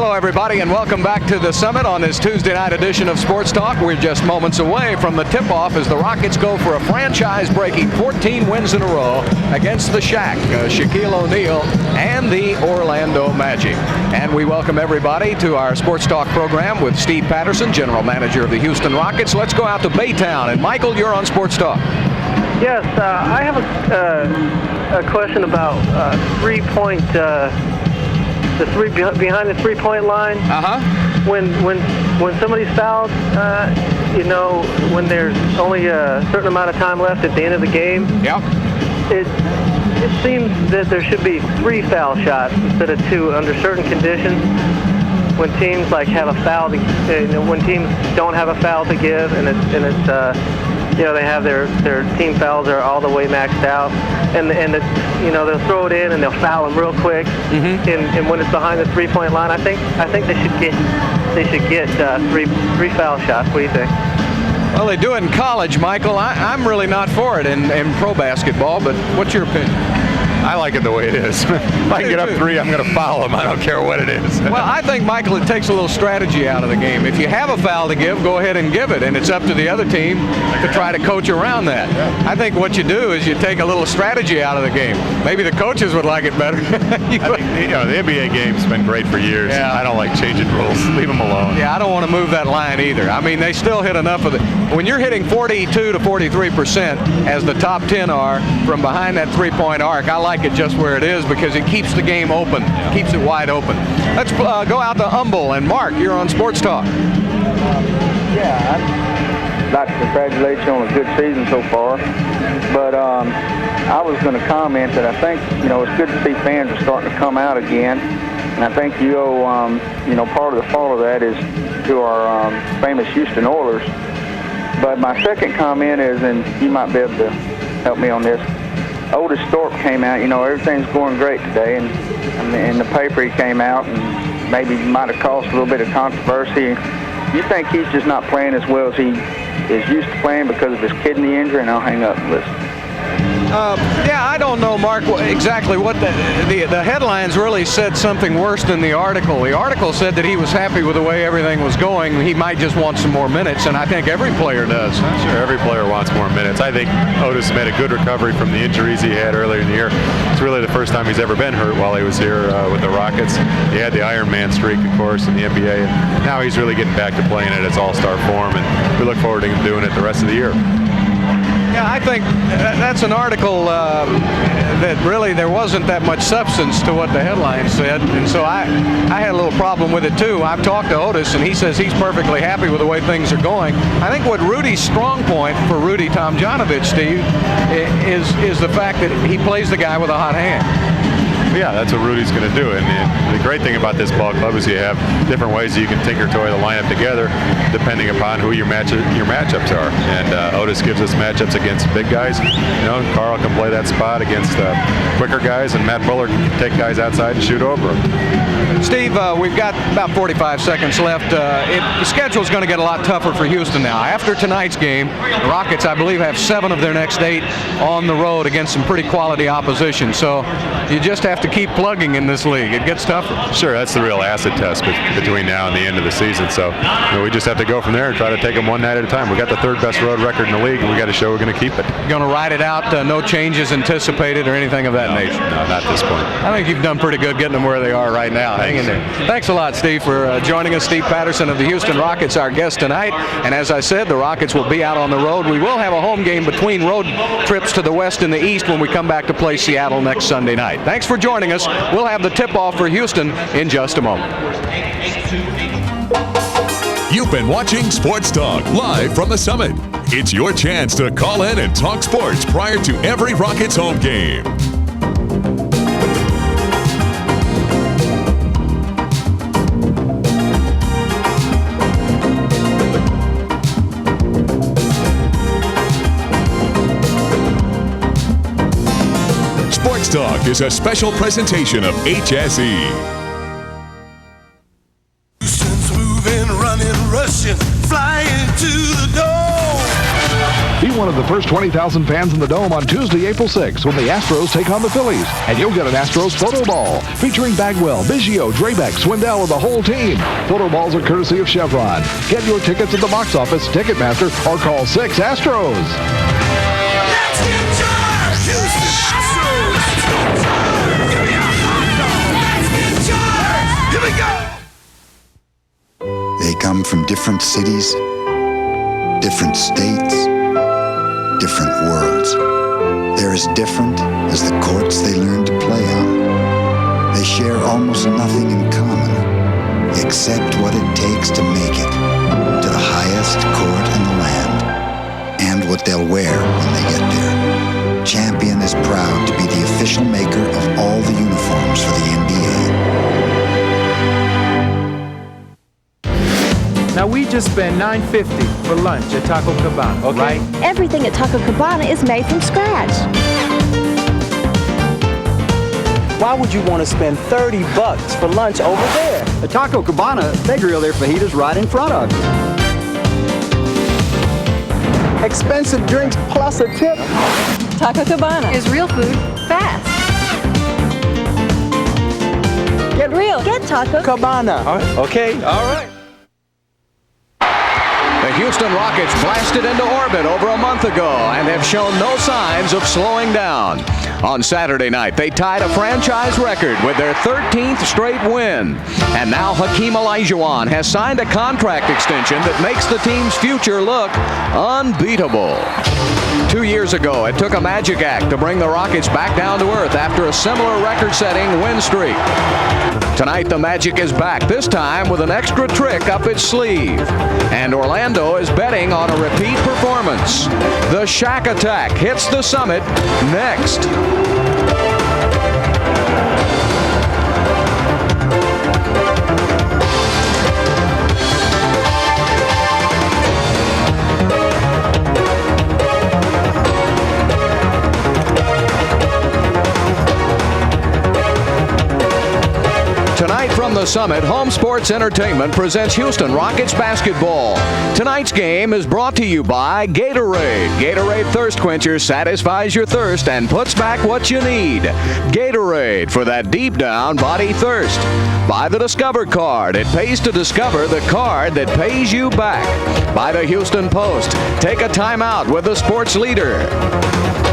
Hello, everybody, and welcome back to the Summit on this Tuesday night edition of Sports Talk. We're just moments away from the tip-off as the Rockets go for a franchise-breaking 14 wins in a row against the Shaq, Shaquille O'Neal, and the Orlando Magic. And we welcome everybody to our Sports Talk program with Steve Patterson, General Manager of the Houston Rockets. Let's go out to Baytown. And, Michael, you're on Sports Talk. Yes, I have a question about three-point, behind the three-point line. When somebody's fouled, when there's only a certain amount of time left at the end of the game. Yeah. It seems that there should be 3 foul shots instead of 2 under certain conditions. When teams have a foul, when teams don't have a foul to give, and they have their team fouls are all the way maxed out, and they'll throw it in and they'll foul them real quick. And when it's behind the three-point line, I think they should get three foul shots. What do you think? Well, they do it in college, Michael. I'm really not for it in pro basketball, but what's your opinion? I like it the way it is. If I can get up 3, I'm going to foul him. I don't care what it is. Well, I think, Michael, it takes a little strategy out of the game. If you have a foul to give, go ahead and give it, and it's up to the other team to try to coach around that. Yeah. I think what you do is you take a little strategy out of the game. Maybe the coaches would like it better. The NBA game's been great for years. Yeah. I don't like changing rules. Leave them alone. Yeah, I don't want to move that line either. I mean, they still hit enough of it. When you're hitting 42 to 43%, as the top 10 are, from behind that three-point arc, I like it just where it is because it keeps the game open, keeps it wide open. Let's go out to Humble, and Mark, you're on Sports Talk. I'd like to congratulate you on a good season so far, but I was going to comment that I think, it's good to see fans are starting to come out again, and I think you owe, part of the fault of that is to our famous Houston Oilers. But my second comment is, and you might be able to help me on this, Otis Thorpe came out, everything's going great today, and in the paper he came out and maybe might have caused a little bit of controversy. You think he's just not playing as well as he is used to playing because of his kidney injury? And I'll hang up and listen. I don't know, Mark, exactly what the headlines really said something worse than the article. The article said that he was happy with the way everything was going. He might just want some more minutes, and I think every player does. Sure, every player wants more minutes. I think Otis made a good recovery from the injuries he had earlier in the year. It's really the first time he's ever been hurt while he was here with the Rockets. He had the Iron Man streak, of course, in the NBA, and now he's really getting back to playing at his all-star form, and we look forward to him doing it the rest of the year. Yeah, I think that's an article that really there wasn't that much substance to what the headline said, and so I had a little problem with it too. I've talked to Otis, and he says he's perfectly happy with the way things are going. I think what Rudy's strong point for Rudy Tomjanovich, Steve, is the fact that he plays the guy with a hot hand. Yeah, that's what Rudy's going to do. And the great thing about this ball club is you have different ways you can tinker toy the lineup together depending upon who your matchups are. And Otis gives us matchups against big guys. Carl can play that spot against quicker guys, and Matt Bullard can take guys outside and shoot over them. Steve, we've got about 45 seconds left. The schedule's going to get a lot tougher for Houston now. After tonight's game, the Rockets, I believe, have 7 of their next 8 on the road against some pretty quality opposition. So you just have to keep plugging in this league. It gets tougher. Sure, that's the real acid test between now and the end of the season. So we just have to go from there and try to take them one night at a time. We got the 3rd best road record in the league, and we got to show we're going to keep it. You're going to ride it out, no changes anticipated or anything of that nature? No, not at this point. I think you've done pretty good getting them where they are right now. Hang in there. Thanks a lot, Steve, for joining us. Steve Patterson of the Houston Rockets, our guest tonight. And as I said, the Rockets will be out on the road. We will have a home game between road trips to the west and the east when we come back to play Seattle next Sunday night. Thanks for joining us. We'll have the tip-off for Houston in just a moment. You've been watching Sports Talk live from the Summit. It's your chance to call in and talk sports prior to every Rockets home game. Sports Talk is a special presentation of HSE. Houston's moving, running, rushing, flying to the door. He one of the first 20,000 fans in the Dome on Tuesday, April 6th, when the Astros take on the Phillies. And you'll get an Astros photo ball featuring Bagwell, Biggio, Drabeck, Swindell, and the whole team. Photo balls are courtesy of Chevron. Get your tickets at the box office, Ticketmaster, or call 6 Astros. Let's get charged! Houston Astros! Give me a hot dog! Let's get charged! Here we go! They come from different cities, different states, different worlds. They're as different as the courts they learned to play on. They share almost nothing in common, except what it takes to make it to the highest court in the land, and what they'll wear when they get there. Champion is proud to be the official maker of all the uniforms for the NBA. Now we just spent $9.50 for lunch at Taco Cabana, right? Everything at Taco Cabana is made from scratch. Why would you want to spend $30 for lunch over there? At Taco Cabana, they grill their fajitas right in front of you. Expensive drinks plus a tip. Taco Cabana is real food fast. Get real. Get Taco Cabana. All right. Okay. All right. The Houston Rockets blasted into orbit over a month ago and have shown no signs of slowing down. On Saturday night, they tied a franchise record with their 13th straight win. And now Hakeem Olajuwon has signed a contract extension that makes the team's future look unbeatable. 2 years ago, it took a magic act to bring the Rockets back down to earth after a similar record-setting win streak. Tonight, the Magic is back, this time with an extra trick up its sleeve. And Orlando is betting on a repeat performance. The Shaq attack hits the Summit next. Tonight from the Summit, Home Sports Entertainment presents Houston Rockets basketball. Tonight's game is brought to you by Gatorade. Gatorade Thirst Quencher satisfies your thirst and puts back what you need. Gatorade for that deep down body thirst. By the Discover card. It pays to discover the card that pays you back. By the Houston Post. Take a timeout with the sports leader.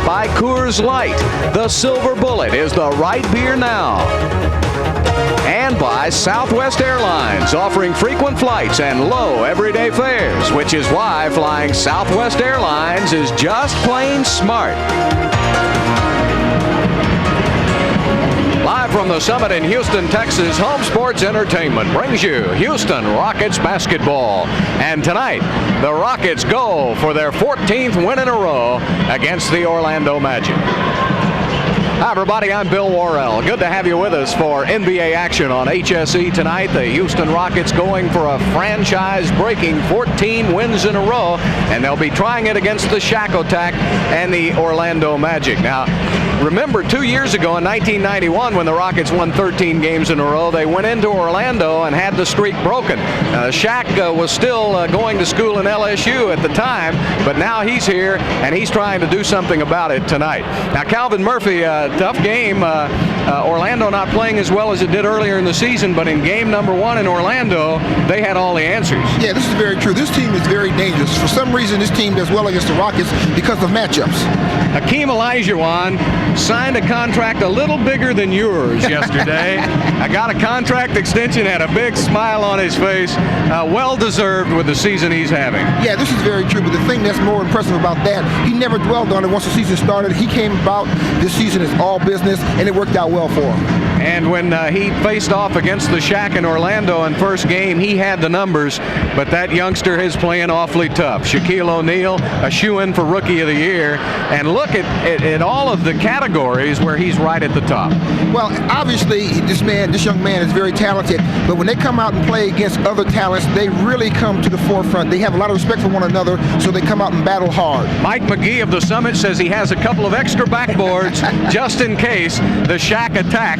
By Coors Light. The Silver Bullet is the right beer now. And by Southwest Airlines, offering frequent flights and low everyday fares, which is why flying Southwest Airlines is just plain smart. Live from the Summit in Houston, Texas, Home Sports Entertainment brings you Houston Rockets basketball. And tonight, the Rockets go for their 14th win in a row against the Orlando Magic. Hi, everybody. I'm Bill Worrell. Good to have you with us for NBA action on HSE tonight. The Houston Rockets going for a franchise-breaking 14 wins in a row, and they'll be trying it against the Shaq attack and the Orlando Magic. Now, remember 2 years ago in 1991 when the Rockets won 13 games in a row, they went into Orlando and had the streak broken. Shaq was still going to school in LSU at the time, but now he's here, and he's trying to do something about it tonight. Now, Calvin Murphy, tough game. Orlando not playing as well as it did earlier in the season, but in game number 1 in Orlando, they had all the answers. Yeah, this is very true. This team is very dangerous. For some reason, this team does well against the Rockets because of matchups. Hakeem Olajuwon signed a contract a little bigger than yours yesterday. I got a contract extension, had a big smile on his face. Well-deserved with the season he's having. Yeah, this is very true, but the thing that's more impressive about that, he never dwelled on it once the season started. He came about this season as all business, and it worked out well for him. And when he faced off against the Shaq in Orlando in first game, he had the numbers, but that youngster is playing awfully tough. Shaquille O'Neal, a shoo-in for Rookie of the Year, and look at all of the categories where he's right at the top. Well, obviously, this young man is very talented, but when they come out and play against other talents, they really come to the forefront. They have a lot of respect for one another, so they come out and battle hard. Mike McGee of the Summit says he has a couple of extra backboards just in case the Shaq attack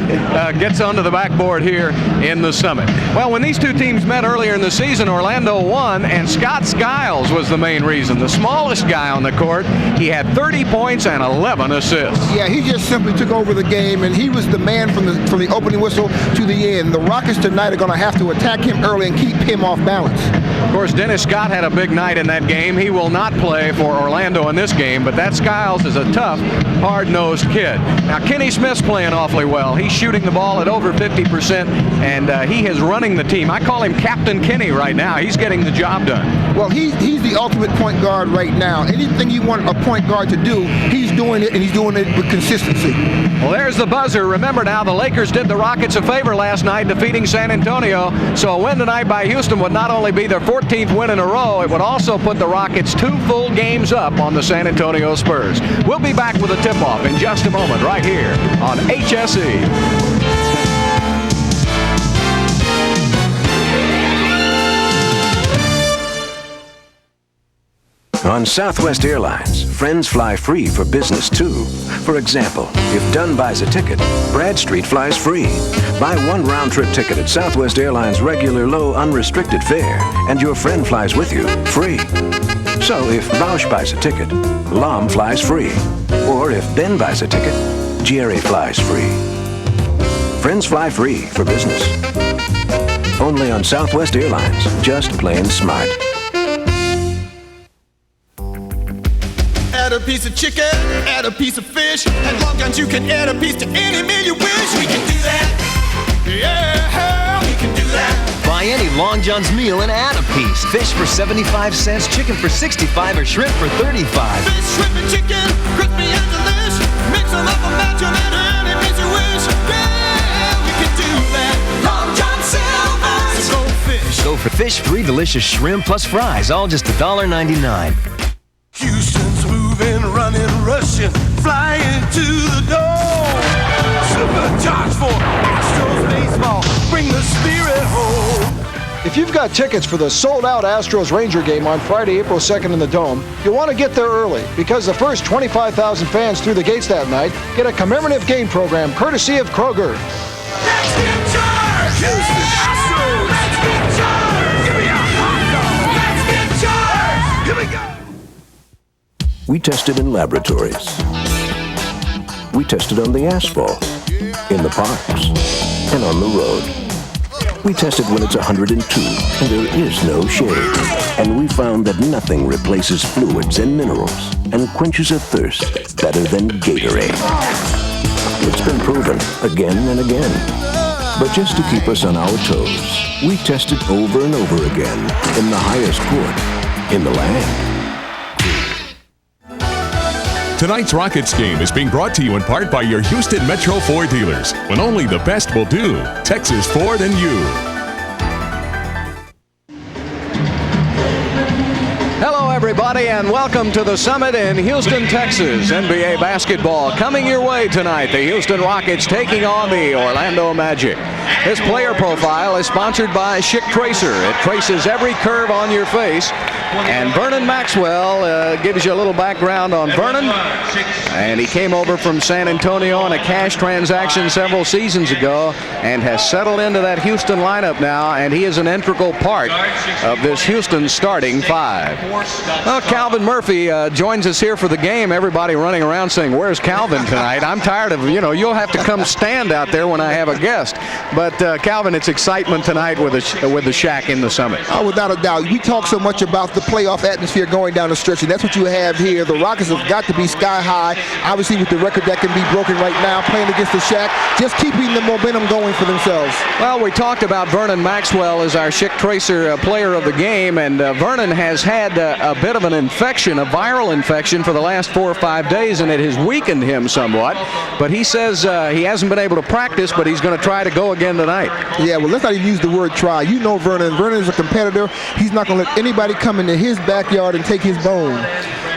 gets onto the backboard here in the Summit. Well, when these two teams met earlier in the season, Orlando won, and Scott Skiles was the main reason. The smallest guy on the court. He had 30 points and 11 assists. Yeah, he just simply took over the game, and he was the man from the opening whistle to the end. The Rockets tonight are going to have to attack him early and keep him off balance. Of course, Dennis Scott had a big night in that game. He will not play for Orlando in this game, but that Skiles is a tough, hard-nosed kid. Now, Kenny Smith's playing awfully well. He's shooting the ball at over 50%, and he is running the team. I call him Captain Kenny right now. He's getting the job done. Well, he's the ultimate point guard right now. Anything you want a point guard to do, he's doing it, and he's doing it with consistency. Well, there's the buzzer. Remember now, the Lakers did the Rockets a favor last night, defeating San Antonio. So a win tonight by Houston would not only be their 14th win in a row, it would also put the Rockets 2 full games up on the San Antonio Spurs. We'll be back with a tip-off in just a moment right here on HSE. On Southwest Airlines, friends fly free for business too. For example, if Dunn buys a ticket, Bradstreet flies free. Buy one round-trip ticket at Southwest Airlines' regular low unrestricted fare, and your friend flies with you, free. So if Bausch buys a ticket, Lom flies free. Or if Ben buys a ticket, Jerry flies free. Friends fly free for business. Only on Southwest Airlines, just plain smart. Add a piece of chicken, add a piece of fish. At Long John's you can add a piece to any meal you wish. We can do that. Yeah, we can do that. Buy any Long John's meal and add a piece. Fish for 75 cents, chicken for 65, or shrimp for 35. Fish, shrimp, and chicken, crispy and delish. Mix them up and match them and any piece you wish. Yeah, we can do that. Long John Silver's. So go fish. Go for fish, 3 delicious shrimp plus fries, all just $1.99. Houston's moving, running, rushing, flying to the dome. Supercharged for Astros baseball. Bring the spirit home. If you've got tickets for the sold-out Astros-Ranger game on Friday, April 2nd in the Dome, you'll want to get there early because the first 25,000 fans through the gates that night get a commemorative game program courtesy of Kroger. Let's get charged! Houston Astros! Let's get charged! Give me a hot dog! Let's get charged! Here we go! We tested in laboratories. We tested on the asphalt, in the parks, and on the road. We tested when it's 102 and there is no shade. And we found that nothing replaces fluids and minerals and quenches a thirst better than Gatorade. It's been proven again and again. But just to keep us on our toes, we tested over and over again in the highest court in the land. Tonight's Rockets game is being brought to you in part by your Houston Metro Ford dealers. When only the best will do. Texas Ford and you. Hello, everybody, and welcome to the Summit in Houston, Texas. NBA basketball coming your way tonight. The Houston Rockets taking on the Orlando Magic. This player profile is sponsored by Schick Tracer. It traces every curve on your face. And Vernon Maxwell gives you a little background on Vernon. And he came over from San Antonio on a cash transaction several seasons ago and has settled into that Houston lineup now, and he is an integral part of this Houston starting 5. Well, Calvin Murphy joins us here for the game. Everybody running around saying, where's Calvin tonight? I'm tired of, you'll have to come stand out there when I have a guest. But Calvin, it's excitement tonight with the Shaq in the Summit. Oh, without a doubt. We talk so much about the playoff atmosphere going down the stretch, and that's what you have here. The Rockets have got to be sky high. Obviously, with the record that can be broken right now, playing against the Shaq, just keeping the momentum going for themselves. Well, we talked about Vernon Maxwell as our Schick Tracer player of the game, and Vernon has had a bit of an infection, a viral infection for the last 4 or 5 days, and it has weakened him somewhat. But he says he hasn't been able to practice, but he's going to try to go again tonight. Yeah, well, let's not even use the word try. You know Vernon. Vernon is a competitor. He's not going to let anybody come into his backyard and take his bone.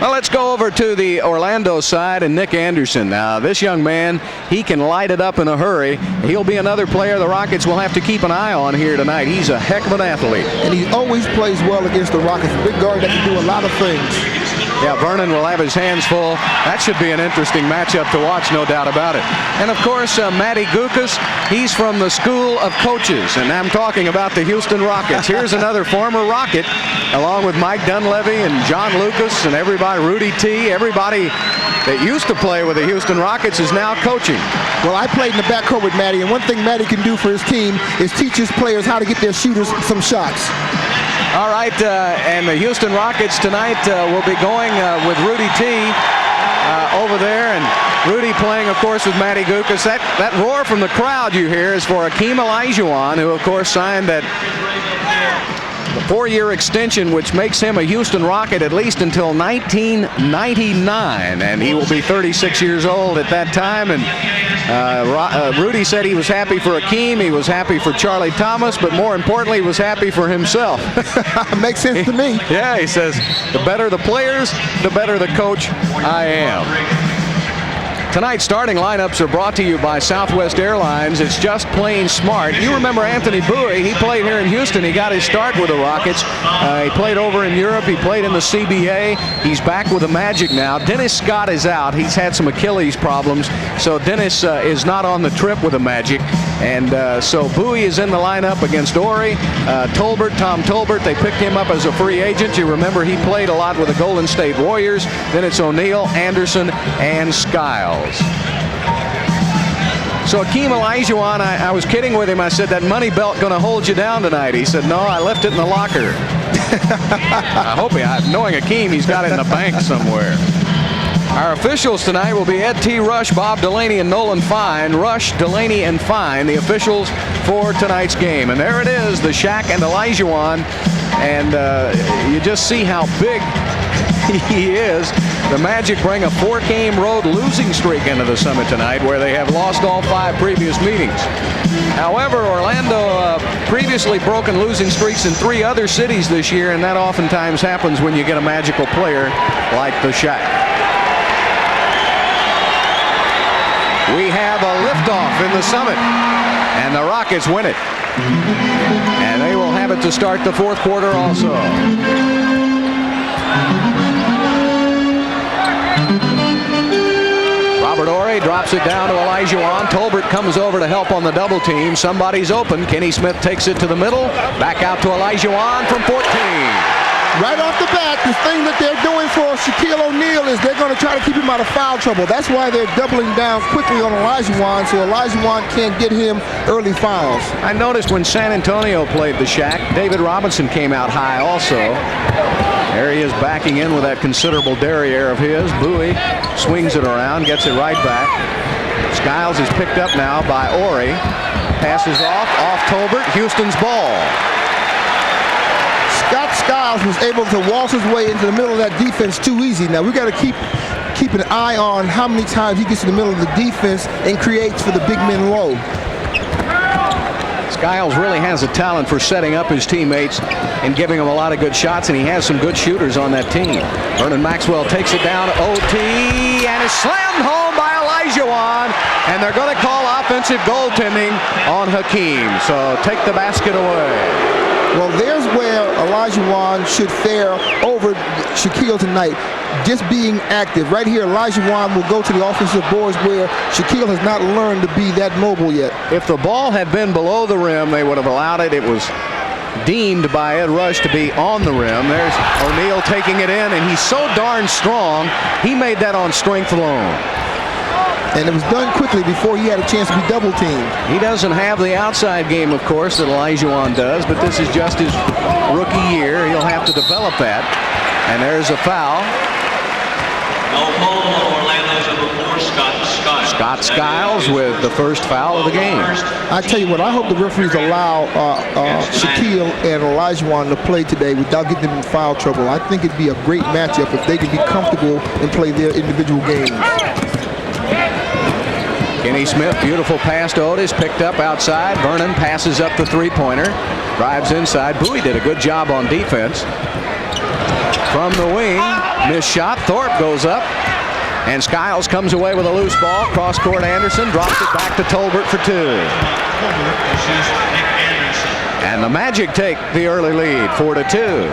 Well, let's go over to the Orlando side and Nick Anderson. Now, this young man, he can light it up in a hurry. He'll be another player the Rockets will have to keep an eye on here tonight. He's a heck of an athlete. And he always plays well against the Rockets. Big guard that can do a lot of things. Yeah, Vernon will have his hands full. That should be an interesting matchup to watch, no doubt about it. And of course, Matty Gukas, he's from the School of Coaches, and I'm talking about the Houston Rockets. Here's another former Rocket, along with Mike Dunleavy and John Lucas and everybody, Rudy T. Everybody that used to play with the Houston Rockets is now coaching. Well, I played in the backcourt with Matty, and one thing Matty can do for his team is teach his players how to get their shooters some shots. All right, and the Houston Rockets tonight will be going with Rudy T. Over there, and Rudy playing, of course, with Matty Gukas. That roar from the crowd you hear is for Hakeem Olajuwon, who, of course, signed that 4-year extension, which makes him a Houston Rocket at least until 1999, and he will be 36 years old at that time. And Rudy said he was happy for Hakeem, he was happy for Charlie Thomas, but more importantly, he was happy for himself. Makes sense to me. Yeah, he says, the better the players, the better the coach I am. Tonight's starting lineups are brought to you by Southwest Airlines. It's just plain smart. You remember Anthony Bowie. He played here in Houston. He got his start with the Rockets. He played over in Europe. He played in the CBA. He's back with the Magic now. Dennis Scott is out. He's had some Achilles problems, so Dennis is not on the trip with the Magic. And so Bowie is in the lineup against Ori. Tom Tolbert, they picked him up as a free agent. You remember he played a lot with the Golden State Warriors. Then it's O'Neal, Anderson, and Skiles. So Hakeem Olajuwon, I was kidding with him. I said, that money belt going to hold you down tonight. He said, no, I left it in the locker. I hope knowing Hakeem, he's got it in the bank somewhere. Our officials tonight will be Ed T. Rush, Bob Delaney, and Nolan Fine. Rush, Delaney, and Fine, the officials for tonight's game. And there it is, the Shaq and Olajuwon. And you just see how big he is. The Magic bring a 4-game road losing streak into the Summit tonight, where they have lost all 5 previous meetings. However, Orlando previously broken losing streaks in 3 other cities this year, and that oftentimes happens when you get a magical player like the Shaq. We have a liftoff in the Summit, and the Rockets win it. And they will have it to start the 4th quarter also. Robert Horry drops it down to Olajuwon. Tolbert comes over to help on the double team. Somebody's open. Kenny Smith takes it to the middle. Back out to Olajuwon from 14. Right off the bat, the thing that they're doing for Shaquille O'Neal is they're going to try to keep him out of foul trouble. That's why they're doubling down quickly on Olajuwon, so Olajuwon can't get him early fouls. I noticed when San Antonio played the Shaq, David Robinson came out high also. There he is backing in with that considerable derriere of his. Bowie swings it around, gets it right back. Skiles is picked up now by Ori. Passes off Tolbert. Houston's ball. Scott Skiles was able to waltz his way into the middle of that defense too easy. Now we got to keep an eye on how many times he gets in the middle of the defense and creates for the big men low. Skiles really has a talent for setting up his teammates and giving them a lot of good shots, and he has some good shooters on that team. Vernon Maxwell takes it down to OT and is slammed home by Olajuwon, and they're going to call offensive goaltending on Hakeem. So take the basket away. Well, there's where Olajuwon should fare over Shaquille tonight. Just being active. Right here, Olajuwon will go to the offensive boards where Shaquille has not learned to be that mobile yet. If the ball had been below the rim, they would have allowed it. It was deemed by Ed Rush to be on the rim. There's O'Neal taking it in, and he's so darn strong, he made that on strength alone. And it was done quickly before he had a chance to be double teamed. He doesn't have the outside game, of course, that Olajuwon does, but this is just his rookie year. He'll have to develop that. And there's a foul. Scott Skiles with the first foul of the game. I tell you what, I hope the referees allow Shaquille and Olajuwon to play today without getting them in foul trouble. I think it'd be a great matchup if they could be comfortable and play their individual games. Kenny Smith, beautiful pass to Otis, picked up outside. Vernon passes up the three-pointer, drives inside. Bowie did a good job on defense. From the wing, missed shot. Thorpe goes up, and Skiles comes away with a loose ball. Cross-court Anderson drops it back to Tolbert for 2. And the Magic take the early lead, 4-2.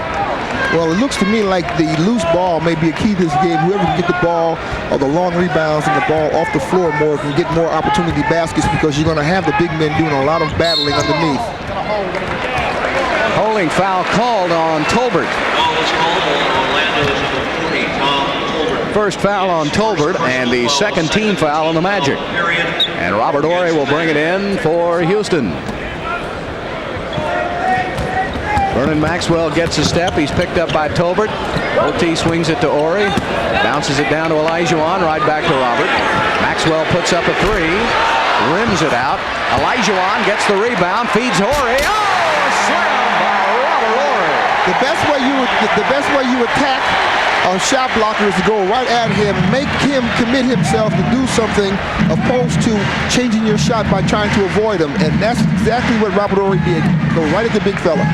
Well, it looks to me like the loose ball may be a key to this game. Whoever can get the ball or the long rebounds and the ball off the floor more can get more opportunity baskets, because you're going to have the big men doing a lot of battling underneath. Holding foul called on Tolbert. First foul on Tolbert and the second team foul on the Magic. And Robert Horry will bring it in for Houston. Vernon Maxwell gets a step. He's picked up by Tolbert. OT swings it to Horry. Bounces it down to Olajuwon. Right back to Robert. Maxwell puts up a three. Rims it out. Olajuwon gets the rebound. Feeds Horry. Oh, slammed by Robert Horry. The best way you attack a shot blocker is to go right at him, make him commit himself to do something, opposed to changing your shot by trying to avoid him. And that's exactly what Robert Horry did. Go right at the big fella.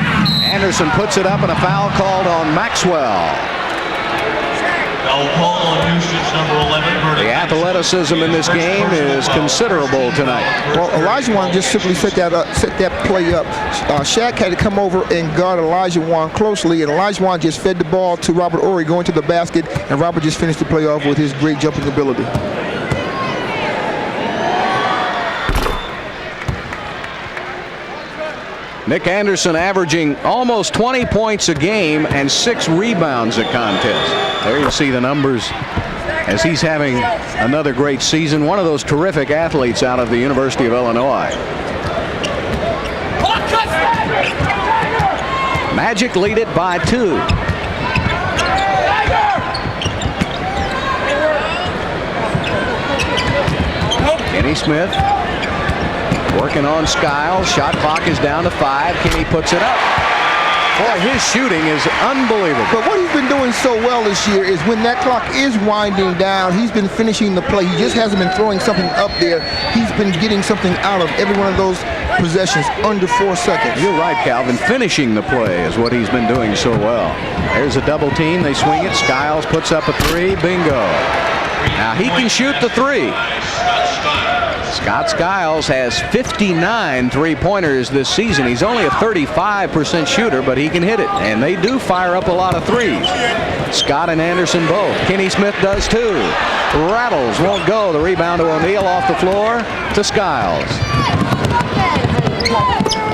Anderson puts it up, and a foul called on Maxwell. Foul call on Houston's number 11. The athleticism in this game is considerable tonight. Well, Olajuwon just simply set that play up. Shaq had to come over and guard Olajuwon closely, and Olajuwon just fed the ball to Robert Horry going to the basket, and Robert just finished the play off with his great jumping ability. Nick Anderson averaging almost 20 points a game and 6 rebounds a contest. There you see the numbers as he's having another great season. One of those terrific athletes out of the University of Illinois. Magic lead it by 2. Kenny Smith working on Skiles. Shot clock is down to 5. Kenny puts it up. Boy, his shooting is unbelievable. But what he's been doing so well this year is when that clock is winding down, he's been finishing the play. He just hasn't been throwing something up there. He's been getting something out of every one of those possessions under 4 seconds. You're right, Calvin. Finishing the play is what he's been doing so well. There's a double team. They swing it. Skiles puts up a 3. Bingo. Now he can shoot the 3. Scott Skiles has 59 three-pointers this season. He's only a 35% shooter, but he can hit it, and they do fire up a lot of threes. Scott and Anderson both. Kenny Smith does too. Rattles, won't go. The rebound to O'Neal off the floor to Skiles.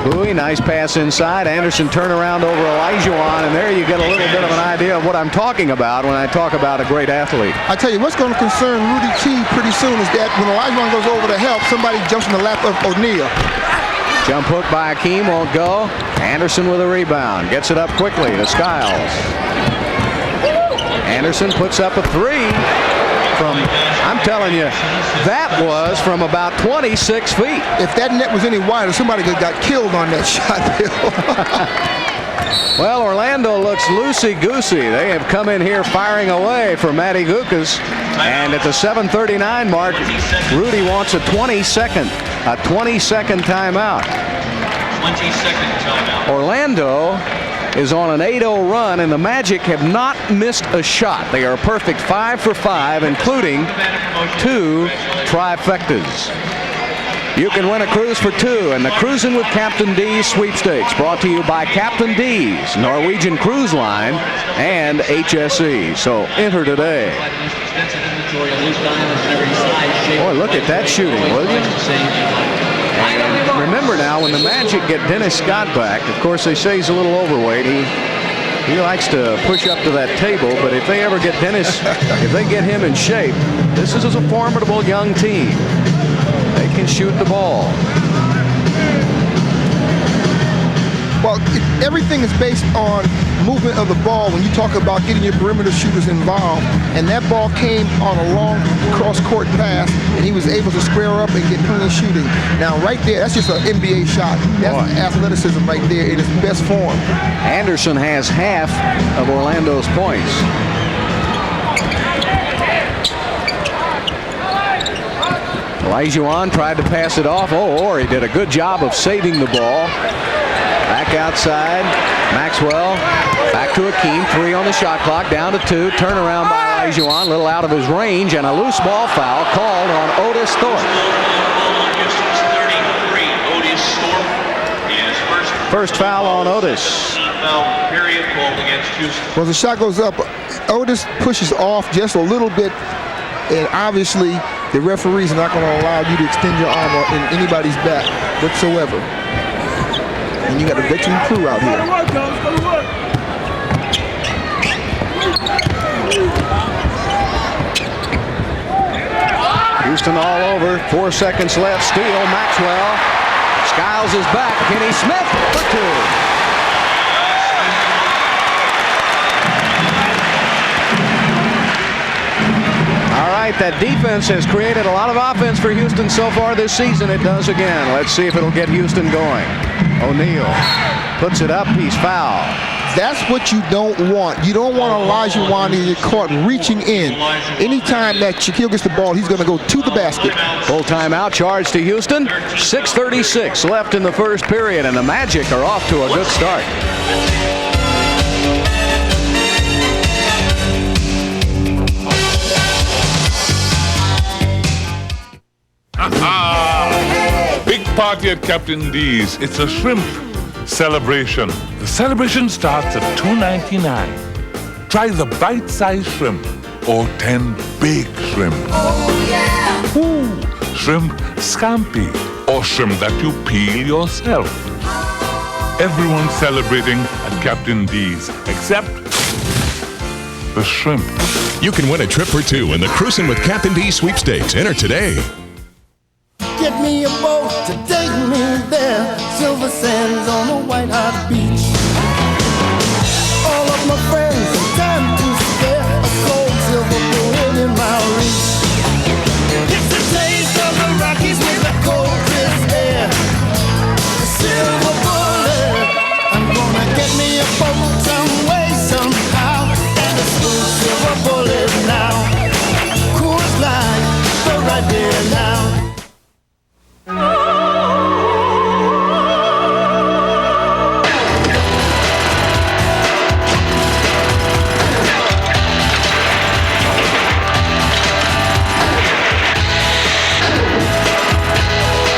Bowie, nice pass inside. Anderson turnaround over Olajuwon, and there you get a little bit of an idea of what I'm talking about when I talk about a great athlete. I tell you, what's going to concern Rudy T pretty soon is that when Olajuwon goes over to help, somebody jumps in the lap of O'Neal. Jump hook by Hakeem, won't go. Anderson with a rebound. Gets it up quickly to Skiles. Anderson puts up a 3 from, I'm telling you, that was from about 26 feet. If that net was any wider, somebody got killed on that shot, Bill. Well, Orlando looks loosey-goosey. They have come in here firing away for Matty Gukas. And at the 7:39 mark, Rudy wants a 20-second timeout. 20-second timeout. Orlando is on an 8-0 run, and the Magic have not missed a shot. They are a perfect 5 for 5, including 2 trifectas. You can win a cruise for 2 and the Cruising with Captain D's sweepstakes, brought to you by Captain D's, Norwegian Cruise Line, and HSE. So enter today. Boy, look at that shooting, will you? And remember now, when the Magic get Dennis Scott back, of course they say he's a little overweight. He likes to push up to that table, but if they ever get Dennis, if they get him in shape, this is a formidable young team. They can shoot the ball. Well, everything is based on movement of the ball when you talk about getting your perimeter shooters involved. And that ball came on a long cross-court pass, and he was able to square up and get plenty of shooting. Now, right there, that's just an NBA shot. That's athleticism right there in its best form. Anderson has half of Orlando's points. Olajuwon tried to pass it off. Oh, he did a good job of saving the ball. Back outside, Maxwell, back to Hakeem, 3 on the shot clock, down to 2, turnaround by Olajuwon, a little out of his range, and a loose ball foul called on Otis Thorpe. First foul on Otis. timeout period called against Houston. Well, the shot goes up. Otis pushes off just a little bit, and obviously the referees are not going to allow you to extend your arm in anybody's back whatsoever. And you got a veteran crew out here. Houston all over. 4 seconds left. Steal. Maxwell. Skiles is back. Kenny Smith for two. All right, that defense has created a lot of offense for Houston so far this season. It does again. Let's see if it'll get Houston going. O'Neal puts it up. He's fouled. That's what you don't want. You don't want Olajuwon to get caught reaching in. Anytime that Shaquille gets the ball, he's going to go to the basket. Full timeout charge to Houston. 6:36 left in the first period, and the Magic are off to a good start. Big party at Captain D's. It's a shrimp celebration. The celebration starts at $2.99. Try the bite-sized shrimp or 10 big shrimp. Oh, yeah. Ooh, shrimp scampi or shrimp that you peel yourself. Everyone's celebrating at Captain D's except the shrimp. You can win a trip for two in the Cruisin' with Captain D sweepstakes. Enter today. Get me a boat to take me there. Silver sands on a white hot beach. All of my friends and time to spare. A cold silver bullet in my reach. It's the taste of the Rockies with a cold crisp air. A silver bullet. I'm gonna get me a boat some way, somehow. And a smooth silver bullet now. Cool line, but right there now.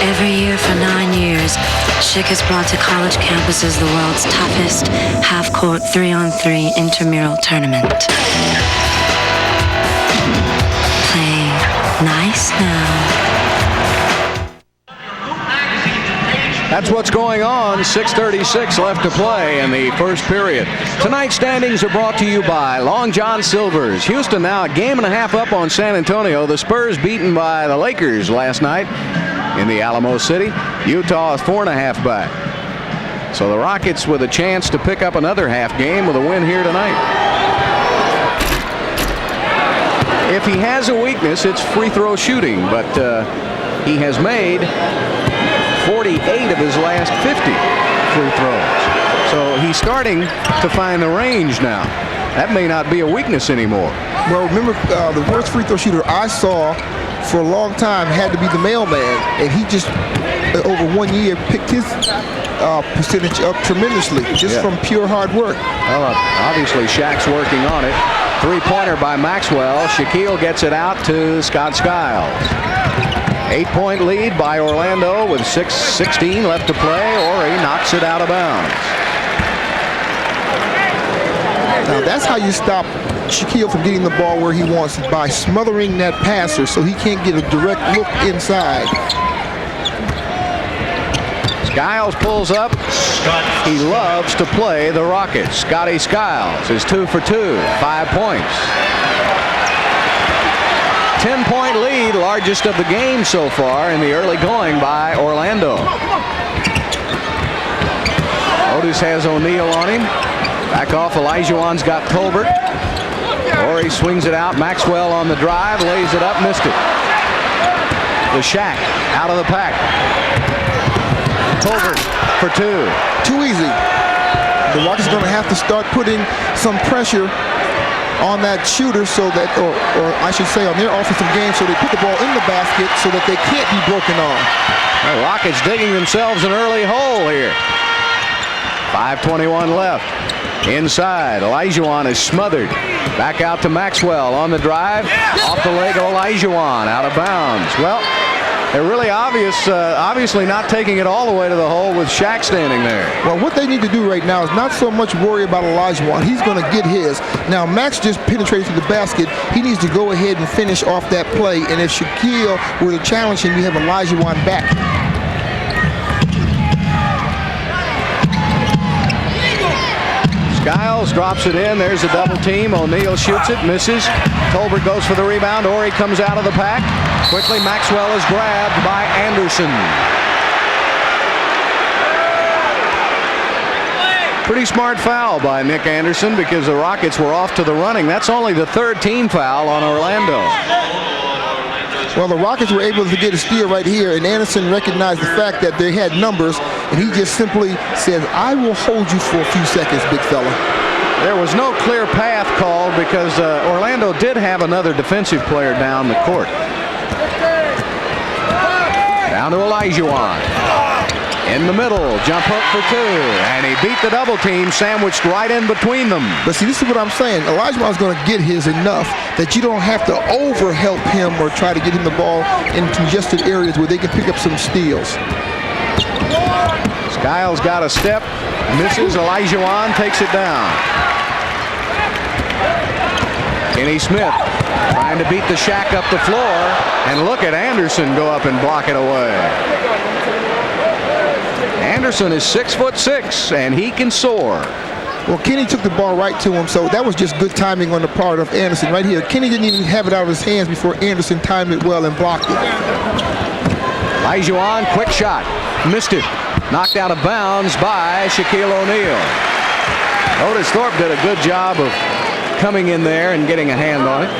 Every year for 9 years, Schick has brought to college campuses the world's toughest half-court 3-on-3 intramural tournament. Play nice now. That's what's going on. 6:36 left to play in the first period. Tonight's standings are brought to you by Long John Silver's. Houston now a game and a half up on San Antonio. The Spurs beaten by the Lakers last night in the Alamo City. Utah is 4.5 back. So the Rockets with a chance to pick up another half game with a win here tonight. If he has a weakness, it's free throw shooting, but he has made 48 of his last 50 free throws. So he's starting to find the range now. That may not be a weakness anymore. Well, remember, the worst free throw shooter I saw for a long time had to be the mailman, and he just, over 1 year, picked his percentage up tremendously, just from pure hard work. Well, obviously, Shaq's working on it. Three-pointer by Maxwell. Shaquille gets it out to Scott Skiles. 8-point lead by Orlando with 6:16 left to play. Ori knocks it out of bounds. Now that's how you stop Shaquille from getting the ball where he wants it, by smothering that passer so he can't get a direct look inside. Skiles pulls up. He loves to play the Rockets. Scotty Skiles is 2 for 2, 5 points. 10-point lead, largest of the game so far in the early going by Orlando. Otis has O'Neal on him. Back off, Olajuwon's got Tolbert. Ori swings it out. Maxwell on the drive, lays it up, missed it. The Shaq out of the pack. Tolbert for 2. Too easy. The Rockets are going to have to start putting some pressure on that shooter, so that, or I should say on their offensive game, so they put the ball in the basket so that they can't be broken on. The Rockets digging themselves an early hole here. 5:21 left. Inside, Olajuwon is smothered. Back out to Maxwell on the drive. Off the leg of Olajuwon, out of bounds. Well, They're really obviously not taking it all the way to the hole with Shaq standing there. Well, what they need to do right now is not so much worry about Olajuwon. He's going to get his. Now, Max just penetrated to the basket. He needs to go ahead and finish off that play. And if Shaquille were to challenge him, we have Olajuwon back. Giles drops it in. There's a double team. O'Neal shoots it, misses. Tolbert goes for the rebound. Ori comes out of the pack. Quickly, Maxwell is grabbed by Anderson. Pretty smart foul by Nick Anderson because the Rockets were off to the running. That's only the third team foul on Orlando. Well, the Rockets were able to get a steal right here, and Anderson recognized the fact that they had numbers, and he just simply says, I will hold you for a few seconds, big fella. There was no clear path called because Orlando did have another defensive player down the court. Down to Olajuwon. In the middle, jump hook for two, and he beat the double team, sandwiched right in between them. But see, this is what I'm saying. Olajuwon's going to get his enough that you don't have to over-help him or try to get him the ball in congested areas where they can pick up some steals. Skiles got a step, misses. Olajuwon takes it down. Kenny Smith trying to beat the Shaq up the floor, and look at Anderson go up and block it away. Anderson is 6'6", and he can soar. Well, Kenny took the ball right to him, so that was just good timing on the part of Anderson right here. Kenny didn't even have it out of his hands before Anderson timed it well and blocked it. Olajuwon, quick shot, missed it. Knocked out of bounds by Shaquille O'Neal. Otis Thorpe did a good job of coming in there and getting a hand on it.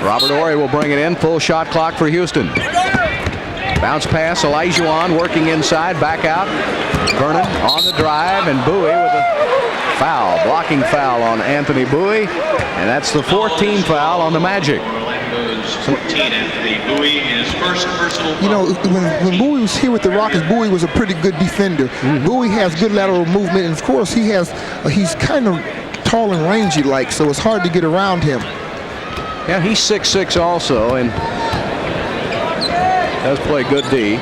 Robert Horry will bring it in. Full shot clock for Houston. Bounce pass, Olajuwon working inside, back out. Vernon on the drive, and Bowie with a foul, blocking foul on Anthony Bowie, and that's the 14th foul on the Magic. You know, when Bowie was here with the Rockets, Bowie was a pretty good defender. Bowie has good lateral movement, and of course he's kind of tall and rangy like, so it's hard to get around him. Yeah, he's 6'6" also, and does play good D.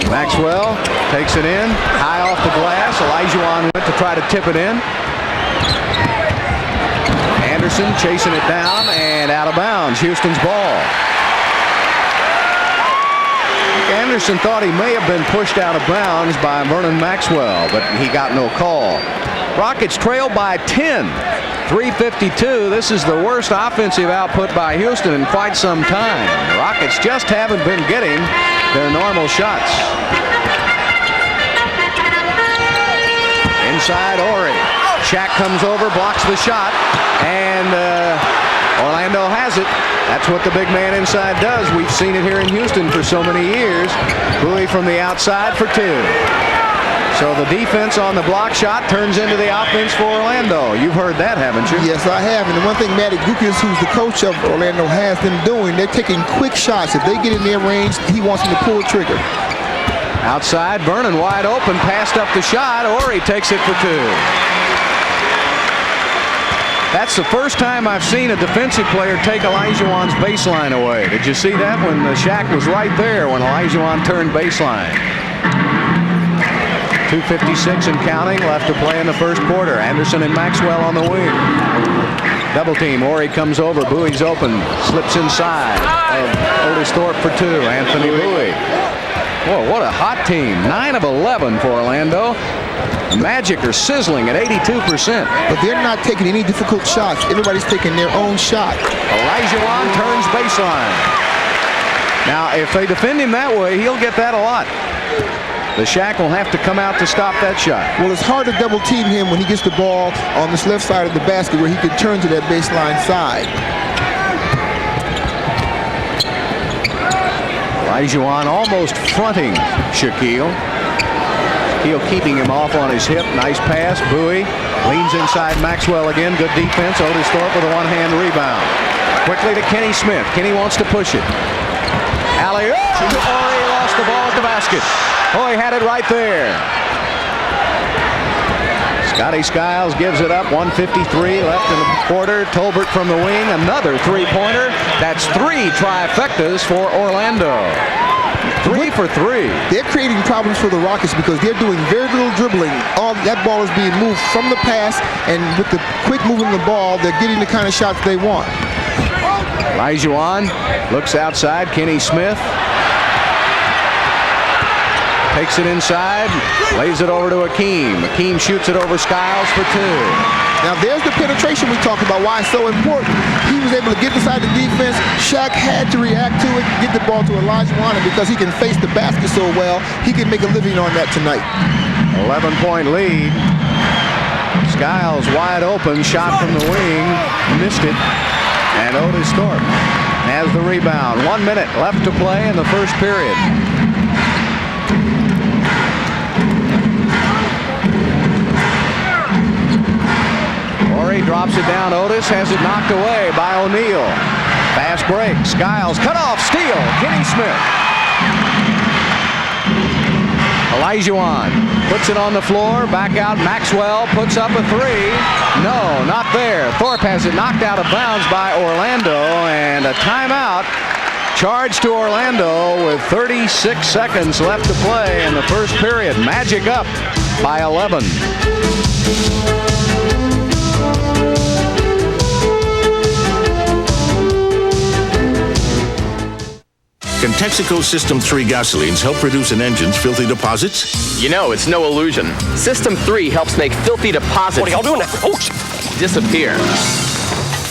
Maxwell takes it in, high off the glass. Olajuwon went to try to tip it in. Anderson chasing it down and out of bounds. Houston's ball. Anderson thought he may have been pushed out of bounds by Vernon Maxwell, but he got no call. Rockets trail by 10. 3:52. This is the worst offensive output by Houston in quite some time. The Rockets just haven't been getting their normal shots. Inside Horry. Shaq comes over, blocks the shot, and Orlando has it. That's what the big man inside does. We've seen it here in Houston for so many years. Bowie from the outside for two. So the defense on the block shot turns into the offense for Orlando. You've heard that, haven't you? Yes, I have. And the one thing Matty Gukic, who's the coach of Orlando, has them doing, they're taking quick shots. If they get in their range, he wants them to pull the trigger. Outside, Vernon wide open, passed up the shot. Horry takes it for two. That's the first time I've seen a defensive player take Olajuwon's baseline away. Did you see that when Shaq was right there when Olajuwon turned baseline? 2:56 and counting left to play in the first quarter. Anderson and Maxwell on the wing. Double team. Horry comes over. Bowie's open. Slips inside of Otis Thorpe for two. Anthony Bowie. Whoa, what a hot team. 9 of 11 for Orlando. The Magic are sizzling at 82%. But they're not taking any difficult shots. Everybody's taking their own shot. Olajuwon turns baseline. Now, if they defend him that way, he'll get that a lot. The Shaq will have to come out to stop that shot. Well, it's hard to double team him when he gets the ball on this left side of the basket where he can turn to that baseline side. Olajuwon almost fronting Shaquille. Shaquille keeping him off on his hip. Nice pass. Bowie leans inside Maxwell again. Good defense. Otis Thorpe with a one-hand rebound. Quickly to Kenny Smith. Kenny wants to push it. Alley-oop. Horry lost the ball at the basket. Horry had it right there. Scotty Skiles gives it up. 1:53 left in the quarter. Tolbert from the wing. Another three-pointer. That's 3 trifectas for Orlando. 3 for 3. They're creating problems for the Rockets because they're doing very little dribbling. All that ball is being moved from the pass, and with the quick moving of the ball, they're getting the kind of shots they want. Olajuwon looks outside. Kenny Smith takes it inside, lays it over to Hakeem. Hakeem shoots it over Skiles for 2. Now there's the penetration we talked about, why it's so important. He was able to get inside the defense. Shaq had to react to it, get the ball to Olajuwon, and because he can face the basket so well, he can make a living on that tonight. 11-point lead. Skiles wide open, shot from the wing, missed it. And Otis Thorpe has the rebound. 1 minute left to play in the first period. Horry drops it down. Otis has it knocked away by O'Neal. Fast break. Skiles cut off. Steal. Kenny Smith. Olajuwon puts it on the floor. Back out. Maxwell puts up a 3. No, not there. Thorpe has it knocked out of bounds by Orlando, and a timeout charged to Orlando with 36 seconds left to play in the first period. Magic up by 11. Can Texaco System 3 gasolines help reduce an engine's filthy deposits? You know, it's no illusion. System 3 helps make filthy deposits. What are y'all doing now? Oh, disappear.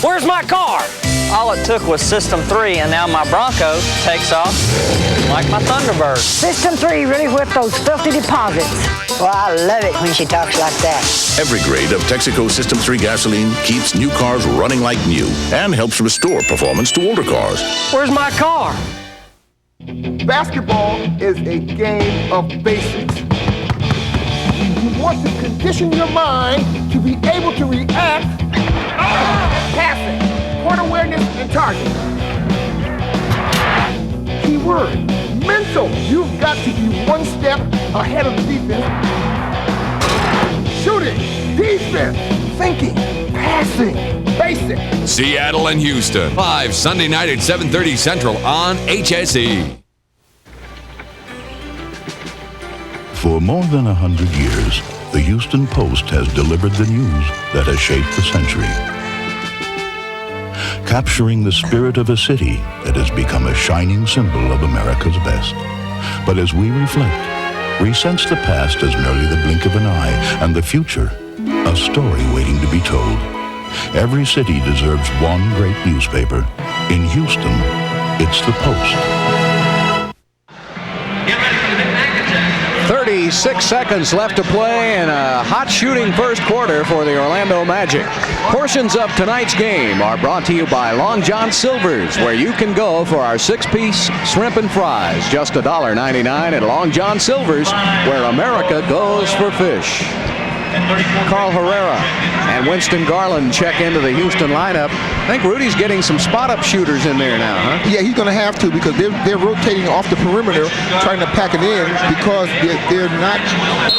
Where's my car? All it took was System 3, and now my Bronco takes off like my Thunderbird. System 3 really whipped those filthy deposits. Well, I love it when she talks like that. Every grade of Texaco System 3 gasoline keeps new cars running like new and helps restore performance to older cars. Where's my car? Basketball is a game of basics. You want to condition your mind to be able to react, passing, court awareness, and target. Key word, mental. You've got to be one step ahead of the defense. Shooting, defense, thinking, passing, basic. Seattle and Houston, live Sunday night at 7:30 Central on HSE. For more than 100 years, the Houston Post has delivered the news that has shaped the century. Capturing the spirit of a city that has become a shining symbol of America's best. But as we reflect, we sense the past as merely the blink of an eye, and the future, a story waiting to be told. Every city deserves one great newspaper. In Houston, it's the Post. 36 seconds left to play in a hot shooting first quarter for the Orlando Magic. Portions of tonight's game are brought to you by Long John Silver's, where you can go for our 6-piece shrimp and fries. Just $1.99 at Long John Silver's, where America goes for fish. Carl Herrera and Winston Garland check into the Houston lineup. I think Rudy's getting some spot-up shooters in there now, huh? Yeah, he's going to have to, because they're rotating off the perimeter, trying to pack it in, because they're not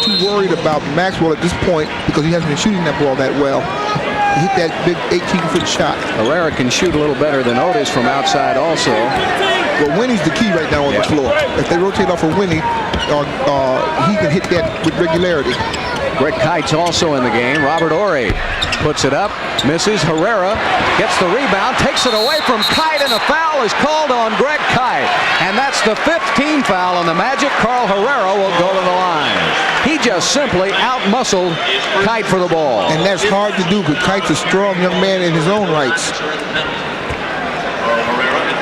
too worried about Maxwell at this point, because he hasn't been shooting that ball that well. He hit that big 18-foot shot. Herrera can shoot a little better than Otis from outside also. Well, Winnie's the key right now on the floor. If they rotate off of Winnie, he can hit that with regularity. Greg Kite's also in the game. Robert Horry puts it up, misses. Herrera gets the rebound, takes it away from Kite, and a foul is called on Greg Kite. And that's the 15th foul on the Magic. Carl Herrera will go to the line. He just simply out-muscled Kite for the ball. And that's hard to do, because Kite's a strong young man in his own rights.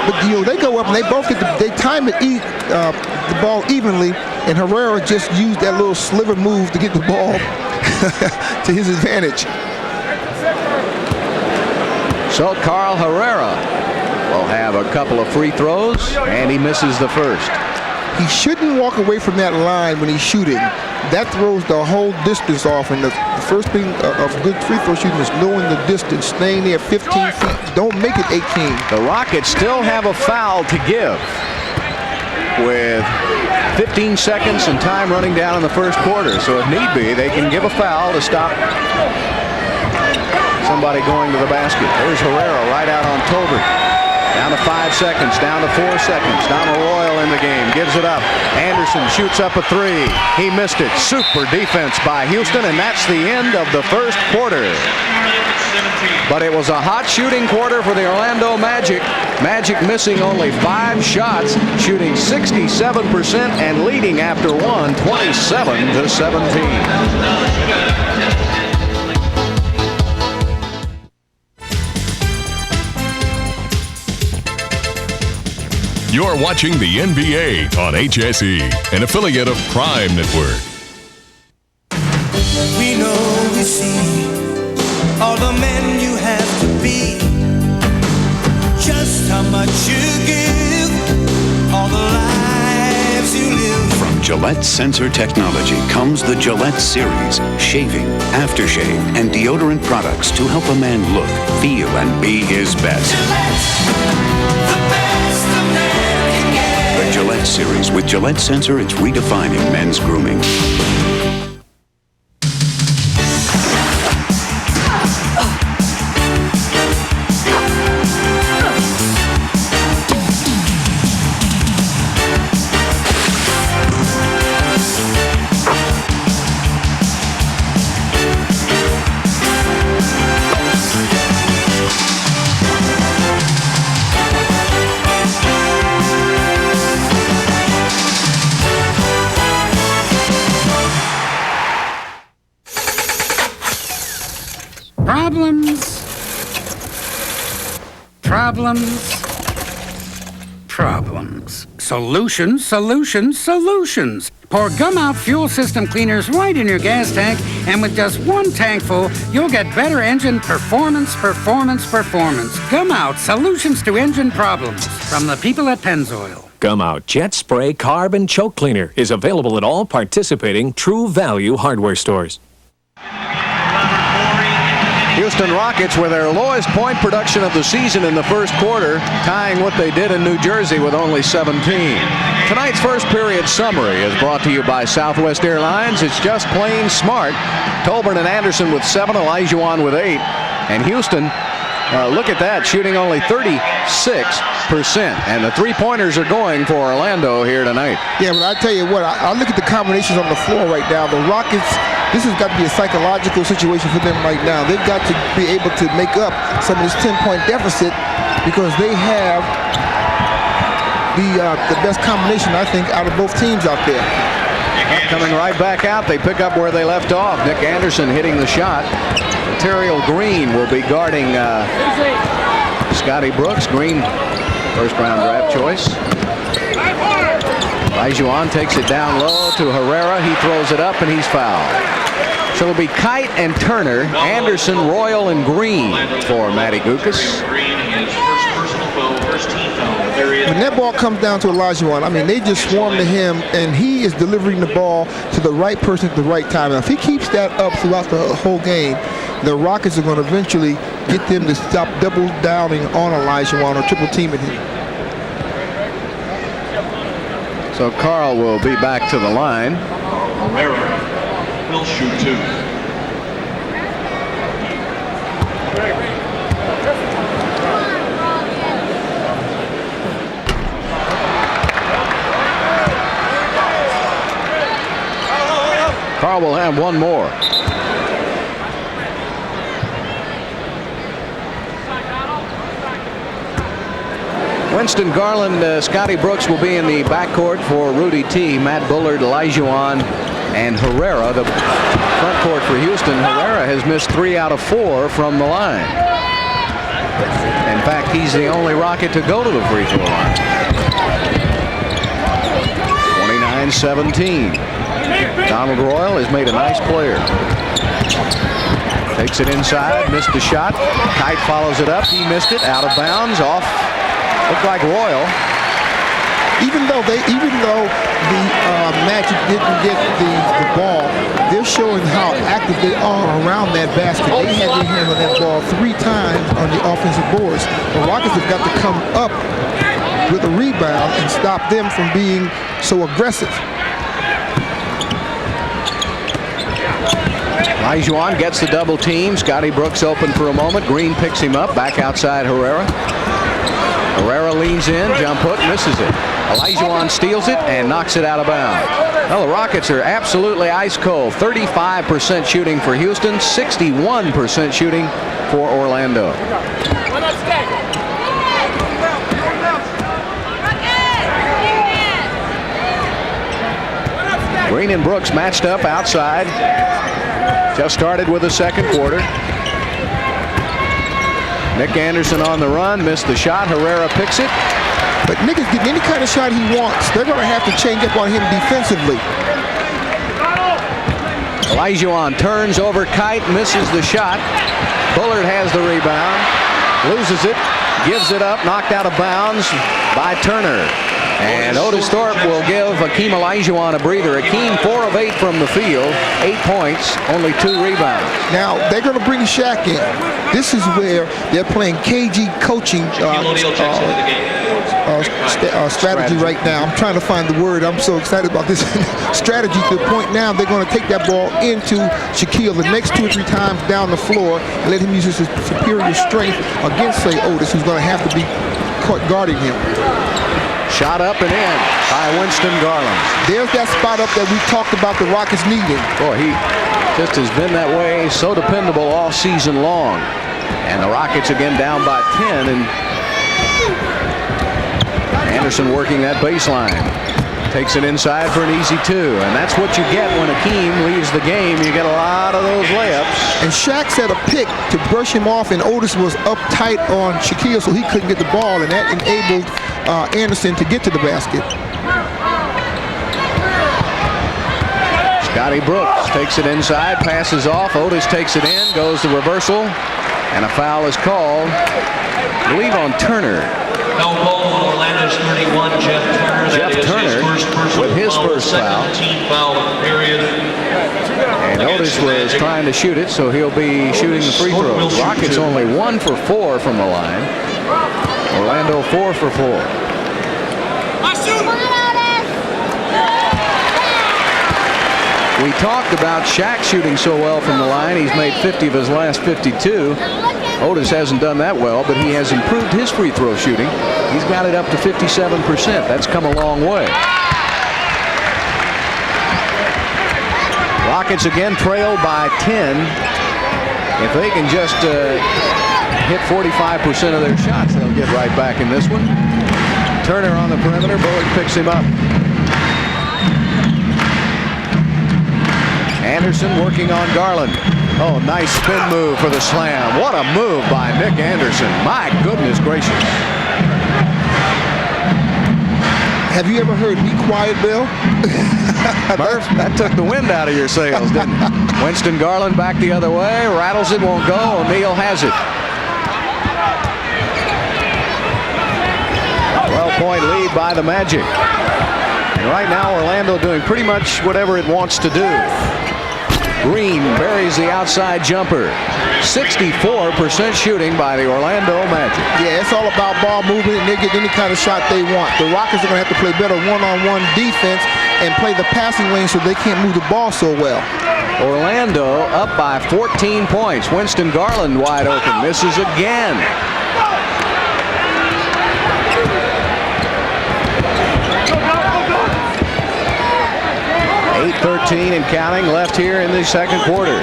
But they go up and they both they time it the ball evenly, and Herrera just used that little sliver move to get the ball to his advantage. So Carl Herrera will have a couple of free throws, and he misses the first. He shouldn't walk away from that line when he's shooting. That throws the whole distance off, and the first thing of good free throw shooting is knowing the distance, staying there 15 feet. Don't make it 18. The Rockets still have a foul to give. with 15 seconds and time running down in the first quarter. So if need be, they can give a foul to stop somebody going to the basket. There's Herrera right out on Tolbert. Down to 5 seconds, down to 4 seconds. Donald Royal in the game, gives it up. Anderson shoots up a three. He missed it. Super defense by Houston, and that's the end of the first quarter. But it was a hot shooting quarter for the Orlando Magic. Magic missing only 5 shots, shooting 67% and leading after one, 27-17. You're watching the NBA on HSE, an affiliate of Prime Network. We know we see all the men you have to be, just how much you give, all the lives you live. From Gillette Sensor Technology comes the Gillette Series, shaving, aftershave, and deodorant products to help a man look, feel, and be his best. The Gillette Series. With Gillette Sensor, it's redefining men's grooming. Problems. Solutions, solutions, solutions. Pour Gum Out fuel system cleaners right in your gas tank, and with just one tank full, you'll get better engine performance. Gum Out, solutions to engine problems. From the people at Pennzoil. Gum Out Jet Spray Carb and Choke Cleaner is available at all participating True Value hardware stores. Houston Rockets with their lowest point production of the season in the first quarter, tying what they did in New Jersey with only 17. Tonight's first period summary is brought to you by Southwest Airlines. It's just plain smart. Tolbert and Anderson with 7, Olajuwon with 8. And Houston, look at that, shooting only 36%. And the three-pointers are going for Orlando here tonight. Yeah, but I tell you what, I look at the combinations on the floor right now. The Rockets, this has got to be a psychological situation for them right now. They've got to be able to make up some of this 10-point deficit because they have the best combination, I think, out of both teams out there. Coming right back out, they pick up where they left off. Nick Anderson hitting the shot. Terrell Green will be guarding Scotty Brooks. Green, first-round draft choice. Olajuwon takes it down low to Herrera. He throws it up, and he's fouled. So it'll be Kite and Turner, Anderson, Royal, and Green for Matty Gukas. When that ball comes down to Olajuwon, I mean, they just swarm to him, and he is delivering the ball to the right person at the right time. Now, if he keeps that up throughout the whole game, the Rockets are going to eventually get them to stop double downing on Olajuwon or triple teaming him. So Carl will be back to the line. Herrera will shoot 2. Carl will have one more. Winston Garland, Scotty Brooks will be in the backcourt for Rudy T. Matt Bullard, Olajuwon, and Herrera. The front court for Houston. Herrera has missed 3 out of 4 from the line. In fact, he's the only Rocket to go to the free throw line. 29-17. Donald Royal has made a nice player. Takes it inside, missed the shot. Kite follows it up. He missed it, out of bounds, off. Looked like Royal. Even though the Magic didn't get the ball, they're showing how active they are around that basket. They had their hands on that ball 3 times on the offensive boards. The Rockets have got to come up with a rebound and stop them from being so aggressive. Olajuwon gets the double team. Scotty Brooks open for a moment. Green picks him up. Back outside Herrera. Herrera leans in. Jump hook. Misses it. Olajuwon steals it and knocks it out of bounds. Well, the Rockets are absolutely ice cold. 35% shooting for Houston. 61% shooting for Orlando. Green and Brooks matched up outside. Just started with the second quarter. Nick Anderson on the run, missed the shot. Herrera picks it. But Nick is getting any kind of shot he wants. They're going to have to change up on him defensively. Olajuwon turns over Kite, misses the shot. Bullard has the rebound, loses it, gives it up, knocked out of bounds by Turner. And Otis Thorpe will give Hakeem Olajuwon a breather. Hakeem 4 of 8 from the field, 8 points, only 2 rebounds. Now they're going to bring Shaq in. This is where they're playing KG coaching strategy right now. I'm trying to find the word. I'm so excited about this strategy to the point now they're going to take that ball into Shaquille the next 2 or 3 times down the floor and let him use his superior strength against, say, Otis, who's going to have to be caught guarding him. Shot up and in by Winston Garland. There's that spot up that we talked about the Rockets needing. Boy, he just has been that way, so dependable all season long. And the Rockets again down by 10, and Anderson working that baseline. Takes it inside for an easy 2, and that's what you get when Hakeem leaves the game. You get a lot of those layups. And Shaq set a pick to brush him off, and Otis was up tight on Shaquille, so he couldn't get the ball, and that enabled Anderson to get to the basket. Scotty Brooks takes it inside, passes off. Otis takes it in, goes to reversal, and a foul is called, I believe, on Turner. Foul call on Orlando's 31, Jeff Turner. Jeff Turner with his first foul. Foul of the period. And Otis was trying to shoot it, so he'll be shooting the free throws. Rockets only 1 for 4 from the line. Orlando 4 for 4. We talked about Shaq shooting so well from the line. He's made 50 of his last 52. Otis hasn't done that well, but he has improved his free throw shooting. He's got it up to 57%. That's come a long way. Rockets again trail by 10. If they can just hit 45% of their shots, they'll get right back in this one. Turner on the perimeter. Bullard picks him up. Anderson working on Garland. Oh, nice spin move for the slam. What a move by Nick Anderson. My goodness gracious. Have you ever heard "Be Quiet, Bill"? Murph, that took the wind out of your sails, didn't it? Winston Garland back the other way. Rattles it, won't go. O'Neal has it. 12-point lead by the Magic. And right now, Orlando doing pretty much whatever it wants to do. Green buries the outside jumper. 64% shooting by the Orlando Magic. Yeah, it's all about ball movement, and they get any kind of shot they want. The Rockets are going to have to play better one-on-one defense and play the passing lane so they can't move the ball so well. Orlando up by 14 points. Winston Garland wide open. Misses again. 8:13 and counting left here in the second quarter.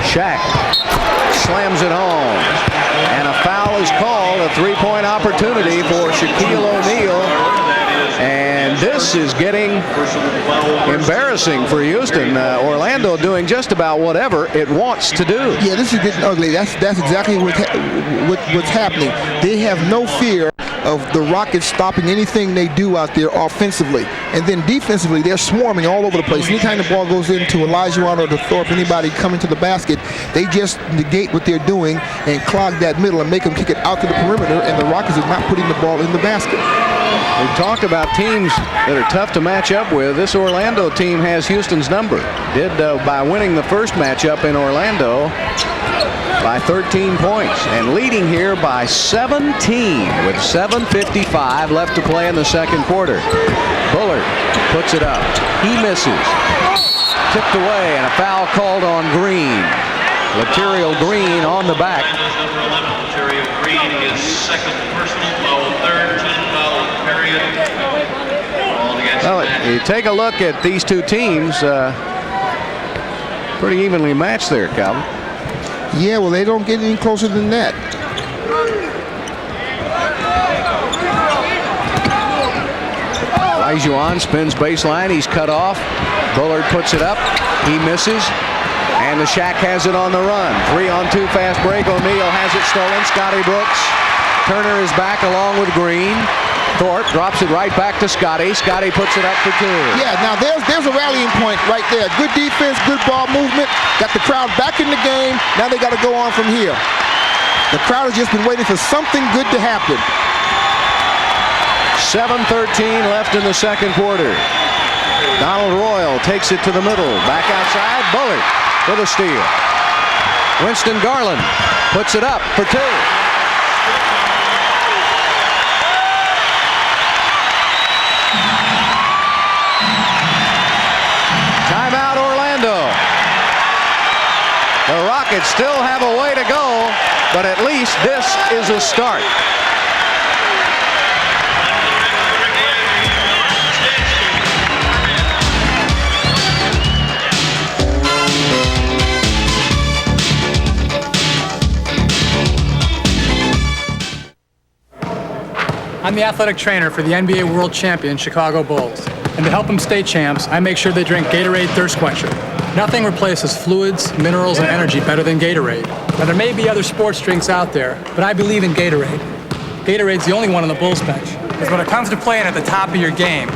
Shaq slams it home, and a foul is called. A 3-point opportunity for Shaquille O'Neal, and this is getting embarrassing for Houston. Orlando doing just about whatever it wants to do. Yeah, this is getting ugly. That's exactly what's happening. They have no fear of the Rockets stopping anything they do out there offensively. And then defensively, they're swarming all over the place. Anytime the ball goes into Olajuwon or to Thorpe, anybody coming to the basket, they just negate what they're doing and clog that middle and make them kick it out to the perimeter, and the Rockets are not putting the ball in the basket. We've talked about teams that are tough to match up with. This Orlando team has Houston's number. Did by winning the first matchup in Orlando. by 13 points and leading here by 17 with 7:55 left to play in the second quarter. Bullard puts it up. He misses. Tipped away and a foul called on Green. Laterial Green on the back. Laterial Green, his second personal foul, third team foul, period. Well, you take a look at these two teams, pretty evenly matched there, Calvin. Yeah, well, they don't get any closer than that. Olajuwon spins baseline. He's cut off. Bullard puts it up. He misses. And the Shaq has it on the run. 3-on-2 fast break. O'Neal has it stolen. Scotty Brooks. Turner is back along with Green. Thorpe drops it right back to Scotty. Scotty puts it up for two. Yeah, now there's a rallying point right there. Good defense, good ball movement. Got the crowd back in the game. Now they got to go on from here. The crowd has just been waiting for something good to happen. 7:13 left in the second quarter. Donald Royal takes it to the middle. Back outside. Bullard with a steal. Winston Garland puts it up for two. Timeout Orlando. The Rockets still have a way to go, but at least this is a start. I'm the athletic trainer for the NBA World Champion Chicago Bulls. And to help them stay champs, I make sure they drink Gatorade Thirst Quencher. Nothing replaces fluids, minerals, and energy better than Gatorade. Now, there may be other sports drinks out there, but I believe in Gatorade. Gatorade's the only one on the Bulls bench. Because when it comes to playing at the top of your game,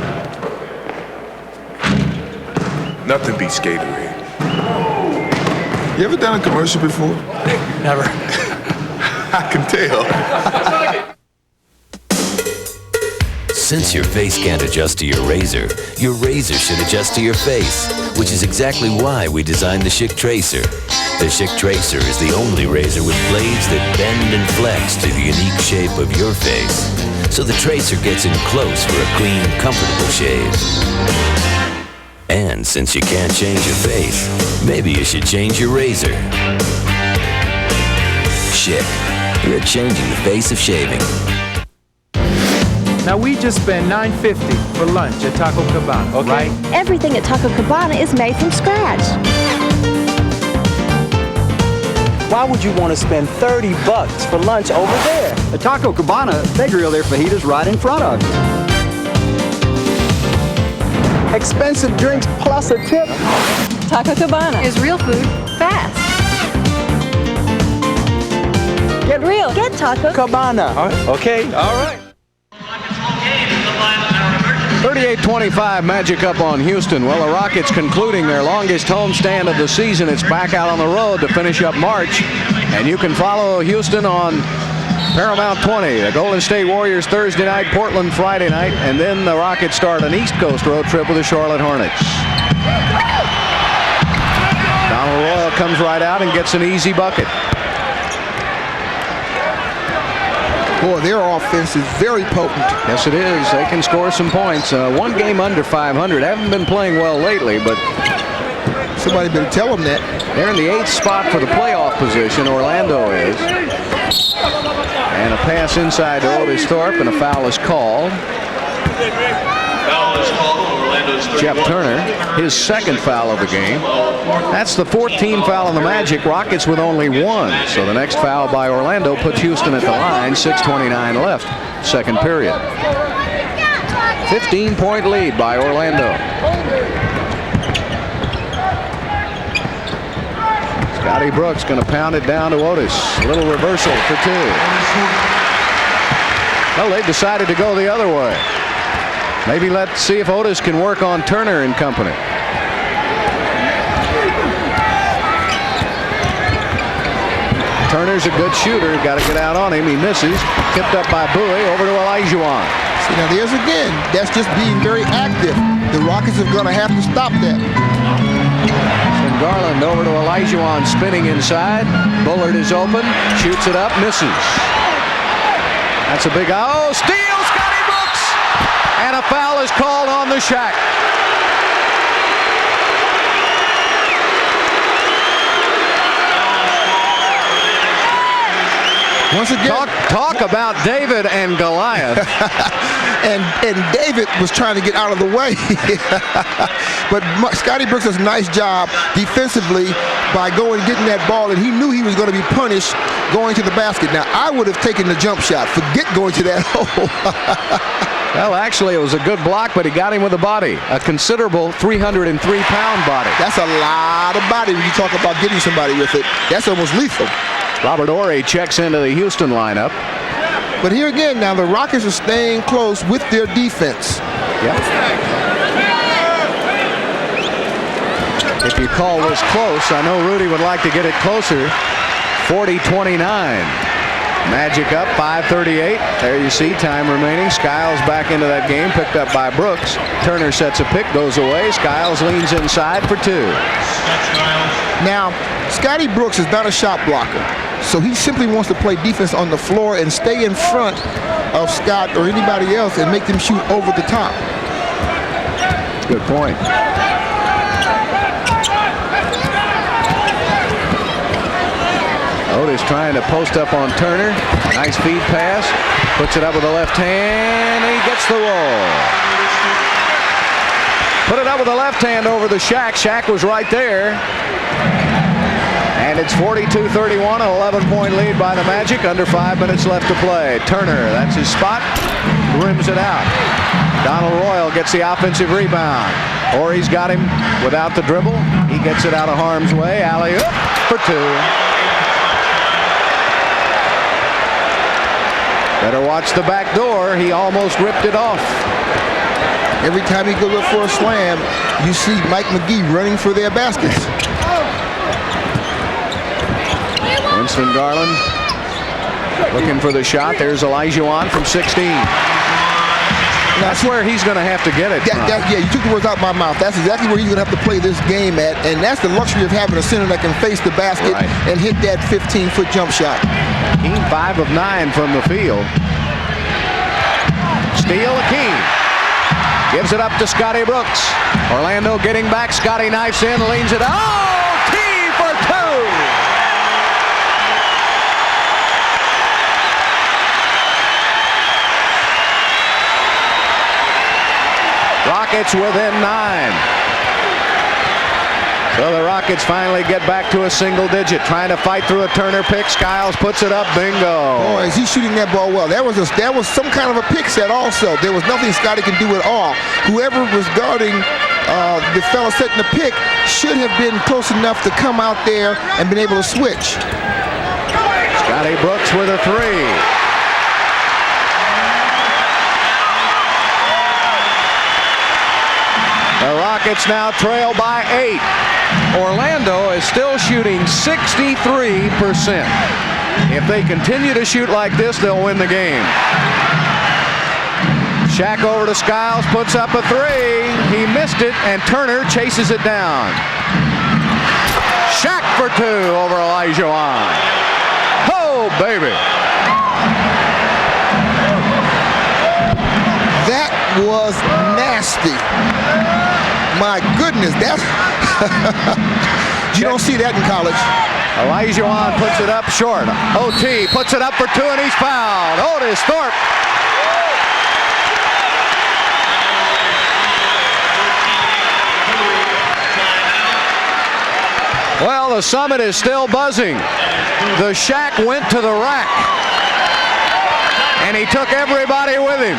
nothing beats Gatorade. You ever done a commercial before? Never. I can tell. Since your face can't adjust to your razor should adjust to your face, which is exactly why we designed the Schick Tracer. The Schick Tracer is the only razor with blades that bend and flex to the unique shape of your face. So the Tracer gets in close for a clean, comfortable shave. And since you can't change your face, maybe you should change your razor. Schick, you're changing the face of shaving. Now, we just spent $9.50 for lunch at Taco Cabana, right? Everything at Taco Cabana is made from scratch. Why would you want to spend $30 for lunch over there? At Taco Cabana, they grill their fajitas right in front of you. Expensive drinks plus a tip. Taco Cabana is real food fast. Get real. Get Taco Cabana. Okay. All right. 38-25 Magic up on Houston. Well, the Rockets concluding their longest homestand of the season. It's back out on the road to finish up March. And you can follow Houston on Paramount 20. The Golden State Warriors Thursday night, Portland Friday night, and then the Rockets start an East Coast road trip with the Charlotte Hornets. Donald Royal comes right out and gets an easy bucket. Boy, their offense is very potent. Yes, it is. They can score some points. One game under 500. Haven't been playing well lately, but somebody better tell them that. They're in the 8th spot for the playoff position. Orlando is. And a pass inside to Otis Thorpe, and a foul is called. Foul is called on Orlando's third. Jeff Turner, his second foul of the game. That's the 14th foul on the Magic. Rockets with only one. So the next foul by Orlando puts Houston at the line. 6:29 left, second period. 15-point lead by Orlando. Scotty Brooks going to pound it down to Otis. A little reversal for two. Well, they decided to go the other way. Maybe let's see if Otis can work on Turner and company. Turner's a good shooter. Got to get out on him. He misses. Tipped up by Bowie. Over to Olajuwon. See, now there's again. That's just being very active. The Rockets are going to have to stop that. Winston Garland over to Olajuwon, spinning inside. Bullard is open, shoots it up, misses. That's a big, oh, steal, Scotty Brooks! And a foul is called on the Shaq. Once again, talk about David and Goliath. and David was trying to get out of the way. But Scotty Brooks does a nice job defensively by going and getting that ball, and he knew he was going to be punished going to the basket. Now, I would have taken the jump shot. Forget going to that hole. Well, actually, it was a good block, but he got him with a body. A considerable 303-pound body. That's a lot of body when you talk about getting somebody with it. That's almost lethal. Robert Horry checks into the Houston lineup. But here again, now the Rockets are staying close with their defense. Yep. If you call this close, I know Rudy would like to get it closer. 40-29. Magic up, 5:38. There you see time remaining. Skiles back into that game, picked up by Brooks. Turner sets a pick, goes away. Skiles leans inside for two. Now, Scotty Brooks is not a shot blocker, so he simply wants to play defense on the floor and stay in front of Scott or anybody else and make them shoot over the top. Good point. Otis trying to post up on Turner. Nice feed pass. Puts it up with the left hand. And he gets the roll. Put it up with the left hand over the Shaq. Shaq was right there. And it's 42-31, an 11-point lead by the Magic. Under 5 minutes left to play. Turner, that's his spot. Rims it out. Donald Royal gets the offensive rebound. Horry's got him without the dribble. He gets it out of harm's way. Alley-oop for two. Better watch the back door. He almost ripped it off. Every time he goes up for a slam, you see Mike McGee running for their baskets. Winston Garland looking for the shot. There's Olajuwon from 16. That's where he's going to have to get it. Yeah, you took the words out of my mouth. That's exactly where he's going to have to play this game at, and that's the luxury of having a center that can face the basket and hit that 15-foot jump shot. Hakeem 5 of 9 from the field. Steal, Hakeem. Gives it up to Scotty Brooks. Orlando getting back. Scotty knifes in, leans it. Oh, Key for two. Rockets within 9. So the Rockets finally get back to a single digit, trying to fight through a Turner pick. Skiles puts it up, bingo. Boy, is he shooting that ball well. That was some kind of a pick set also. There was nothing Scotty can do at all. Whoever was guarding the fella setting the pick should have been close enough to come out there and been able to switch. Scotty Brooks with a three. The Rockets now trail by 8. Orlando is still shooting 63%. If they continue to shoot like this, they'll win the game. Shaq over to Skiles, puts up a three. He missed it, and Turner chases it down. Shaq for two over Olajuwon. Oh, baby. That was nasty. My goodness, that's you don't see that in college. Olajuwon puts it up short. OT puts it up for two, and he's fouled. Otis Thorpe. Well, the Summit is still buzzing. The Shaq went to the rack, and he took everybody with him.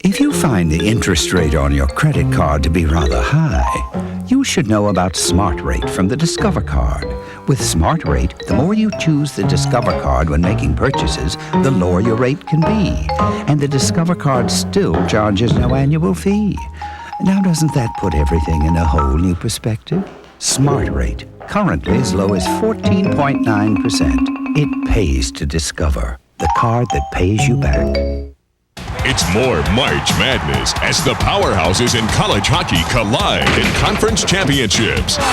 If you find the interest rate on your credit card to be rather high, you should know about Smart Rate from the Discover Card. With Smart Rate, the more you choose the Discover Card when making purchases, the lower your rate can be. And the Discover Card still charges no annual fee. Now doesn't that put everything in a whole new perspective? Smart Rate, currently as low as 14.9%. It pays to Discover, the card that pays you back. It's more March Madness as the powerhouses in college hockey collide in conference championships. There's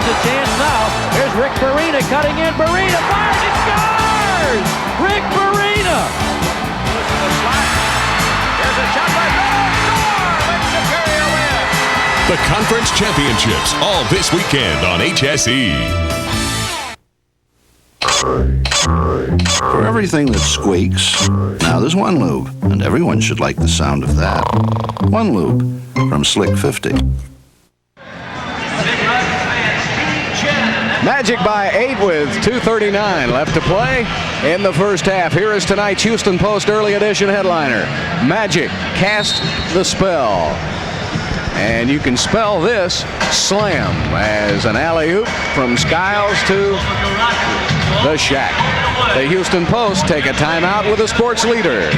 a chance now. Here's Rick Barina cutting in. Barina fires and scores! Rick Barina! There's a shot by Bell. Score! Lake Superior win. The conference championships all this weekend on HSE. For everything that squeaks, now there's one lube, and everyone should like the sound of that. One lube from Slick 50. Magic by 8 with 2:39 left to play in the first half. Here is tonight's Houston Post early edition headliner. Magic cast the spell. And you can spell this slam as an alley-oop from Skiles to the Shaq. The Houston Post take a timeout with a sports leader.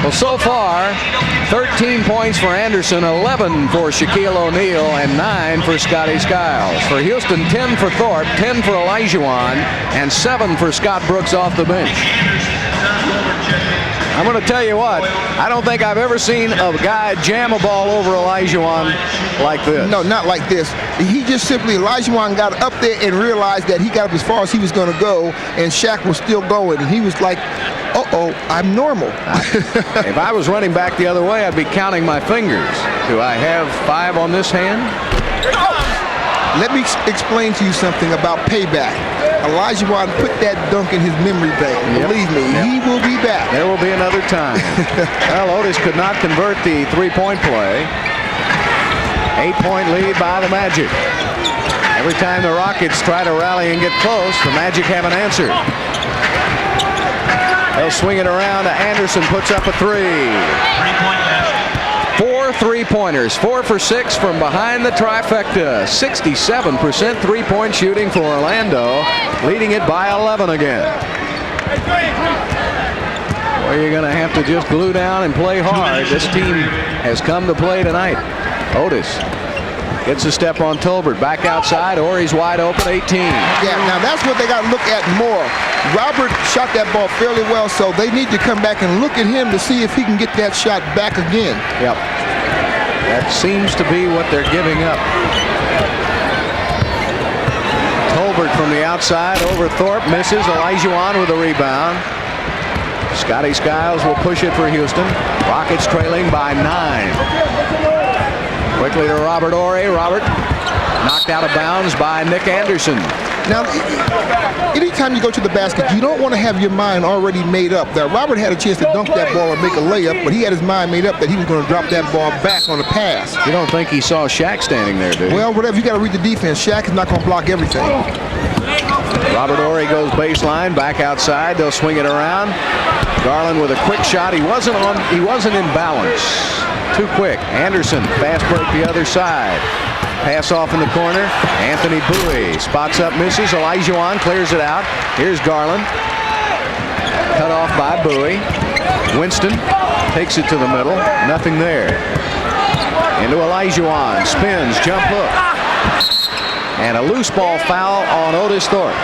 Well, so far, 13 points for Anderson, 11 for Shaquille O'Neal, and 9 for Scotty Skiles. For Houston, 10 for Thorpe, 10 for Olajuwon, and 7 for Scott Brooks off the bench. I'm going to tell you what, I don't think I've ever seen a guy jam a ball over Olajuwon like this. No, not like this. He just simply, Olajuwon got up there and realized that he got up as far as he was going to go, and Shaq was still going, and he was like, uh-oh, I'm normal. If I was running back the other way, I'd be counting my fingers. Do I have 5 on this hand? Let me explain to you something about payback. Olajuwon put that dunk in his memory bank. Yep. Believe me, he will be back. There will be another time. Well, Otis could not convert the three-point play. 8-point lead by the Magic. Every time the Rockets try to rally and get close, the Magic have an answer. They'll swing it around to Anderson, puts up a 3. 4 3-pointers, 4 for 6 from behind the trifecta. 67% three-point shooting for Orlando, leading it by 11 again. Well, you're going to have to just glue down and play hard. This team has come to play tonight. Otis gets a step on Tolbert. Back outside. Horry's wide open. 18. Yeah, now that's what they got to look at more. Robert shot that ball fairly well, so they need to come back and look at him to see if he can get that shot back again. Yep. That seems to be what they're giving up. Tolbert from the outside over Thorpe. Misses. Olajuwon with a rebound. Scotty Skiles will push it for Houston. Rockets trailing by 9. Quickly to Robert Horry. Robert knocked out of bounds by Nick Anderson. Now, anytime you go to the basket, you don't want to have your mind already made up. Now, Robert had a chance to dunk that ball and make a layup, but he had his mind made up that he was going to drop that ball back on the pass. You don't think he saw Shaq standing there, do you? Well, whatever. You got to read the defense. Shaq is not going to block everything. Robert Horry goes baseline, back outside. They'll swing it around. Garland with a quick shot. He wasn't in balance. Too quick. Anderson, fast break the other side. Pass off in the corner. Anthony Bowie spots up, misses. Olajuwon clears it out. Here's Garland. Cut off by Bowie. Winston takes it to the middle. Nothing there. Into Olajuwon. Spins, jump hook. And a loose ball foul on Otis Thorpe.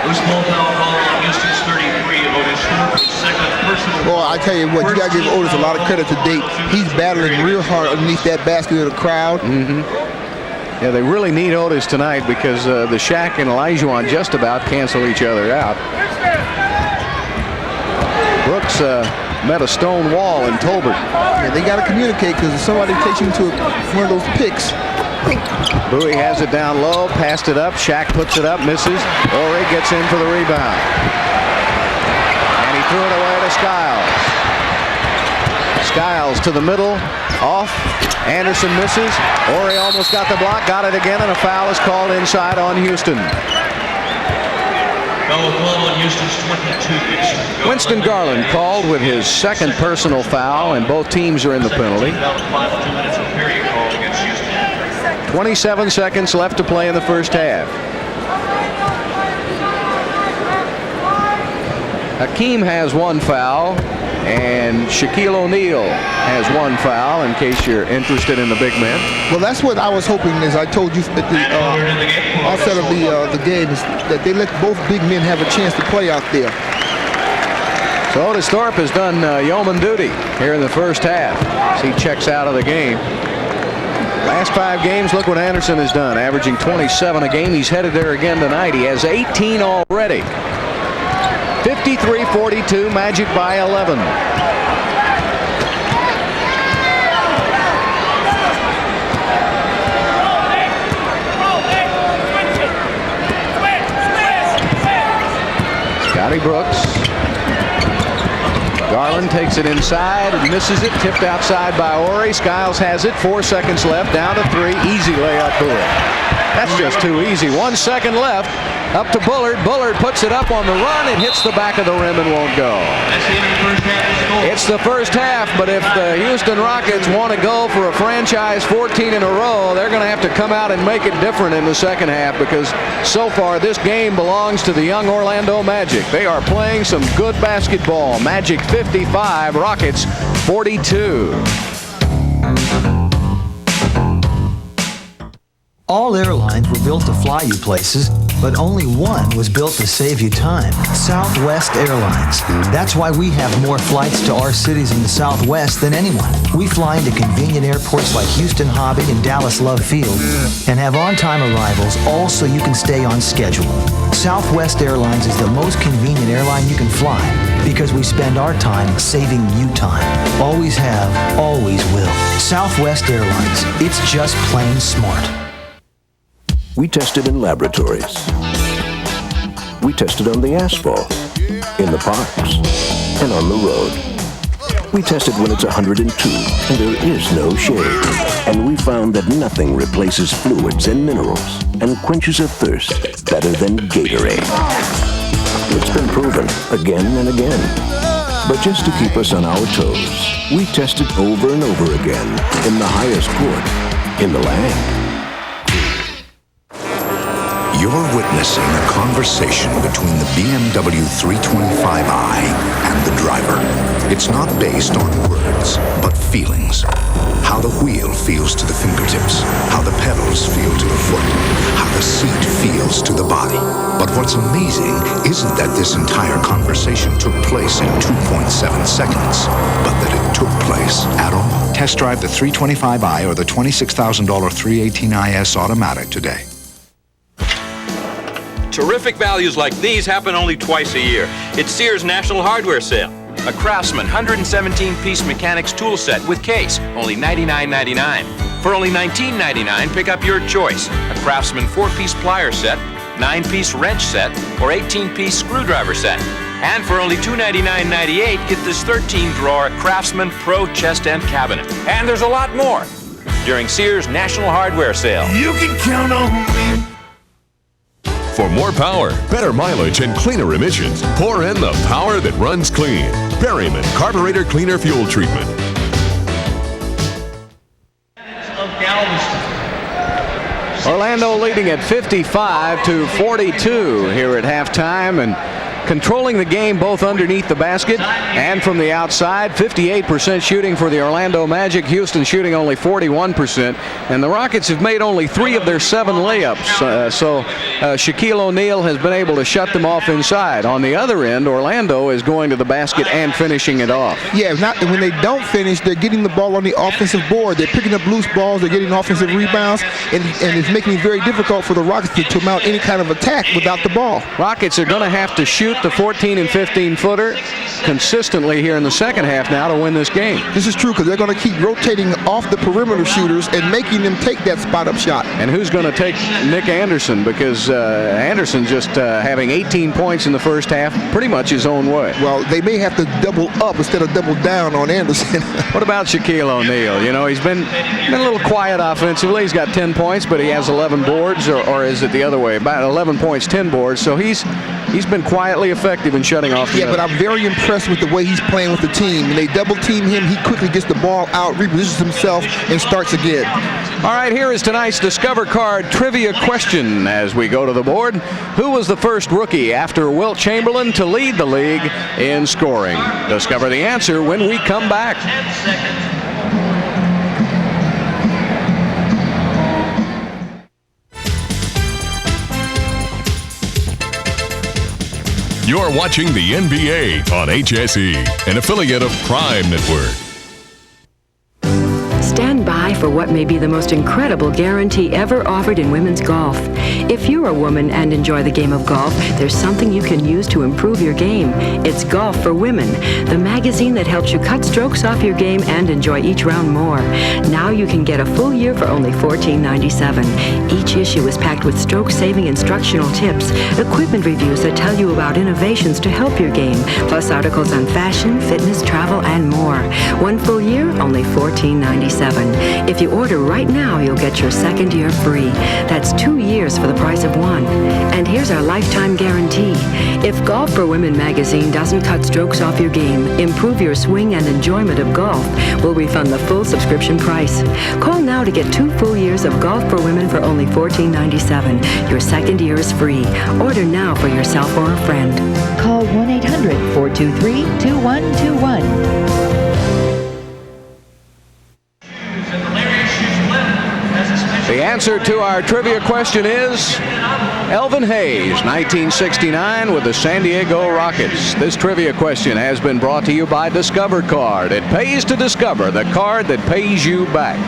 Loose ball foul called on Houston's 33. Otis Thorpe, second personal. Well, I tell you what, you got to give Otis a lot of credit to date. He's battling real hard underneath that basket of the crowd. Mm-hmm. Yeah, they really need Otis tonight because the Shaq and Olajuwon just about cancel each other out. Brooks met a stone wall in Tolbert. Yeah, they got to communicate because if somebody takes you into one of those picks. Bowie has it down low, passed it up. Shaq puts it up, misses. Horry gets in for the rebound. And he threw it away to Skiles. Skiles to the middle, off. Anderson misses. Horry almost got the block, got it again, and a foul is called inside on Houston. Foul called on Houston's 22. Winston Garland called with his second personal foul, and both teams are in the penalty. 27 seconds left to play in the first half. Hakeem has 1 foul, and Shaquille O'Neal has 1 foul, in case you're interested in the big men. Well, that's what I was hoping, as I told you at the outset of the game, is that they let both big men have a chance to play out there. So Otis Thorpe has done yeoman duty here in the first half as he checks out of the game. Last 5 games, look what Anderson has done, averaging 27 a game. He's headed there again tonight. He has 18 already. 53-42, Magic by 11. Scotty Brooks. Garland takes it inside and misses it. Tipped outside by Ori. Skiles has it. 4 seconds left. Down to 3. Easy layup, Bullard. That's just too easy. 1 second left. Up to Bullard. Bullard puts it up on the run. It hits the back of the rim and won't go. It's the first half, but if the Houston Rockets want to go for a franchise 14 in a row, they're going to have to come out and make it different in the second half, because so far this game belongs to the young Orlando Magic. They are playing some good basketball. Magic 55, Rockets 42. All airlines were built to fly you places, but only one was built to save you time. Southwest Airlines. That's why we have more flights to our cities in the Southwest than anyone. We fly into convenient airports like Houston Hobby and Dallas Love Field and have on-time arrivals, all so you can stay on schedule. Southwest Airlines is the most convenient airline you can fly because we spend our time saving you time. Always have, always will. Southwest Airlines. It's just plain smart. We tested in laboratories. We tested on the asphalt, in the parks, and on the road. We tested when it's 102 and there is no shade. And we found that nothing replaces fluids and minerals and quenches a thirst better than Gatorade. It's been proven again and again. But just to keep us on our toes, we tested over and over again in the highest court in the land. You're witnessing a conversation between the BMW 325i and the driver. It's not based on words, but feelings. How the wheel feels to the fingertips, how the pedals feel to the foot, how the seat feels to the body. But what's amazing isn't that this entire conversation took place in 2.7 seconds, but that it took place at all. Test drive the 325i or the $26,000 318IS automatic today. Terrific values like these happen only twice a year. It's Sears National Hardware Sale. A Craftsman 117-piece mechanics tool set with case, only $99.99. For only $19.99, pick up your choice. A Craftsman 4-piece plier set, 9-piece wrench set, or 18-piece screwdriver set. And for only $299.98, get this 13-drawer Craftsman Pro chest and cabinet. And there's a lot more during Sears National Hardware Sale. You can count on me. For more power, better mileage, and cleaner emissions, pour in the power that runs clean. Berryman Carburetor Cleaner Fuel Treatment. Orlando leading at 55-42 here at halftime, and controlling the game both underneath the basket and from the outside. 58% shooting for the Orlando Magic. Houston shooting only 41%. And the Rockets have made only 3 of their 7 layups. So Shaquille O'Neal has been able to shut them off inside. On the other end, Orlando is going to the basket and finishing it off. Yeah, when they don't finish, they're getting the ball on the offensive board. They're picking up loose balls. They're getting offensive rebounds. And it's making it very difficult for the Rockets to mount any kind of attack without the ball. Rockets are going to have to shoot the 14 and 15 footer consistently here in the second half now to win this game. This is true, because they're going to keep rotating off the perimeter shooters and making them take that spot up shot. And who's going to take Nick Anderson? Because Anderson just having 18 points in the first half, pretty much his own way. Well, they may have to double up instead of double down on Anderson. What about Shaquille O'Neal? You know, he's been a little quiet offensively. He's got 10 points, but he has 11 boards, or is it the other way? About 11 points, 10 boards. So he's been quietly extremely effective in shutting off the Yeah, but I'm very impressed with the way he's playing with the team. When they double team him, he quickly gets the ball out, repositions himself, and starts again. All right, here is tonight's Discover Card trivia question as we go to the board. Who was the first rookie after Wilt Chamberlain to lead the league in scoring? Discover the answer when we come back. 10 seconds. You're watching the NBA on HSE, an affiliate of Prime Network. Stand by for what may be the most incredible guarantee ever offered in women's golf. If you're a woman and enjoy the game of golf, there's something you can use to improve your game. It's Golf for Women, the magazine that helps you cut strokes off your game and enjoy each round more. Now you can get a full year for only $14.97. Each issue is packed with stroke-saving instructional tips, equipment reviews that tell you about innovations to help your game, plus articles on fashion, fitness, travel, and more. One full year, only $14.97. If you order right now, you'll get your second year free. That's 2 years for the price of one. And here's our lifetime guarantee. If Golf for Women magazine doesn't cut strokes off your game, improve your swing and enjoyment of golf, we'll refund the full subscription price. Call now to get 2 full years of Golf for Women for only $14.97. Your second year is free. Order now for yourself or a friend. Call 1-800-423-2121. The answer to our trivia question is Elvin Hayes, 1969 with the San Diego Rockets. This trivia question has been brought to you by Discover Card. It pays to discover, the card that pays you back.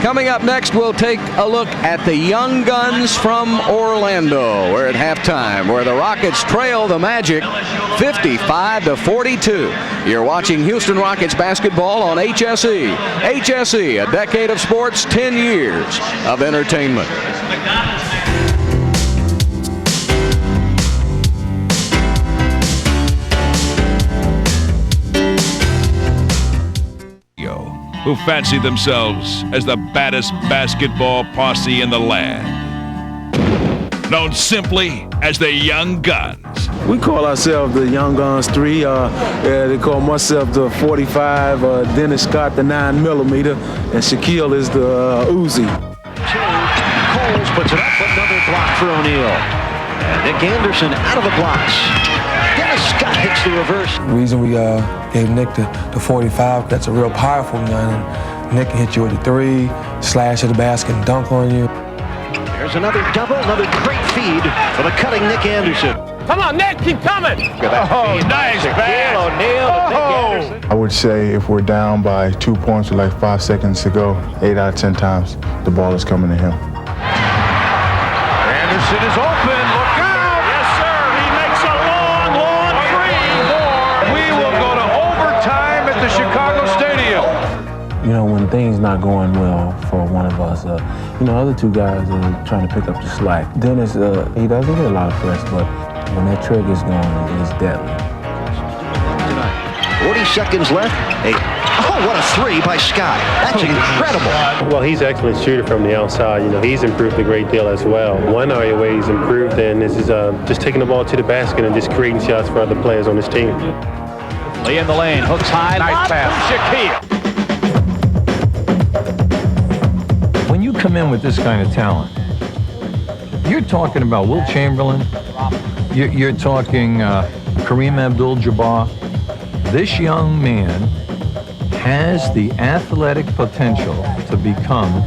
Coming up next, we'll take a look at the Young Guns from Orlando. We're at halftime, where the Rockets trail the Magic 55-42. You're watching Houston Rockets basketball on HSE. HSE, a decade of sports, 10 years of entertainment. Who fancy themselves as the baddest basketball posse in the land. Known simply as the Young Guns. We call ourselves the Young Guns 3. They call myself the 45, Dennis Scott the 9mm, and Shaquille is the Uzi. Coles puts it up, another block for O'Neal. And Nick Anderson out of the blocks. Dennis Scott hits the reverse. The reason we gave Nick the 45, that's a real powerful gun. And Nick can hit you with the 3, slash at the basket and dunk on you. There's another double, another great feed for the cutting Nick Anderson. Come on, Nick, keep coming. Oh, nice pass. O'Neal to Nick Anderson. I would say if we're down by 2 points with like 5 seconds to go, 8 out of 10 times, the ball is coming to him. Anderson is open. Look out. Yes, sir. He makes a long, long three. We will go to overtime at the Chicago Stadium. You know, when things not going well for one of us, other two guys are trying to pick up the slack. Dennis, he doesn't get a lot of press, but when that trigger's going, it's deadly. 40 seconds left. Oh, what a three by Scott. That's incredible. Well, he's an excellent shooter from the outside. He's improved a great deal as well. One area where he's improved in is just taking the ball to the basket and just creating shots for other players on his team. Lee in the lane, hooks high, nice pass. Shaquille. When you come in with this kind of talent, you're talking about Wilt Chamberlain, you're talking Kareem Abdul-Jabbar. This young man has the athletic potential to become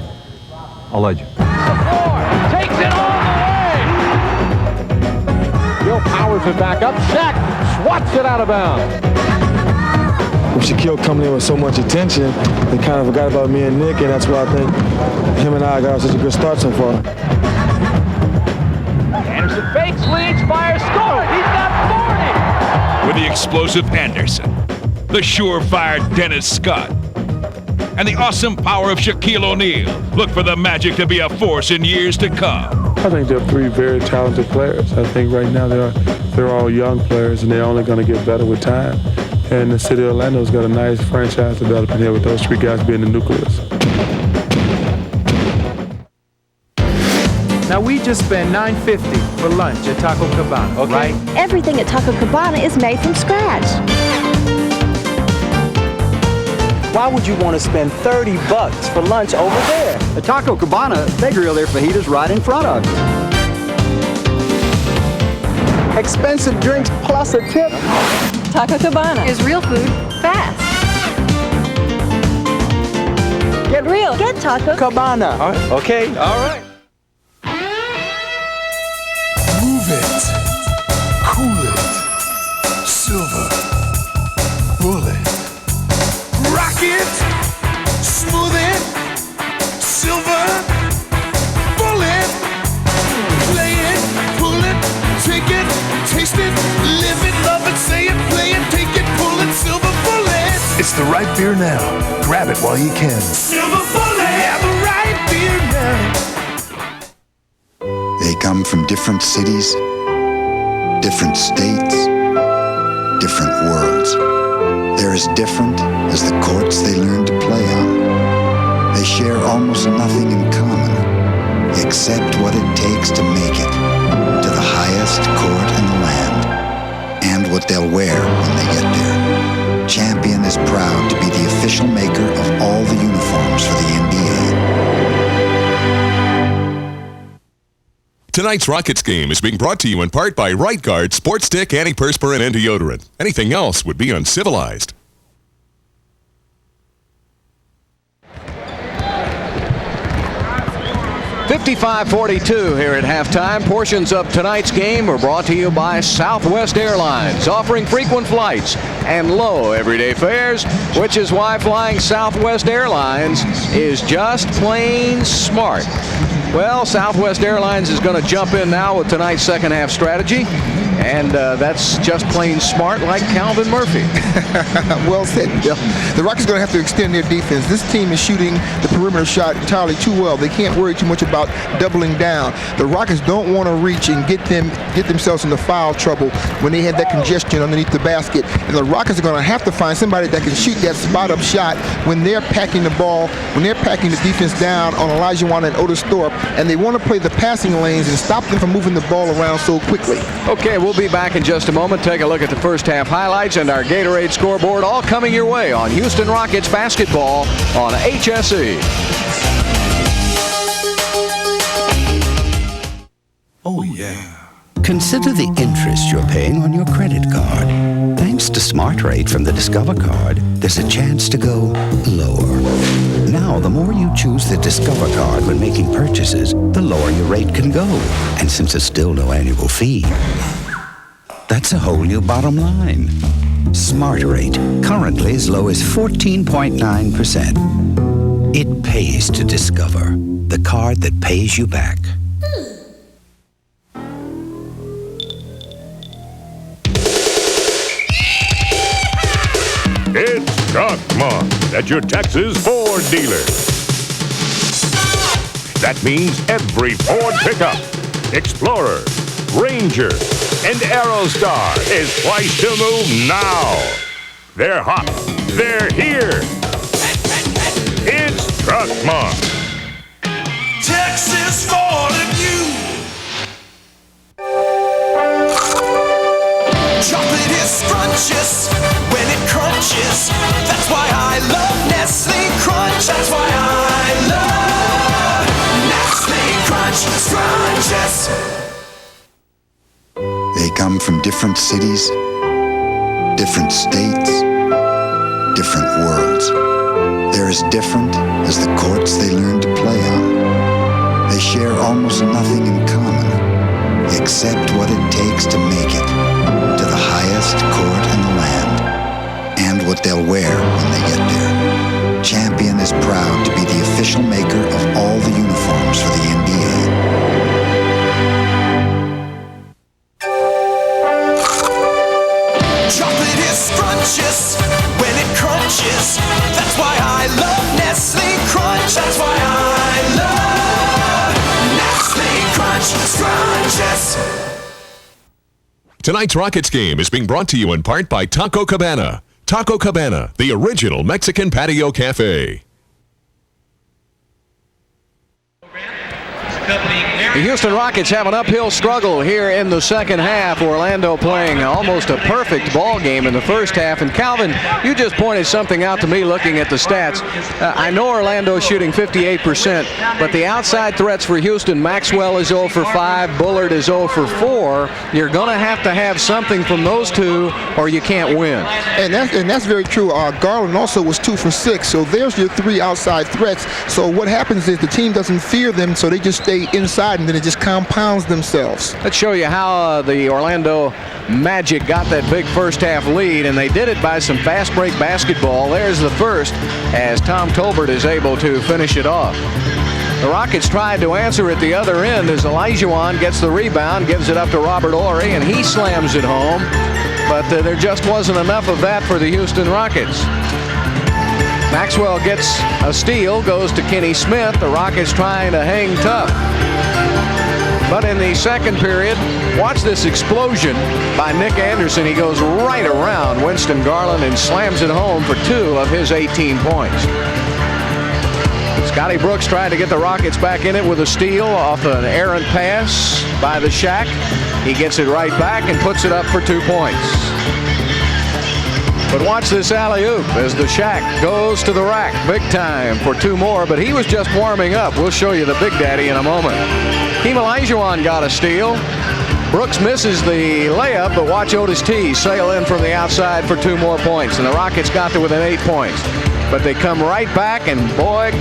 a legend. Takes it all the way. Bill powers it back up. Shaq swats it out of bounds. With Shaquille coming in with so much attention, they kind of forgot about me and Nick, and that's why I think him and I got off such a good start so far. Anderson fakes, leads, fires, scores. He's got 40. With the explosive Anderson, the surefire Dennis Scott, and the awesome power of Shaquille O'Neal, look for the Magic to be a force in years to come. I think they're three very talented players. I think right now they're all young players, and they're only going to get better with time. And the city of Orlando's got a nice franchise developing here with those three guys being the nucleus. Now, we just spent $9.50 for lunch at Taco Cabana, right? Everything at Taco Cabana is made from scratch. Why would you want to spend $30 for lunch over there? At Taco Cabana, they grill their fajitas right in front of you. Expensive drinks plus a tip. Taco Cabana is real food fast. Get real. Get Taco Cabana. All right. Okay. All right. Move it. Cool it. Silver. Bullet. Rock it. Smooth it. Silver. Bullet. Play it. Pull it. Take it. Taste it. Live it. Love it. Say it. Play it. Take it. Pull it. Silver Bullet. It's the right beer now. Grab it while you can. Silver Bullet. Yeah, the right beer now. They come from different cities, different states, different worlds. They're as different as the courts they learned to play on. They share almost nothing in common, except what it takes to make it to the highest court in the land, and what they'll wear when they get there. Champion is proud to be the official maker of all the uniforms for the NBA. Tonight's Rockets game is being brought to you in part by Right Guard Sports Stick Antiperspirant and Deodorant. Anything else would be uncivilized. 55-42 here at halftime. Portions of tonight's game are brought to you by Southwest Airlines, offering frequent flights and low everyday fares, which is why flying Southwest Airlines is just plain smart. Well, Southwest Airlines is going to jump in now with tonight's second half strategy, and that's just plain smart like Calvin Murphy. Well said, Bill. The Rockets are going to have to extend their defense. This team is shooting the perimeter shot entirely too well. They can't worry too much about doubling down. The Rockets don't want to reach and get themselves into foul trouble when they have that congestion underneath the basket. And the Rockets are going to have to find somebody that can shoot that spot-up shot when they're packing the ball, when they're packing the defense down on Olajuwon and Otis Thorpe, and they want to play the passing lanes and stop them from moving the ball around so quickly. Okay, we'll be back in just a moment. Take a look at the first half highlights and our Gatorade scoreboard, all coming your way on Houston Rockets basketball on HSE. Oh, yeah. Consider the interest you're paying on your credit card. Thanks to Smart Rate from the Discover card, there's a chance to go lower. Now, the more you choose the Discover card when making purchases, the lower your rate can go. And since there's still no annual fee, that's a whole new bottom line. Smart Rate, currently as low as 14.9%. It pays to Discover, the card that pays you back. It's Truck Month at your Texas Ford dealer. That means every Ford pickup, Explorer, Ranger, and Aerostar is priced to move now. They're hot. They're here. It's Truck Month. Texas Ford and you. Chocolate is scrumptious when it crunches. That's why I love Nestle Crunch. That's why I love Nestle Crunch Scrunches. They come from different cities, different states, different worlds. They're as different as the courts they learned to play on. They share almost nothing in common, except what it takes to make it to the highest court in the land, and what they'll wear when they get there. Champion is proud to be the official maker of all the uniforms for the NBA. Chocolate is scrumptious when it crunches. That's why I love Nestle Crunch. That's why I love Nestle Crunch Scrunches. Tonight's Rockets game is being brought to you in part by Taco Cabana. Taco Cabana, the original Mexican patio cafe. Accompanying The Houston Rockets have an uphill struggle here in the second half. Orlando playing almost a perfect ball game in the first half. And Calvin, you just pointed something out to me looking at the stats. I know Orlando is shooting 58%, but the outside threats for Houston, Maxwell is 0 for 5, Bullard is 0 for 4. You're going to have something from those two or you can't win. And that's very true. Garland also was 2 for 6. So there's your 3 outside threats. So what happens is the team doesn't fear them, so they just stay inside, and then it just compounds themselves. Let's show you how the Orlando Magic got that big first half lead, and they did it by some fast break basketball. There's the first as Tom Tolbert is able to finish it off. The Rockets tried to answer at the other end as Olajuwon gets the rebound, gives it up to Robert Horry, and he slams it home. But there just wasn't enough of that for the Houston Rockets. Maxwell gets a steal, goes to Kenny Smith. The Rockets trying to hang tough. But in the second period, watch this explosion by Nick Anderson. He goes right around Winston Garland and slams it home for 2 of his 18 points. Scotty Brooks tried to get the Rockets back in it with a steal off an errant pass by the Shaq. He gets it right back and puts it up for 2 points. But watch this alley-oop as the Shaq goes to the rack big time for 2 more, but he was just warming up. We'll show you the Big Daddy in a moment. Hakeem Olajuwon got a steal. Brooks misses the layup, but watch Otis T sail in from the outside for 2 more points, and the Rockets got to within 8 points. But they come right back, and boy,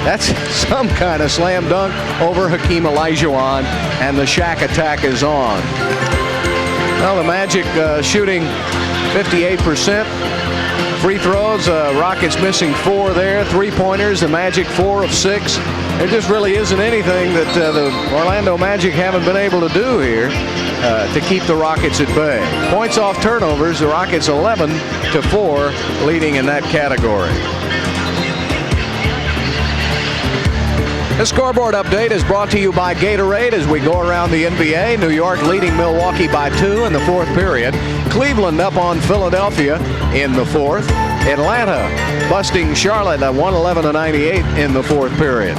that's some kind of slam dunk over Hakeem Olajuwon, and the Shaq attack is on. Well, the Magic shooting 58%. Free throws, Rockets missing 4 there. 3-pointers, the Magic 4 of 6. There just really isn't anything that the Orlando Magic haven't been able to do here to keep the Rockets at bay. Points off turnovers, the Rockets 11-4, leading in that category. The scoreboard update is brought to you by Gatorade as we go around the NBA. New York leading Milwaukee by 2 in the 4th period. Cleveland up on Philadelphia in the 4th. Atlanta busting Charlotte at 111-98 in the 4th period.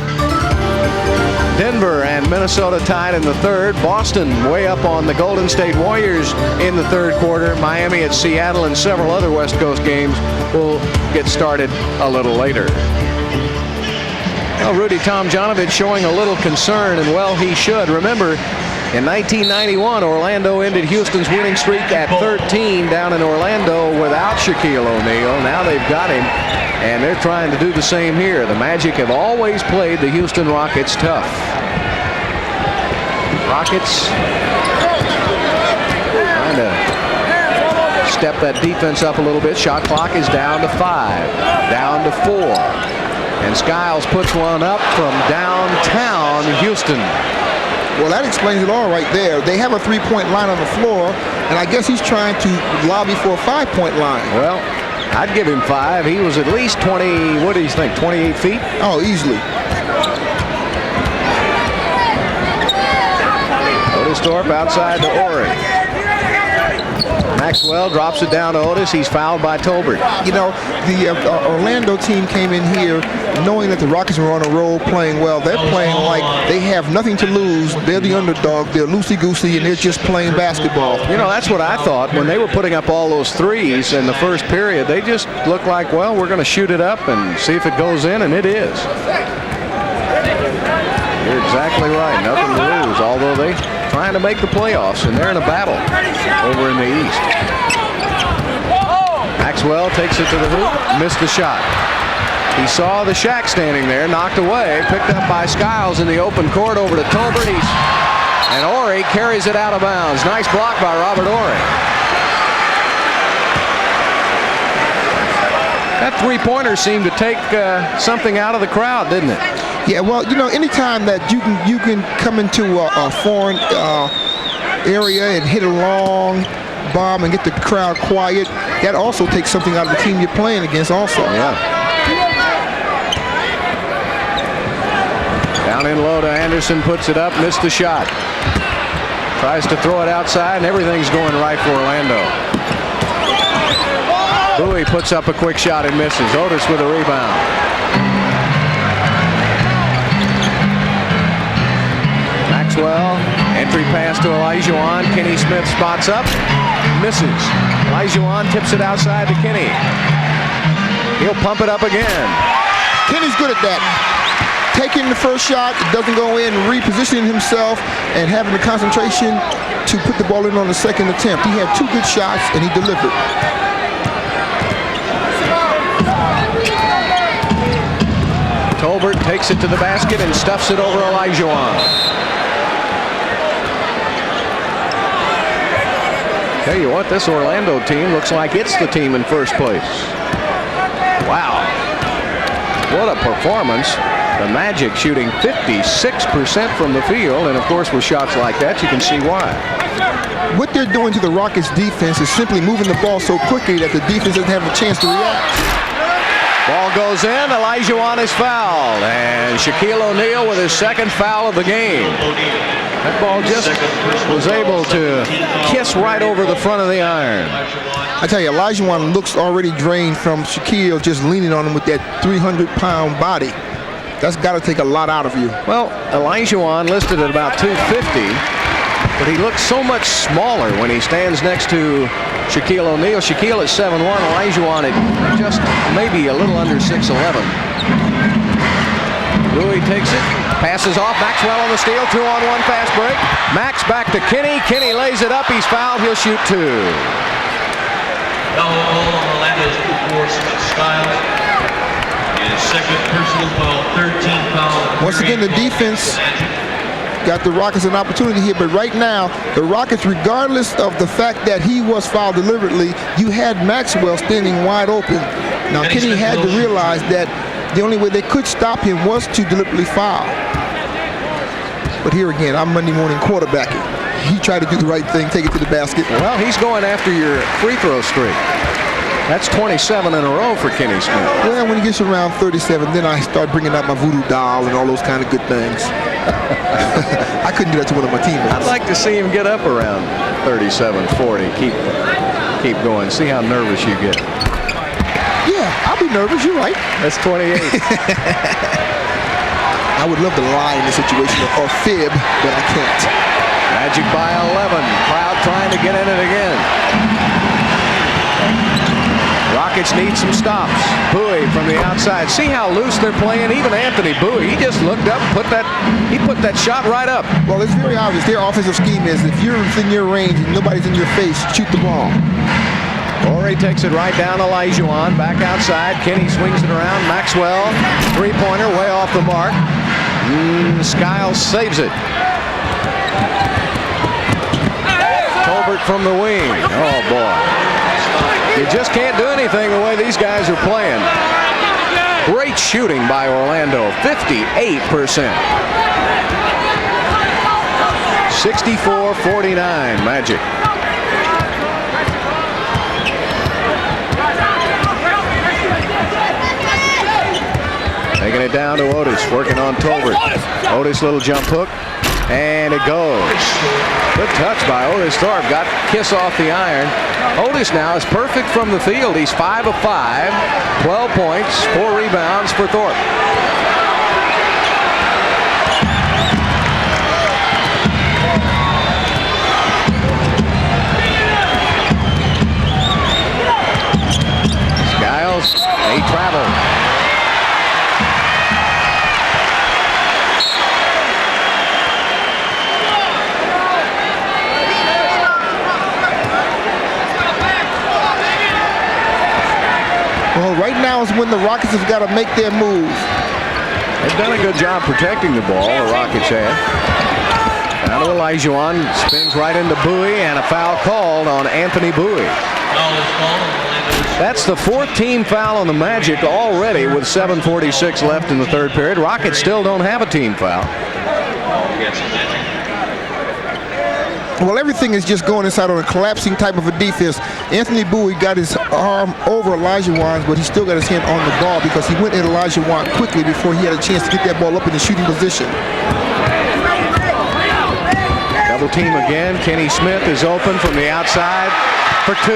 Denver and Minnesota tied in the 3rd. Boston way up on the Golden State Warriors in the 3rd quarter. Miami at Seattle and several other West Coast games will get started a little later. Well, Rudy Tomjanovich showing a little concern, and well, he should. Remember, in 1991, Orlando ended Houston's winning streak at 13 down in Orlando without Shaquille O'Neal. Now they've got him, and they're trying to do the same here. The Magic have always played the Houston Rockets tough. Rockets trying to step that defense up a little bit. Shot clock is down to 5, down to 4. And Skiles puts one up from downtown Houston. Well, that explains it all right there. They have a 3-point line on the floor, and I guess he's trying to lobby for a 5-point line. Well, I'd give him 5. He was at least 20, what do you think, 28 feet? Oh, easily. Otis Thorpe outside to Horry. Maxwell drops it down to Otis. He's fouled by Tolbert. You know, the Orlando team came in here knowing that the Rockets were on a roll playing well. They're playing like they have nothing to lose. They're the underdog. They're loosey-goosey, and they're just playing basketball. You know, that's what I thought. When they were putting up all those threes in the first period, they just looked like, well, we're going to shoot it up and see if it goes in, and it is. You're exactly right. Nothing to lose, although they're trying to make the playoffs, and they're in a battle over in the East. Maxwell takes it to the hoop, missed the shot. He saw the Shaq standing there, knocked away, picked up by Skiles in the open court over to Tolbert. And Horry carries it out of bounds. Nice block by Robert Horry. That 3-pointer seemed to take something out of the crowd, didn't it? Yeah, well, you know, anytime that you can come into a foreign area and hit a long bomb and get the crowd quiet, that also takes something out of the team you're playing against also. Yeah. Down in low to Anderson, puts it up, missed the shot. Tries to throw it outside, and everything's going right for Orlando. Bowie puts up a quick shot and misses. Otis with a rebound. Maxwell. Entry pass to Olajuwon. Kenny Smith spots up. Misses. Olajuwon tips it outside to Kenny. He'll pump it up again. Kenny's good at that. Taking the first shot, it doesn't go in, repositioning himself, and having the concentration to put the ball in on the second attempt. He had 2 good shots, and he delivered. Tolbert takes it to the basket and stuffs it over Olajuwon. Tell you what, this Orlando team looks like it's the team in first place. Wow. What a performance. The Magic shooting 56% from the field, and of course with shots like that you can see why. What they're doing to the Rockets defense is simply moving the ball so quickly that the defense doesn't have a chance to react. Ball goes in, Olajuwon is fouled, and Shaquille O'Neal with his second foul of the game. That ball just was able to kiss right over the front of the iron. I tell you, Olajuwon looks already drained from Shaquille just leaning on him with that 300-pound body. That's got to take a lot out of you. Well, Olajuwon listed at about 250, but he looks so much smaller when he stands next to Shaquille O'Neal. Shaquille at 7'1", Olajuwon at just maybe a little under 6'11". Bowie takes it, passes off. Maxwell on the steal, 2-on-1 fast break. Max back to Kenny. Kenny lays it up. He's fouled. He'll shoot 2. Foul on Orlando's force Styles. His second personal foul, 13 foul. Once again, the defense got the Rockets an opportunity here, but right now, the Rockets, regardless of the fact that he was fouled deliberately, you had Maxwell standing wide open. Now, Kenny had to realize that the only way they could stop him was to deliberately foul. But here again, I'm Monday morning quarterbacking. He tried to do the right thing, take it to the basket. Well, he's going after your free throw streak. That's 27 in a row for Kenny Smith. Well, when he gets around 37, then I start bringing out my voodoo doll and all those kind of good things. I couldn't do that to one of my teammates. I'd like to see him get up around 37, 40. Keep going. See how nervous you get. Yeah, I'll be nervous. You're right. That's 28. I would love to lie in this situation or fib, but I can't. Magic by 11. Crowd trying to get in it again. Rockets need some stops. Bowie from the outside. See how loose they're playing? Even Anthony Bowie, he just looked up, put that shot right up. Well, it's very obvious. Their offensive scheme is if you're within your range and nobody's in your face, shoot the ball. Morey takes it right down to Olajuwon. Back outside. Kenny swings it around. Maxwell, three-pointer, way off the mark. Skiles saves it. Tolbert from the wing. Oh, boy. You just can't do anything the way these guys are playing. Great shooting by Orlando, 58%. 64-49 Magic. Taking it down to Otis, working on Tolbert. Otis, little jump hook, and it goes. Good touch by Otis Thorpe. Got kiss off the iron. Otis now is perfect from the field. He's 5 of 5, 12 points, 4 rebounds for Thorpe. Skiles, they travel. Well, right now is when the Rockets have got to make their move. They've done a good job protecting the ball, the Rockets have. Now to Olajuwon, spins right into Bowie, and a foul called on Anthony Bowie. That's the 4th team foul on the Magic already with 7:46 left in the third period. Rockets still don't have a team foul. Well, everything is just going inside on a collapsing type of a defense. Anthony Bowie got his arm over Olajuwon's, but he still got his hand on the ball because he went at Olajuwon quickly before he had a chance to get that ball up in the shooting position. Double team again. Kenny Smith is open from the outside for 2.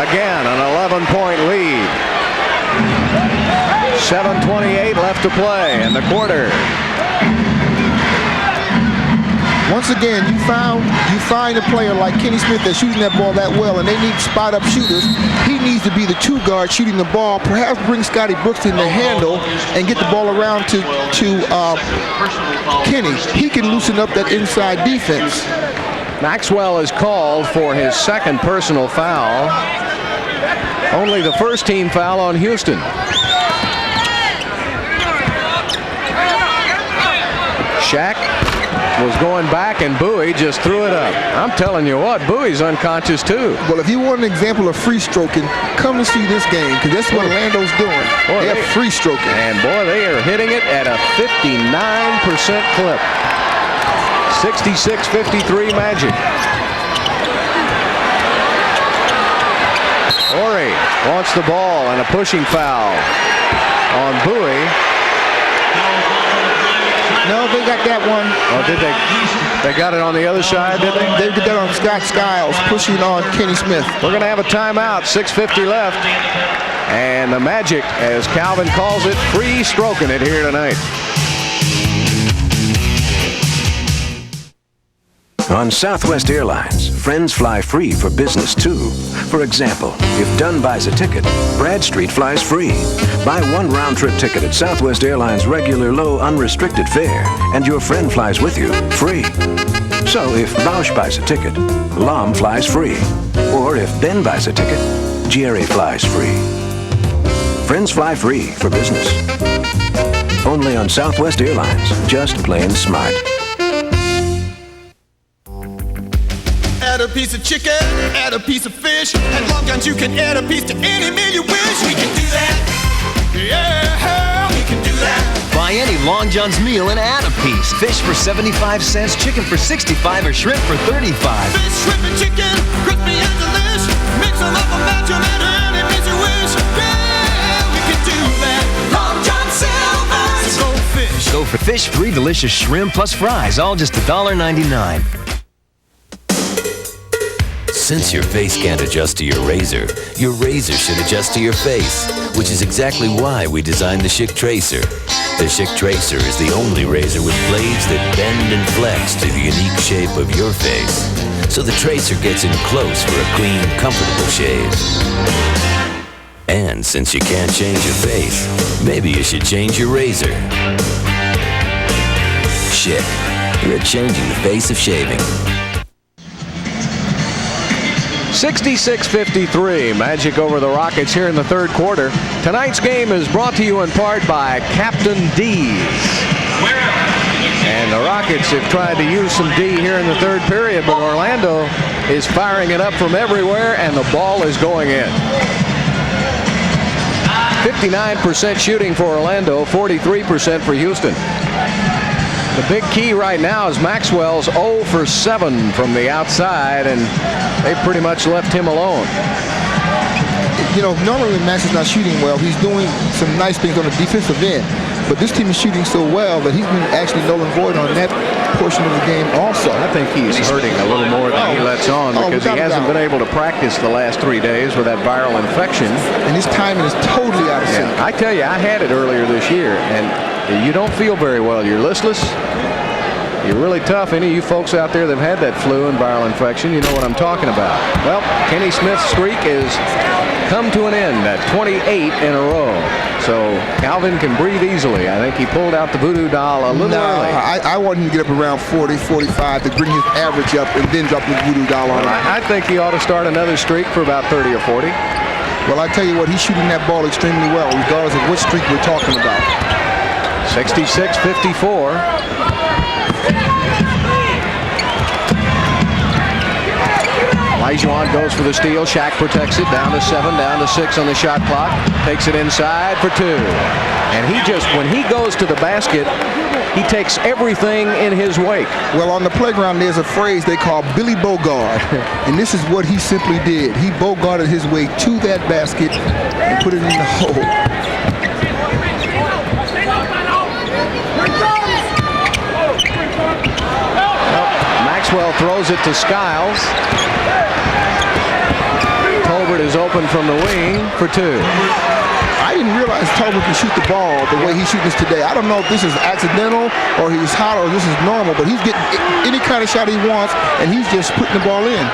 Again, an 11-point lead. 7:28 left to play in the quarter. Once again, you find a player like Kenny Smith that's shooting that ball that well, and they need spot-up shooters. He needs to be the two guard shooting the ball. Perhaps bring Scotty Brooks in the handle and get the ball around to Kenny. He can loosen up that inside defense. Maxwell is called for his second personal foul. Only the first team foul on Houston. Shaq was going back, and Bowie just threw it up. I'm telling you what, Bowie's unconscious too. Well, if you want an example of free stroking, come and see this game, because that's what Orlando's doing. Boy, they're free stroking. And boy, they are hitting it at a 59% clip. 66-53 Magic. Horry wants the ball, and a pushing foul on Bowie. No, they got that one. Oh, did they? They got it on the other side, did they? They did that on Scott Skiles, pushing on Kenny Smith. We're going to have a timeout, 6:50 left. And the Magic, as Calvin calls it, free stroking it here tonight. On Southwest Airlines, friends fly free for business too. For example, if Dunn buys a ticket, Bradstreet flies free. Buy one round-trip ticket at Southwest Airlines' regular low unrestricted fare, and your friend flies with you free. So if Bausch buys a ticket, Lom flies free. Or if Ben buys a ticket, Jerry flies free. Friends fly free for business. Only on Southwest Airlines, just plain smart. Add a piece of chicken, add a piece of fish. At Long John's you can add a piece to any meal you wish. We can do that. Yeah, we can do that. Buy any Long John's meal and add a piece. Fish for 75 cents, chicken for 65, or shrimp for 35. Fish, shrimp, and chicken, crispy and delish. Mix them up and match them at any piece you wish. Yeah, we can do that. Long John Silver's. So go fish. Go for fish, free delicious shrimp plus fries, all just $1.99. Since your face can't adjust to your razor should adjust to your face, which is exactly why we designed the Schick Tracer. The Schick Tracer is the only razor with blades that bend and flex to the unique shape of your face. So the Tracer gets in close for a clean, comfortable shave. And since you can't change your face, maybe you should change your razor. Schick, you're changing the face of shaving. 66-53, Magic over the Rockets here in the third quarter. Tonight's game is brought to you in part by Captain D's. And the Rockets have tried to use some D here in the third period, but Orlando is firing it up from everywhere, and the ball is going in. 59% shooting for Orlando, 43% for Houston. The big key right now is Maxwell's 0 for 7 from the outside, and they pretty much left him alone. You know, normally when Max is not shooting well, he's doing some nice things on the defensive end. But this team is shooting so well that he's been actually null and void on that portion of the game also. I think he's hurting a little more than he lets on because he hasn't been able to practice the last 3 days with that viral infection. And his timing is totally out of sync. I tell you, I had it earlier this year, and you don't feel very well. You're listless. You're really tough. Any of you folks out there that have had that flu and viral infection, you know what I'm talking about. Well, Kenny Smith's streak is come to an end at 28 in a row. So Calvin can breathe easily. I think he pulled out the voodoo doll a little early. I want him to get up around 40, 45 to bring his average up and then drop the voodoo doll on him. I think he ought to start another streak for about 30 or 40. Well, I tell you what, he's shooting that ball extremely well, regardless of what streak we're talking about. 66-54. Olajuwon goes for the steal. Shaq protects it. Down to 7, down to 6 on the shot clock. Takes it inside for 2. And he just, when he goes to the basket, he takes everything in his wake. Well, on the playground, there's a phrase they call Billy Bogard. And this is what he simply did. He bogarted his way to that basket and put it in the hole. Maxwell throws it to Skiles. Tolbert is open from the wing for 2. I I didn't realize Tolbert can shoot the ball the way he's shooting this today. I don't know if this is accidental or he's hot or this is normal, but he's getting any kind of shot he wants, and he's just putting the ball in.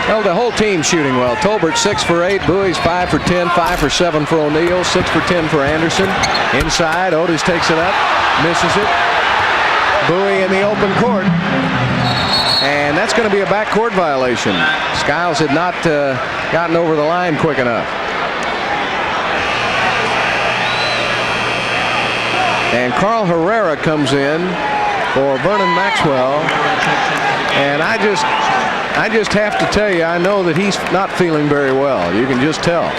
Well, the whole team's shooting well. Tolbert 6 for 8, Bowie's 5 for 10, 5 for 7 for O'Neal, 6 for 10 for Anderson. Inside, Otis takes it up, misses it. Bowie in the open court. And that's going to be a backcourt violation. Skiles had not gotten over the line quick enough. And Carl Herrera comes in for Vernon Maxwell. And I just have to tell you, I know that he's not feeling very well. You can just tell.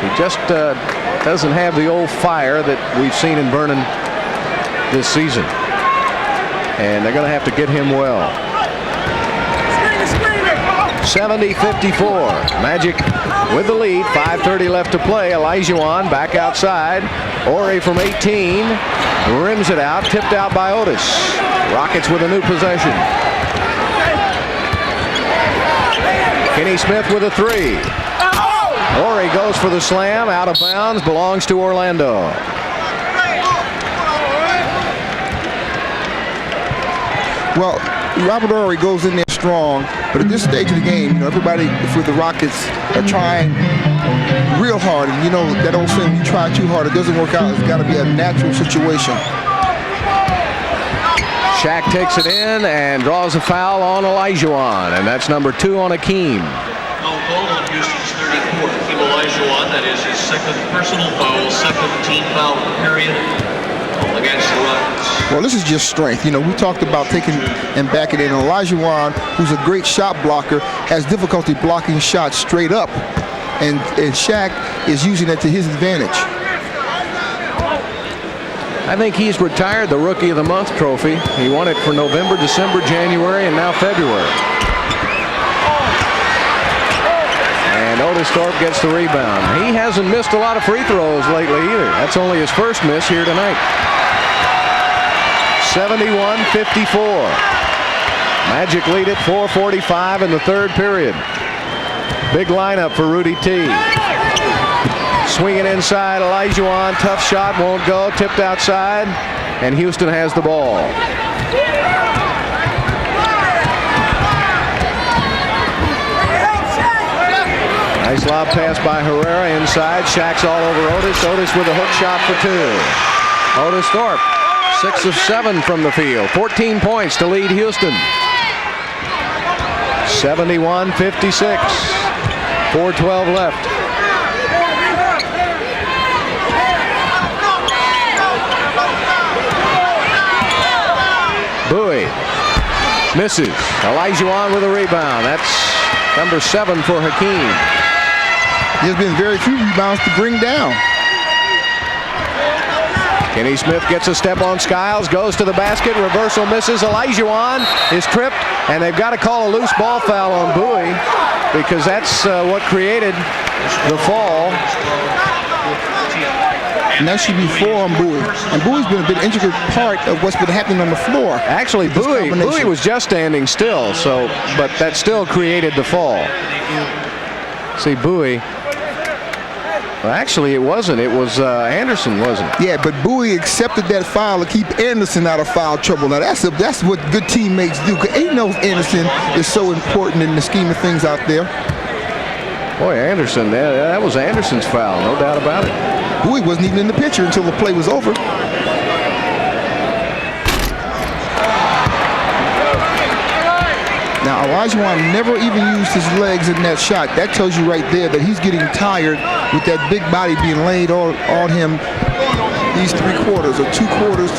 He just doesn't have the old fire that we've seen in Vernon this season. And they're going to have to get him well. 70-54. Magic with the lead. 5:30 left to play. Olajuwon back outside. Ori from 18. Rims it out. Tipped out by Otis. Rockets with a new possession. Kenny Smith with a 3. Ori goes for the slam. Out of bounds. Belongs to Orlando. Well, Robert Ori goes in there strong, but at this stage of the game, you know, everybody for the Rockets are trying real hard. And you know, that old saying, you try too hard, it doesn't work out. It's got to be a natural situation. Shaq takes it in and draws a foul on Olajuwon, and that's number 2 on Hakeem. Foul called on Houston's 34th. Hakeem Olajuwon, that is his second personal foul, second team foul period against the Rockets. Well, this is just strength. You know, we talked about taking and backing in. Olajuwon, who's a great shot blocker, has difficulty blocking shots straight up, and Shaq is using it to his advantage. I think he's retired the Rookie of the Month trophy. He won it for November, December, January, and now February. And Otis Thorpe gets the rebound. He hasn't missed a lot of free throws lately either. That's only his first miss here tonight. 71-54. Magic lead at 4:45 in the third period. Big lineup for Rudy T. Swinging inside, Olajuwon, tough shot, won't go, tipped outside, and Houston has the ball. Nice lob pass by Herrera inside, Shaq's all over Otis. Otis with a hook shot for 2. Otis Thorpe, 6 of 7 from the field, 14 points to lead Houston. 71-56, 4:12 left. Bowie misses. Olajuwon with a rebound. That's number 7 for Hakeem. There's been very few rebounds to bring down. Kenny Smith gets a step on Skiles, goes to the basket, reversal misses. Olajuwon is tripped, and they've got to call a loose ball foul on Bowie because that's what created the fall. And that should be 4 on Bowie. And Bowie's been a bit intricate part of what's been happening on the floor. Actually, Bowie was just standing still, but that still created the fall. See, Bowie. Well, actually, it wasn't. It was Anderson, wasn't it? Yeah, but Bowie accepted that foul to keep Anderson out of foul trouble. Now, that's what good teammates do. Because he knows Anderson is so important in the scheme of things out there. Boy, Anderson, that was Anderson's foul, no doubt about it. Bowie wasn't even in the picture until the play was over. Now, Olajuwon never even used his legs in that shot. That tells you right there that he's getting tired with that big body being laid on him these 3 quarters or 2 quarters.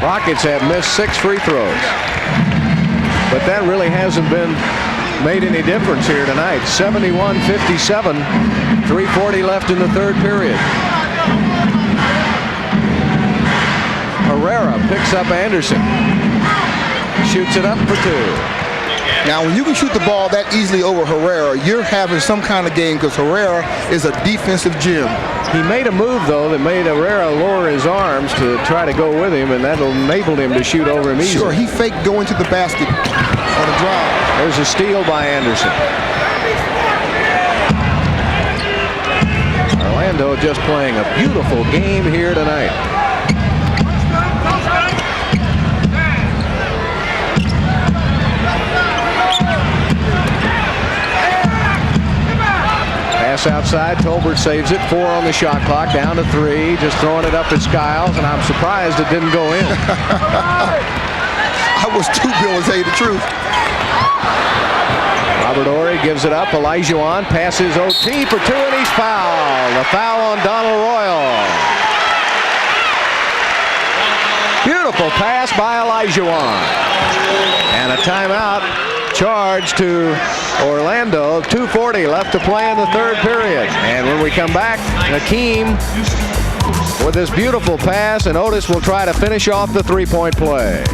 Rockets have missed 6 free throws. But that really hasn't been made any difference here tonight. 71-57, 3:40 left in the third period. Herrera picks up Anderson. Shoots it up for 2. Now, when you can shoot the ball that easily over Herrera, you're having some kind of game because Herrera is a defensive gem. He made a move, though, that made Herrera lower his arms to try to go with him, and that'll enable him to shoot over him easily. Sure, he faked going to the basket on a drive. There's a steal by Anderson. Orlando just playing a beautiful game here tonight. Pass outside, Tolbert saves it. 4 on the shot clock, down to 3. Just throwing it up at Skiles, and I'm surprised it didn't go in. I was too, Bill, to tell you the truth. Robert Ory gives it up. Olajuwon passes OT for 2, and he's fouled. A foul on Donald Royal. Beautiful pass by Olajuwon. And a timeout charge to Orlando. 2:40 left to play in the third period. And when we come back, Hakeem with this beautiful pass, and Otis will try to finish off the three-point play.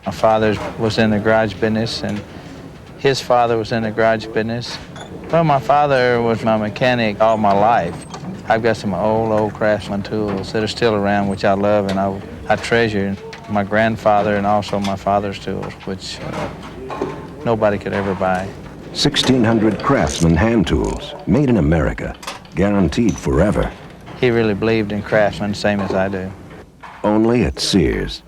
My father was in the garage business, and his father was in the garage business. Well, my father was my mechanic all my life. I've got some old Craftsman tools that are still around, which I love and I treasure. My grandfather and also my father's tools, which nobody could ever buy. 1,600 Craftsman hand tools, made in America, guaranteed forever. He really believed in Craftsman, same as I do. Only at Sears.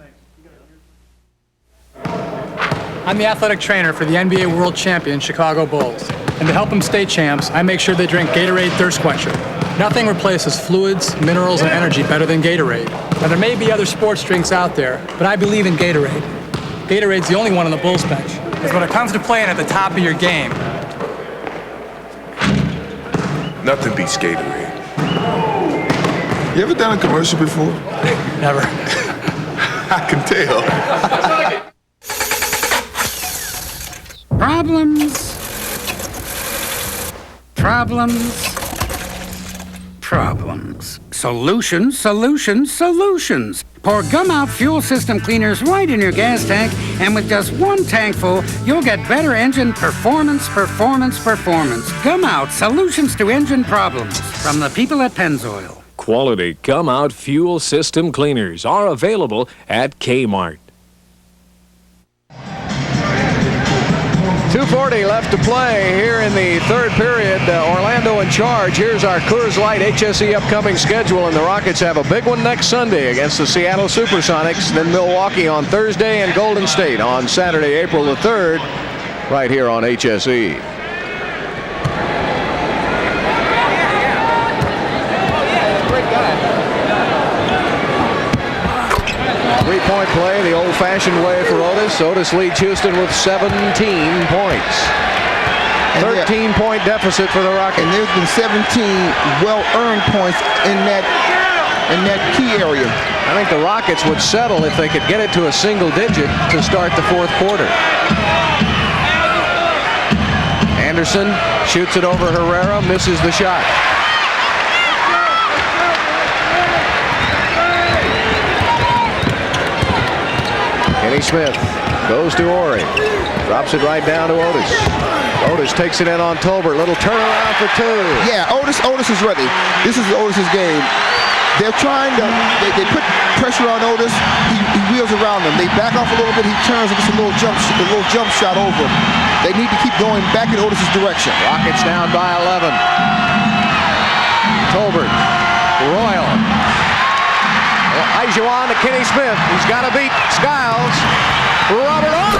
I'm the athletic trainer for the NBA World Champion Chicago Bulls. And to help them stay champs, I make sure they drink Gatorade Thirst Quencher. Nothing replaces fluids, minerals, and energy better than Gatorade. Now, there may be other sports drinks out there, but I believe in Gatorade. Gatorade's the only one on the Bulls bench. Because when it comes to playing at the top of your game, Nothing beats Gatorade. You ever done a commercial before? Never. I can tell. Problems. Solutions. Pour Gum Out fuel system cleaners right in your gas tank, and with just one tank full, you'll get better engine performance. Gum Out, solutions to engine problems. From the people at Pennzoil. Quality Gum Out fuel system cleaners are available at Kmart. 2:40 left to play here in the third period. Orlando in charge. Here's our Coors Light HSE upcoming schedule, and the Rockets have a big one next Sunday against the Seattle Supersonics, then Milwaukee on Thursday, and Golden State on Saturday, April the 3rd, right here on HSE. Three-point play, the old-fashioned way for Otis. Otis leads Houston with 17 points. 13-point deficit for the Rockets. And there's been 17 well-earned points in that key area. I think the Rockets would settle if they could get it to a single digit to start the fourth quarter. Anderson shoots it over Herrera, misses the shot. Kenny Smith goes to Ory. Drops it right down to Otis. Otis takes it in on Tolbert. Little turnaround for 2. Yeah, Otis is ready. This is Otis's game. They're trying to, they put pressure on Otis. He wheels around them. They back off a little bit. He turns and gets a little jump shot over. They need to keep going back in Otis's direction. Rockets down by 11. Tolbert. Royal. Olajuwon to Kenny Smith. He's got to beat Skiles. Robert Ory.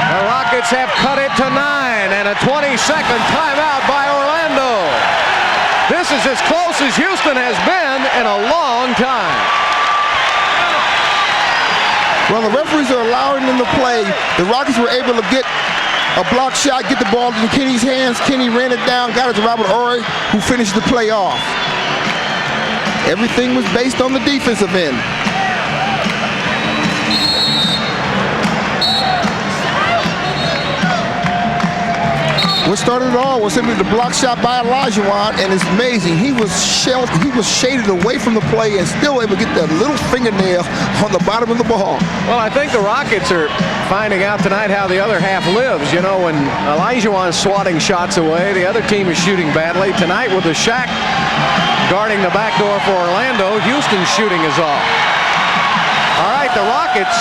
The Rockets have cut it to 9, and a 20-second timeout by Orlando. This is as close as Houston has been in a long time. Well, the referees are allowing them to play. The Rockets were able to get a block shot, get the ball in Kenny's hands. Kenny ran it down, got it to Robert Ory, who finished the play off. Everything was based on the defensive end. What started it all was simply the block shot by Olajuwon, and it's amazing. He was shaded away from the play and still able to get that little fingernail on the bottom of the ball. Well, I think the Rockets are finding out tonight how the other half lives. You know, when Olajuwon's swatting shots away, the other team is shooting badly. Tonight with the Shaq guarding the back door for Orlando. Houston's shooting is off. All right, the Rockets,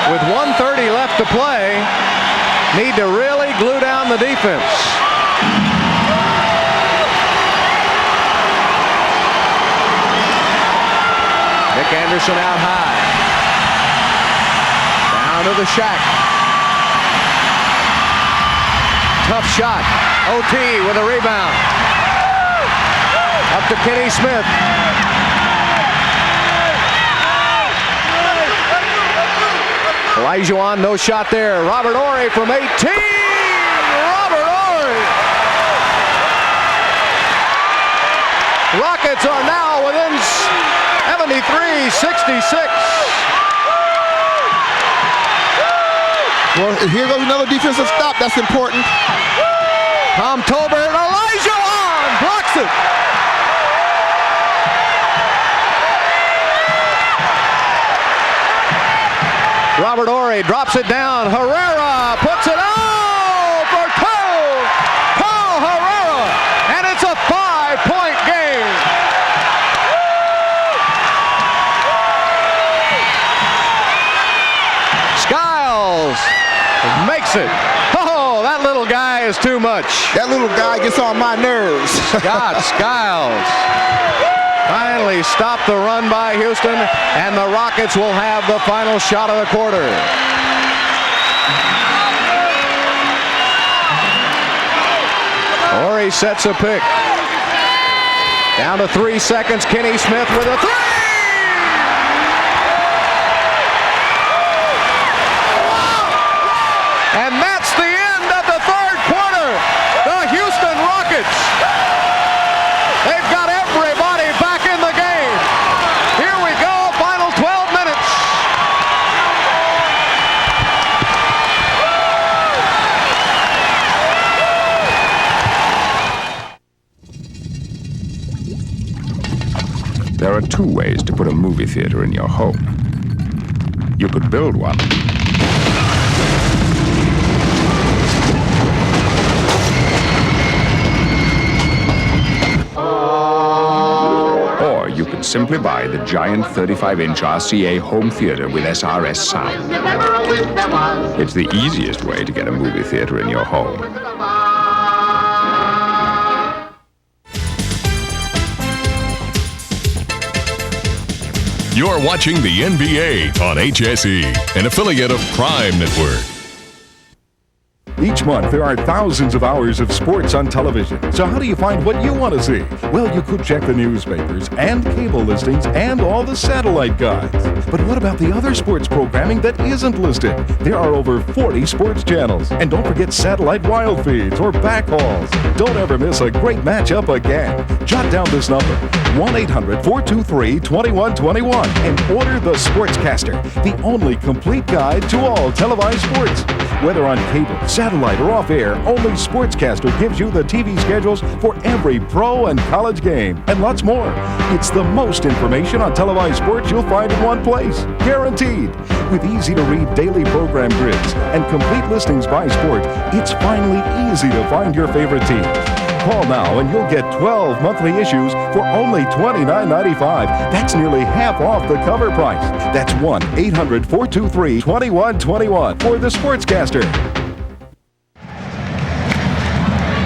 with 1:30 left to play, need to really glue down the defense. Nick Anderson out high. Down to the Shaq. Tough shot. OT with a rebound. Up to Kenny Smith. Olajuwon, no shot there. Robert Horry from 18. Robert Horry. Rockets are now within 73-66. Well, here goes another defensive stop. That's important. Tom Tolbert, Olajuwon blocks it. Robert Horry drops it down. Herrera puts it out for two. Paul Herrera, and it's a 5-point game. Skiles makes it. Oh, that little guy is too much. That little guy gets on my nerves. Scott Skiles finally stopped the run by Houston, and the Rockets will have the final shot of the quarter. Horry sets a pick. Down to 3 seconds. Kenny Smith with a three. And that's the end of the third quarter. The Houston Rockets. They've got everybody back in the game. Here we go, final 12 minutes. There are two ways to put a movie theater in your home. You could build one. Or you could simply buy the giant 35-inch RCA home theater with SRS sound. It's the easiest way to get a movie theater in your home. You're watching the NBA on HSE, an affiliate of Prime Network. Each month, there are thousands of hours of sports on television. So how do you find what you want to see? Well, you could check the newspapers and cable listings and all the satellite guides. But what about the other sports programming that isn't listed? There are over 40 sports channels. And don't forget satellite wild feeds or backhauls. Don't ever miss a great matchup again. Jot down this number, 1-800-423-2121, and order the Sportscaster, the only complete guide to all televised sports. Whether on cable, satellite, or off-air, only Sportscaster gives you the TV schedules for every pro and college game, and lots more. It's the most information on televised sports you'll find in one place, guaranteed. With easy-to-read daily program grids and complete listings by sport, it's finally easy to find your favorite teams. Call now and you'll get 12 monthly issues for only $29.95. That's nearly half off the cover price. That's 1-800-423-2121 for the Sportscaster.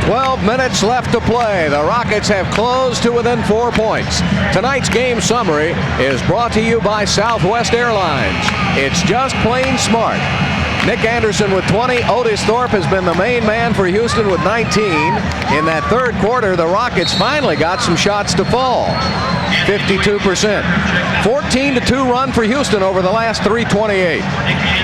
12 minutes left to play. The Rockets have closed to within 4 points. Tonight's game summary is brought to you by Southwest Airlines. It's just plain smart. Nick Anderson with 20. Otis Thorpe has been the main man for Houston with 19. In that third quarter, the Rockets finally got some shots to fall. 52%. 14-2 run for Houston over the last 3:28.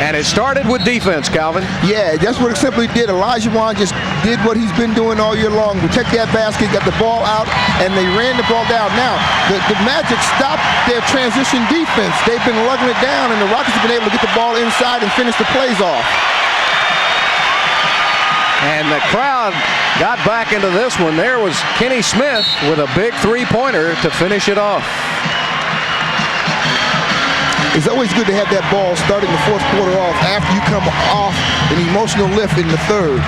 And it started with defense, Calvin. Yeah, that's what it simply did. Olajuwon just did what he's been doing all year long. Protect that basket, got the ball out, and they ran the ball down. Now, the Magic stopped their transition defense. They've been lugging it down, and the Rockets have been able to get the ball inside and finish the plays off. And the crowd got back into this one. There was Kenny Smith with a big three-pointer to finish it off. It's always good to have that ball starting the fourth quarter off after you come off an emotional lift in the third.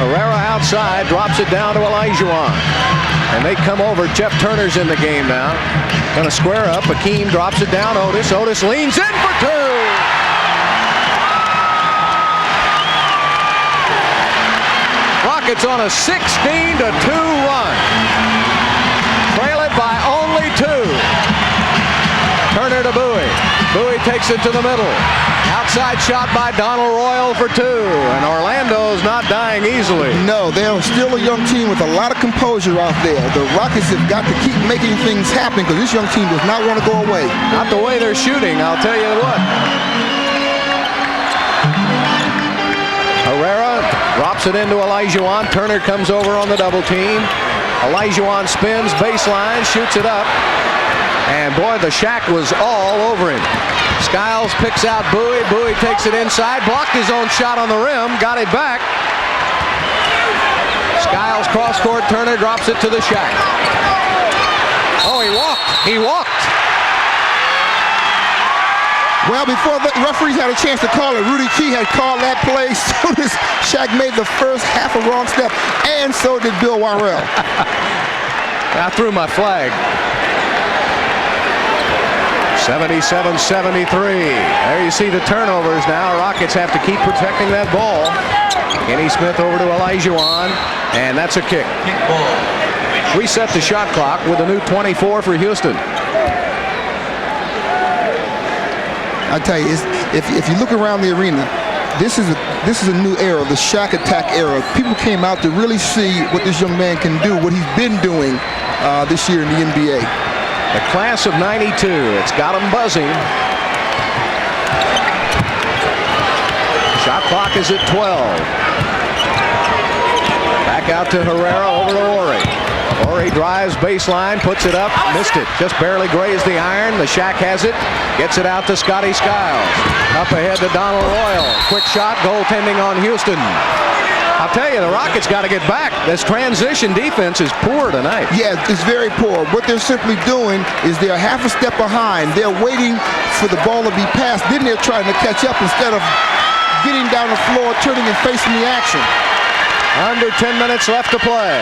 Herrera outside, drops it down to Olajuwon. And they come over. Jeff Turner's in the game now. Going to square up. Hakeem drops it down. Otis. Otis leans in for two. Rockets on a 16-2 run. Trail it by only 2. Turner to Bowie. Bowie takes it to the middle. Outside shot by Donald Royal for 2. And Orlando's not dying easily. No, they're still a young team with a lot of composure out there. The Rockets have got to keep making things happen because this young team does not want to go away. Not the way they're shooting, I'll tell you what. Herrera drops it into Olajuwon. Turner comes over on the double team. Olajuwon spins, baseline, shoots it up. And boy, the Shaq was all over him. Skiles picks out Bowie. Bowie takes it inside, blocked his own shot on the rim, got it back. Skiles cross court. Turner drops it to the Shaq. Oh, he walked. He walked. Well, before the referees had a chance to call it, Rudy Key had called that play. So this Shaq made the first half a wrong step, and so did Bill Warrell. I threw my flag. 77-73. There you see the turnovers now. Rockets have to keep protecting that ball. Kenny Smith over to Olajuwon, and that's a kick. Reset the shot clock with a new 24 for Houston. I tell you, if you look around the arena, this is a new era, the Shaq attack era. People came out to really see what this young man can do, what he's been doing this year in the NBA. The class of 92. It's got them buzzing. Shot clock is at 12. Back out to Herrera, over to Horry. Horry drives baseline, puts it up, missed it. Just barely grazed the iron. The Shaq has it. Gets it out to Scotty Skiles. Up ahead to Donald Royal. Quick shot, goaltending on Houston. I'll tell you, the Rockets got to get back. This transition defense is poor tonight. Yeah, it's very poor. What they're simply doing is they're half a step behind. They're waiting for the ball to be passed. Then they're trying to catch up instead of getting down the floor, turning and facing the action. Under 10 minutes left to play.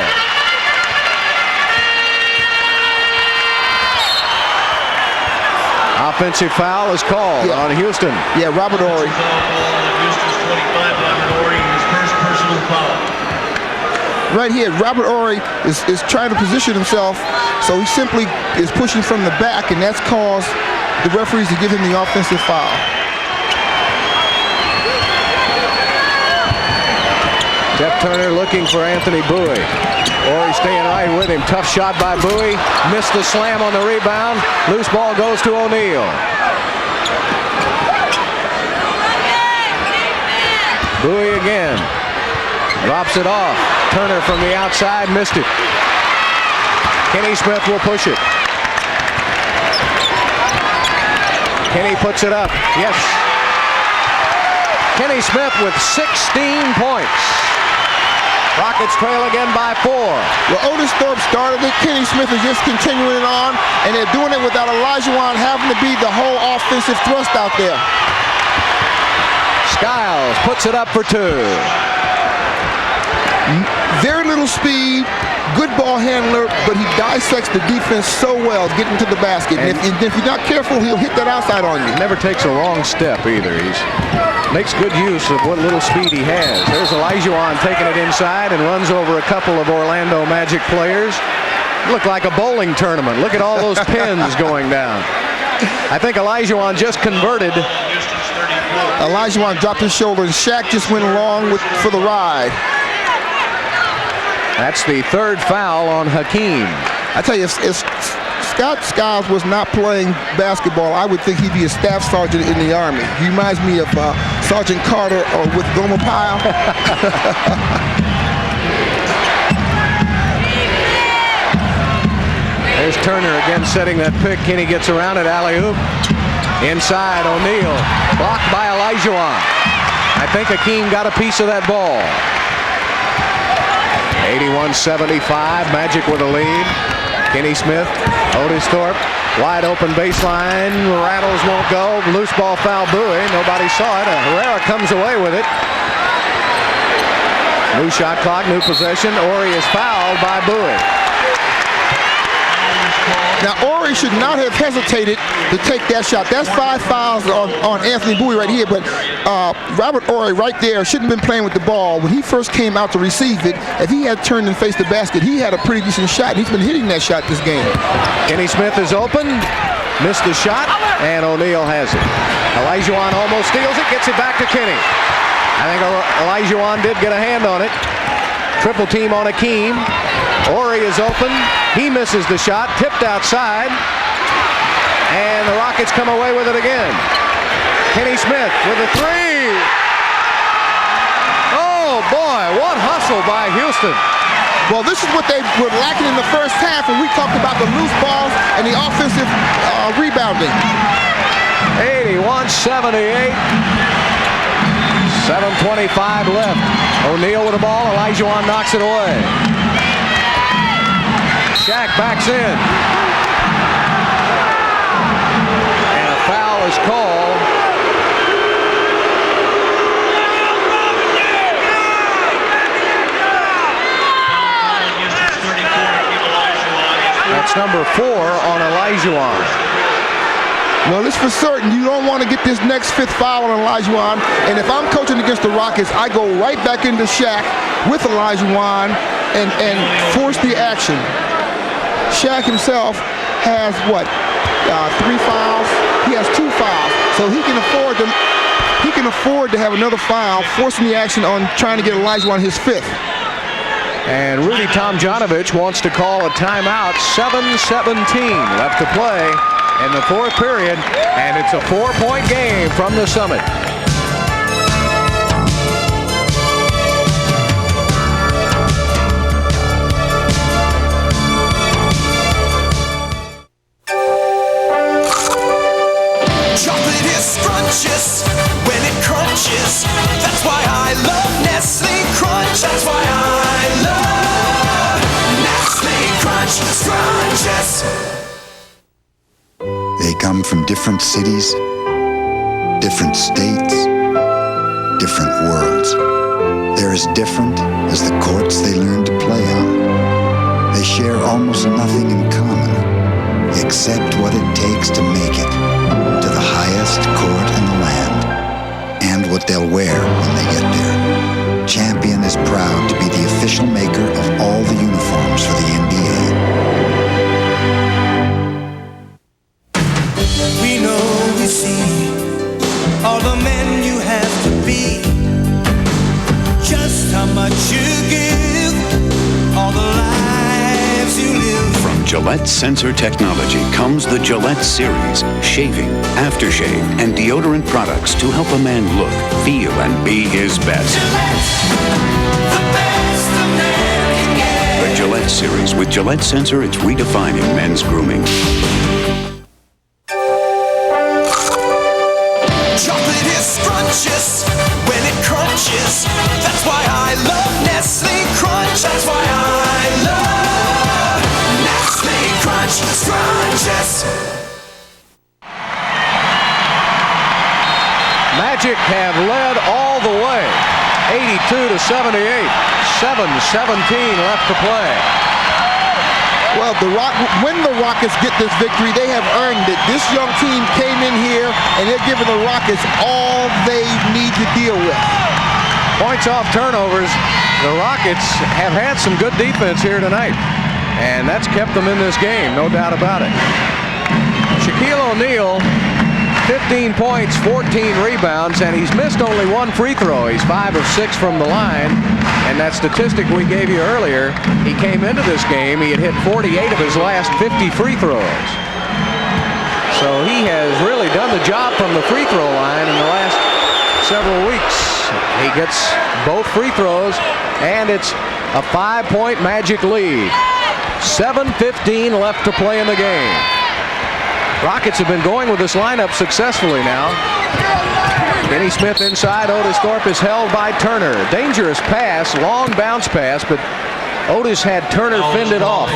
Offensive foul is called on Houston. Yeah, Robert Horry. Houston's 25, Robert Horry, his first personal foul. Right here, Robert Horry is trying to position himself, so he simply is pushing from the back, and that's caused the referees to give him the offensive foul. Jeff Turner looking for Anthony Bowie. Horry staying right with him. Tough shot by Bowie. Missed the slam on the rebound. Loose ball goes to O'Neal. Bowie again. Drops it off. Turner from the outside missed it. Kenny Smith will push it. Kenny puts it up. Yes. Kenny Smith with 16 points. Rockets trail again by 4. Well, Otis Thorpe started it. Kenny Smith is just continuing it on, and they're doing it without Olajuwon having to be the whole offensive thrust out there. Skiles puts it up for 2. Very little speed, good ball handler, but he dissects the defense so well getting to the basket. And if you're not careful, he'll hit that outside on you. Never takes a wrong step either. He makes good use of what little speed he has. There's Olajuwon taking it inside and runs over a couple of Orlando Magic players. Looked like a bowling tournament. Look at all those pins going down. I think Olajuwon just converted. Olajuwon dropped his shoulder, and Shaq just went along for the ride. That's the 3rd foul on Hakeem. I tell you, if Scott Skiles was not playing basketball, I would think he'd be a staff sergeant in the Army. He reminds me of Sergeant Carter with Gomer Pyle. There's Turner again setting that pick. Kenny gets around it, alley-oop. Inside, O'Neal. Blocked by Olajuwon. I think Hakeem got a piece of that ball. 81-75, Magic with a lead. Kenny Smith, Otis Thorpe, wide open baseline, rattles won't go, loose ball foul Bowie, nobody saw it. Herrera comes away with it. New shot clock, new possession. Ori is fouled by Bowie. Now, Ori should not have hesitated to take that shot. That's 5 fouls on Anthony Bowie right here, but Robert Ori right there shouldn't have been playing with the ball. When he first came out to receive it, if he had turned and faced the basket, he had a pretty decent shot. He's been hitting that shot this game. Kenny Smith is open, missed the shot, and O'Neal has it. Olajuwon almost steals it, gets it back to Kenny. I think Olajuwon did get a hand on it. Triple team on Hakeem. Ori is open. He misses the shot, tipped outside, and the Rockets come away with it again. Kenny Smith with a three. Oh boy, what hustle by Houston. Well, this is what they were lacking in the first half when we talked about the loose balls and the offensive rebounding. 81-78. 7:25 left. O'Neal with the ball. Olajuwon knocks it away. Shaq backs in. And a foul is called. That's number 4 on Olajuwon. Well, it's for certain. You don't want to get this next 5th foul on Olajuwon. And if I'm coaching against the Rockets, I go right back into Shaq with Olajuwon and force the action. Shaq himself has what? 3 fouls. He has 2 fouls, so he can afford to have another foul, forcing the action on trying to get Olajuwon his 5th. And Rudy Tomjanovich wants to call a timeout. 7:17 left to play in the 4th period, and it's a 4-point game from the Summit. Chocolate is scrumptious when it crunches. That's why I love Nestle Crunch. That's why I love Nestle Crunch Scrunches. They come from different cities, different states, different worlds. They're as different as the courts they learn to play on. They share almost nothing in common, except what it takes to make it to the highest court in the land, and what they'll wear when they get there. Champion is proud to be the official maker of all the uniforms for the NBA. We know we see all the men you have to be, just how much you give, all the lives you live. From Gillette Sensor Technology comes the Gillette Series, shaving, aftershave, and deodorant products to help a man look, feel, and be his best. The best a man can get. The Gillette Series with Gillette Sensor, it's redefining men's grooming. Chocolate is scrumptious when it crunches. That's why I love Nestle Crunch. That's why I love Nestle Crunch Scrunches. Magic have led all the way. 82-78. 7:17 left to play. Well, when the Rockets get this victory, they have earned it. This young team came in here, and they're giving the Rockets all they need to deal with. Points off turnovers. The Rockets have had some good defense here tonight, and that's kept them in this game, no doubt about it. Shaquille O'Neal, 15 points, 14 rebounds, and he's missed only 1 free throw. He's 5 of 6 from the line. And that statistic we gave you earlier, he came into this game, he had hit 48 of his last 50 free throws. So he has really done the job from the free throw line in the last several weeks. He gets both free throws, and it's a 5-point Magic lead. 7:15 left to play in the game. Rockets have been going with this lineup successfully now. Kenny Smith inside. Otis Thorpe is held by Turner. Dangerous pass, long bounce pass, but Otis had Turner fended off.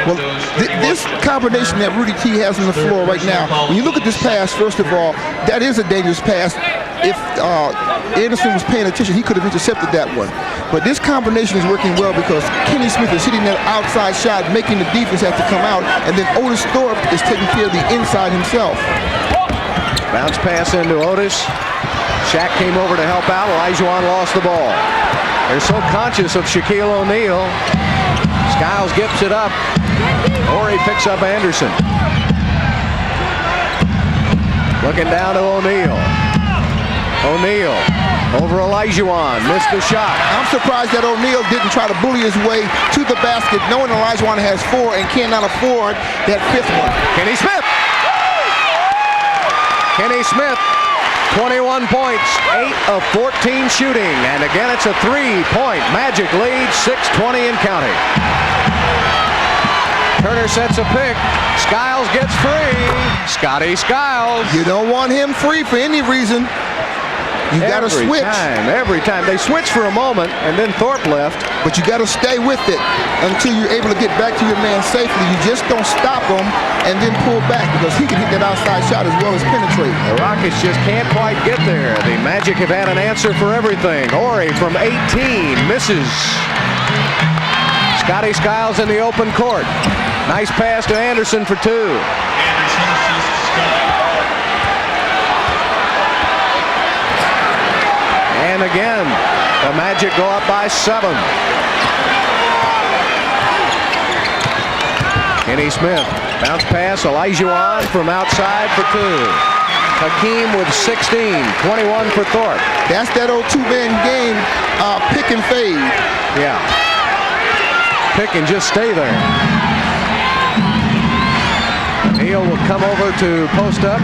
Well, this combination that Rudy T has on the floor right now, when you look at this pass, first of all, that is a dangerous pass. If Anderson was paying attention, he could have intercepted that one. But this combination is working well because Kenny Smith is hitting that outside shot, making the defense have to come out, and then Otis Thorpe is taking care of the inside himself. Bounce pass into Otis. Shaq came over to help out. Olajuwon lost the ball. They're so conscious of Shaquille O'Neal. Skiles gets it up. Horry picks up Anderson. Looking down to O'Neal. O'Neal over Olajuwon. Missed the shot. I'm surprised that O'Neal didn't try to bully his way to the basket, knowing Olajuwon has 4 and cannot afford that 5th one. Kenny Smith. Kenny Smith. 21 points, 8 of 14 shooting, and again it's a 3-point Magic lead, 6:20 and counting. Turner sets a pick. Skiles gets free. Scotty Skiles. You don't want him free for any reason. You got to switch. Every time. They switched for a moment, and then Thorpe left. But you got to stay with it until you're able to get back to your man safely. You just don't stop him and then pull back because he can hit that outside shot as well as penetrate. The Rockets just can't quite get there. The Magic have had an answer for everything. Horry from 18 misses. Scotty Skiles in the open court. Nice pass to Anderson for 2. And again, the Magic go up by 7. Kenny Smith, bounce pass, Olajuwon from outside for 2. Hakeem with 16, 21 for Thorpe. That's that old 2-man game, pick and fade. Yeah. Pick and just stay there. Neal will come over to post up.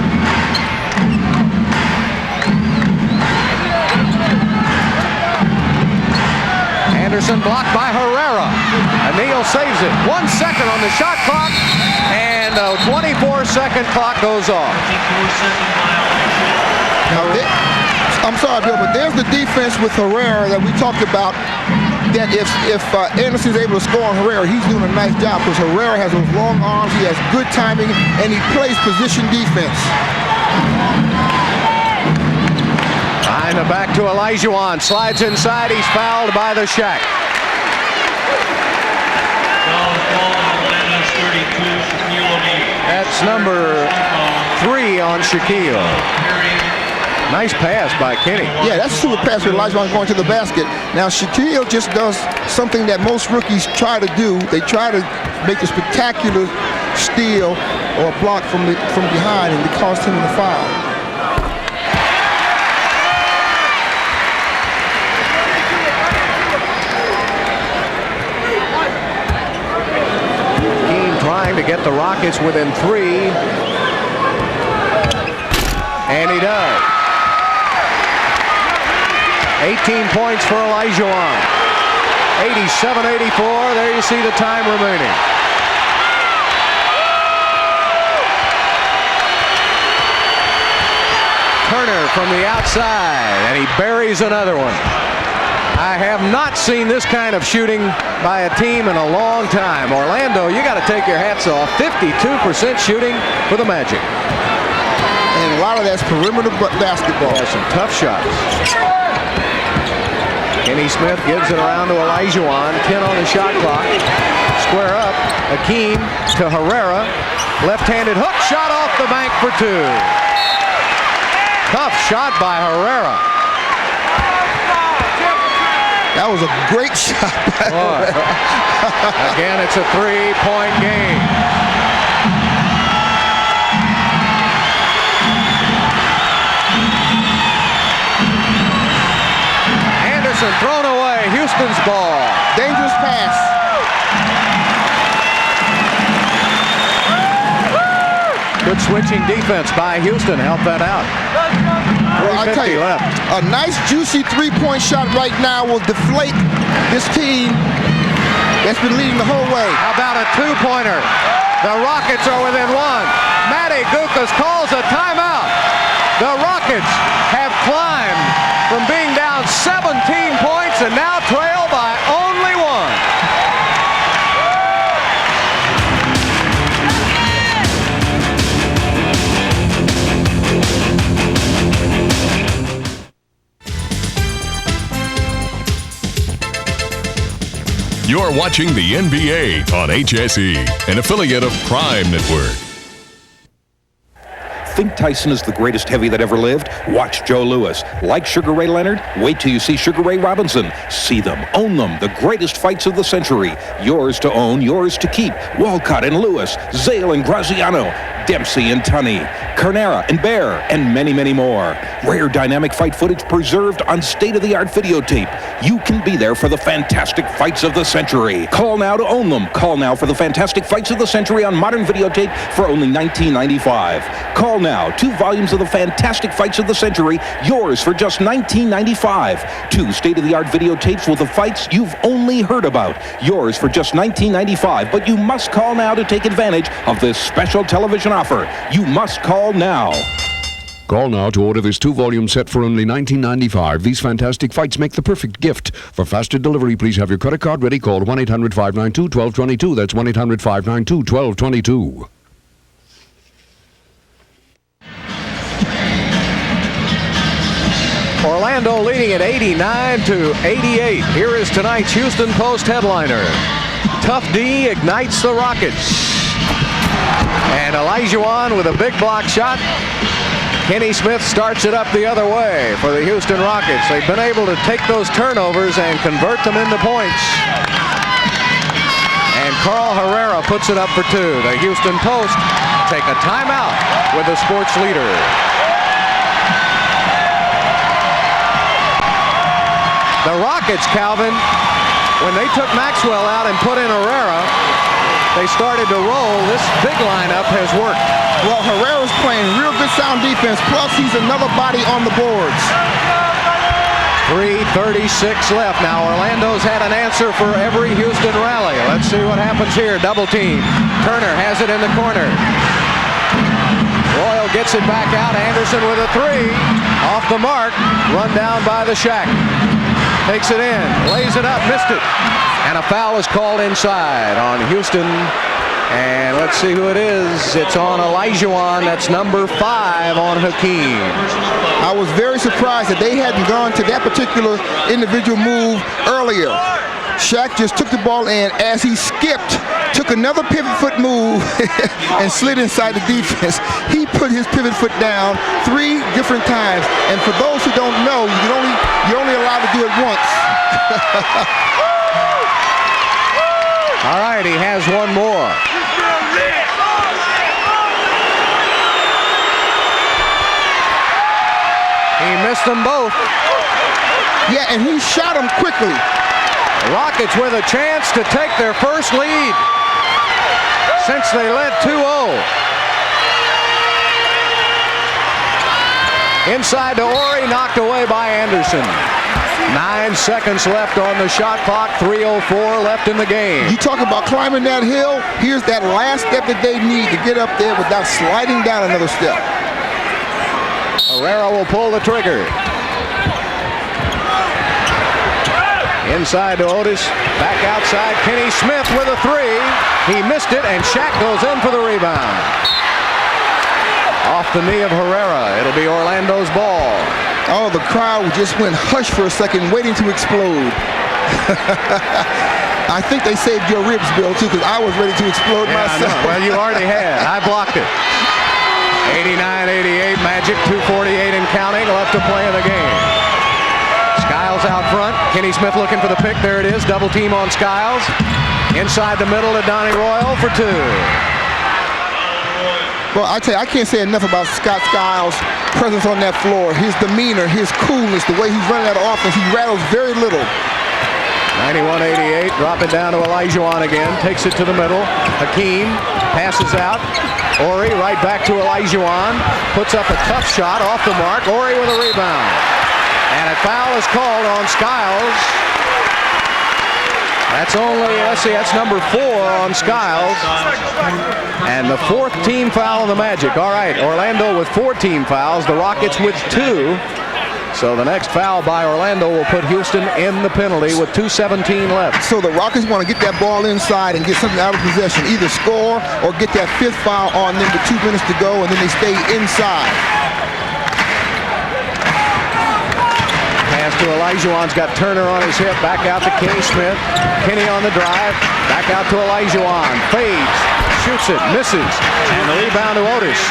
Anderson blocked by Herrera. Neal saves it. 1 second on the shot clock, and a 24-second clock goes off. Now, I'm sorry, Bill, but there's the defense with Herrera that we talked about. That if Anderson's able to score on Herrera, he's doing a nice job because Herrera has those long arms, he has good timing, and he plays position defense. Behind the back to Olajuwon. Slides inside. He's fouled by the Shaq. That's number 3 on Shaquille. Nice pass by Kenny. Yeah, that's a super pass with Olajuwon going to the basket. Now, Shaquille just does something that most rookies try to do. They try to make a spectacular steal or block from behind, and it cost him the foul. To get the Rockets within 3. And he does. 18 points for Olajuwon. 87-84. There you see the time remaining. Turner from the outside, and he buries another one. I have not seen this kind of shooting by a team in a long time. Orlando, you got to take your hats off. 52% shooting for the Magic. And a lot of that's perimeter basketball. Yeah, some tough shots. Kenny Smith gives it around to Olajuwon. 10 on the shot clock. Square up. Hakeem to Herrera. Left-handed hook shot off the bank for 2. Tough shot by Herrera. That was a great shot by Herrera. Again, it's a 3-point game. Anderson thrown away. Houston's ball. Dangerous pass. Good switching defense by Houston. Help that out. Well, I tell you, left. A nice juicy 3-point shot right now will deflate this team that's been leading the whole way. How about a 2-pointer? The Rockets are within 1. Matty Gukas calls a timeout. The Rockets have climbed from being down 17 points and now trail by only 1. You're watching the NBA on HSE, an affiliate of Prime Network. Think Tyson is the greatest heavy that ever lived? Watch Joe Louis. Like Sugar Ray Leonard? Wait till you see Sugar Ray Robinson. See them, own them, the greatest fights of the century. Yours to own, yours to keep. Walcott and Lewis, Zale and Graziano, Dempsey and Tunney, Carnera and Bear, and many, many more. Rare dynamic fight footage preserved on state-of-the-art videotape. You can be there for the fantastic fights of the century. Call now to own them. Call now for the fantastic fights of the century on modern videotape for only $19.95. Call now. 2 volumes of the fantastic fights of the century, yours for just $19.95. 2 state-of-the-art videotapes with the fights you've only heard about, yours for just $19.95. But you must call now to take advantage of this special television offer. You must call now. Call now to order this 2-volume set for only $19.95. These fantastic fights make the perfect gift. For faster delivery, please have your credit card ready. Call 1-800-592-1222. That's 1-800-592-1222. Orlando leading at 89-88. Here is tonight's Houston Post headliner. Tough D ignites the Rockets. And Olajuwon with a big block shot. Kenny Smith starts it up the other way for the Houston Rockets. They've been able to take those turnovers and convert them into points. And Carl Herrera puts it up for 2. The Houston Post take a timeout with the sports leader. The Rockets, Calvin, when they took Maxwell out and put in Herrera, they started to roll. This big lineup has worked. Well, Herrera's playing real good sound defense, plus he's another body on the boards. 3:36 left. Now Orlando's had an answer for every Houston rally. Let's see what happens here. Double team. Turner has it in the corner. Royal gets it back out. Anderson with a 3. Off the mark. Run down by the Shaq. Takes it in. Lays it up. Missed it. And a foul is called inside on Houston. And let's see who it is. It's on Olajuwon. That's number 5 on Hakeem. I was very surprised that they hadn't gone to that particular individual move earlier. Shaq just took the ball in as he skipped, took another pivot foot move and slid inside the defense. He put his pivot foot down 3 different times. And for those who don't know, you're only allowed to do it once. All right, he has one more. He missed them both. Yeah, and he shot them quickly. Rockets with a chance to take their first lead since they led 2-0. Inside to Ori, knocked away by Anderson. 9 seconds left on the shot clock, 3:04 left in the game. You talk about climbing that hill, here's that last step that they need to get up there without sliding down another step. Herrera will pull the trigger. Inside to Otis, back outside, Kenny Smith with a 3. He missed it, and Shaq goes in for the rebound. Off the knee of Herrera, it'll be Orlando's ball. Oh, the crowd just went hush for a second, waiting to explode. I think they saved your ribs, Bill, too, because I was ready to explode myself. Well, you already had. I blocked it. 89-88, Magic, 2:48 and counting, left to play in the game. Skiles out front. Kenny Smith looking for the pick. There it is. Double team on Skiles. Inside the middle to Donnie Royal for 2. Well, I tell you, I can't say enough about Scott Skiles' presence on that floor. His demeanor, his coolness, the way he's running that offense. He rattles very little. 91-88, drop it down to Olajuwon again. Takes it to the middle. Hakeem passes out. Ori right back to Olajuwon. Puts up a tough shot off the mark. Ori with a rebound. And a foul is called on Skiles. That's only, let's see, that's number 4 on Skiles. And the 4th team foul on the Magic. All right, Orlando with 4 team fouls, the Rockets with 2. So the next foul by Orlando will put Houston in the penalty with 2:17 left. So the Rockets want to get that ball inside and get something out of possession. Either score or get that 5th foul on them with 2 minutes to go, and then they stay inside. Pass to Olajuwon's got Turner on his hip. Back out to Kenny Smith. Kenny on the drive. Back out to Olajuwon. Fades. Shoots it. Misses. And the rebound to Otis.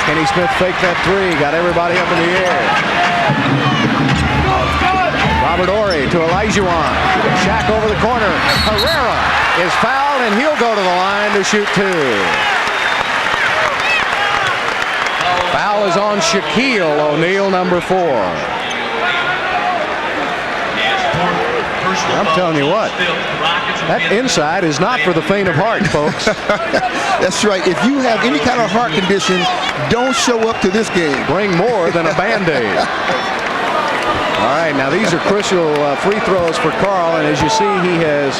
Kenny Smith faked that three. Got everybody up in the air. Robert Horry to Olajuwon. Shaq over the corner. Herrera is fouled, and he'll go to the line to shoot two. Foul is on Shaquille O'Neal, number 4. I'm telling you what, that inside is not for the faint of heart, folks. That's right. If you have any kind of heart condition, don't show up to this game. Bring more than a Band-Aid. All right, now these are crucial free throws for Carl, and as you see, he has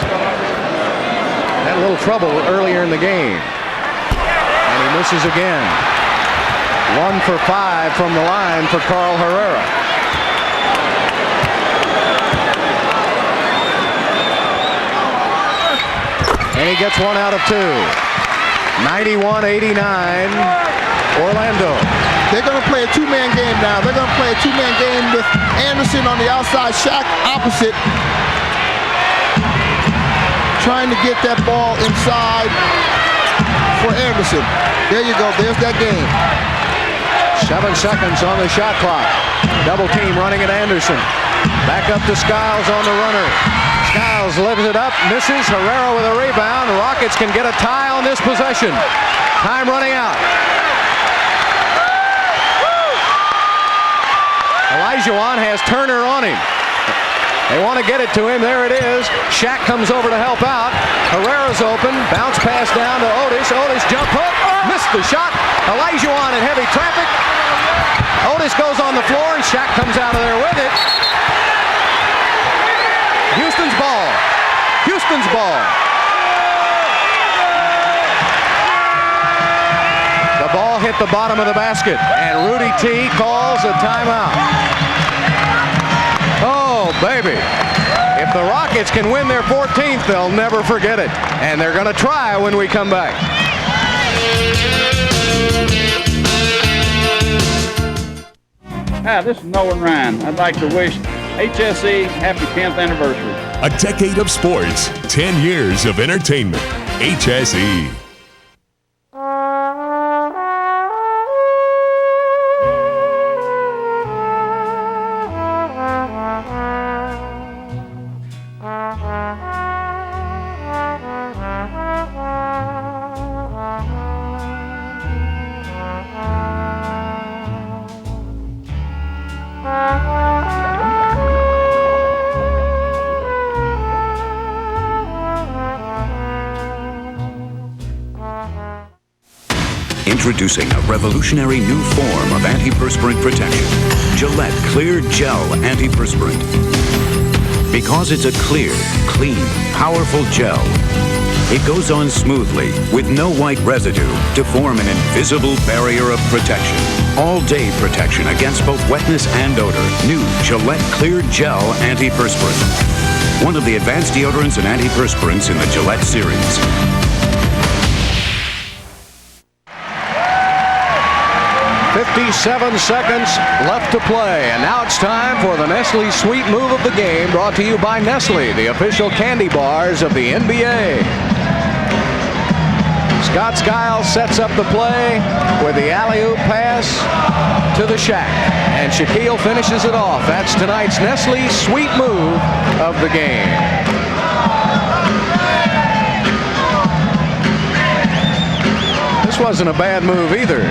had a little trouble earlier in the game. And he misses again. 1 for 5 from the line for Carl Herrera. And he gets 1 out of 2. 91-89, Orlando. They're going to play a two-man game now. They're going to play a two-man game with Anderson on the outside, Shaq opposite. Trying to get that ball inside for Anderson. There you go. There's that game. 7 seconds on the shot clock. Double team running at Anderson. Back up to Skiles on the runner. Skiles lifts it up, misses. Herrera with a rebound. The Rockets can get a tie on this possession. Time running out. Olajuwon has Turner on him. They want to get it to him. There it is. Shaq comes over to help out. Herrera's open. Bounce pass down to Otis. Otis jump hook. Missed the shot. Olajuwon in heavy traffic. Otis goes on the floor, and Shaq comes out of there with it. Houston's ball. Houston's ball. The ball hit the bottom of the basket, and Rudy T calls a timeout. Oh, baby. If the Rockets can win their 14th, they'll never forget it. And they're going to try when we come back. Hi, this is Nolan Ryan. I'd like to wish HSE happy 10th anniversary. A decade of sports, 10 years of entertainment. HSE. Introducing a revolutionary new form of antiperspirant protection. Gillette Clear Gel Antiperspirant. Because it's a clear, clean, powerful gel, it goes on smoothly with no white residue to form an invisible barrier of protection. All-day protection against both wetness and odor. New Gillette Clear Gel Antiperspirant. One of the advanced deodorants and antiperspirants in the Gillette series. 57 seconds left to play, and now it's time for the Nestle Sweet Move of the game, brought to you by Nestle, the official candy bars of the NBA. Scott Skiles sets up the play with the alley-oop pass to the Shaq, and Shaquille finishes it off. That's tonight's Nestle Sweet Move of the game. This wasn't a bad move either.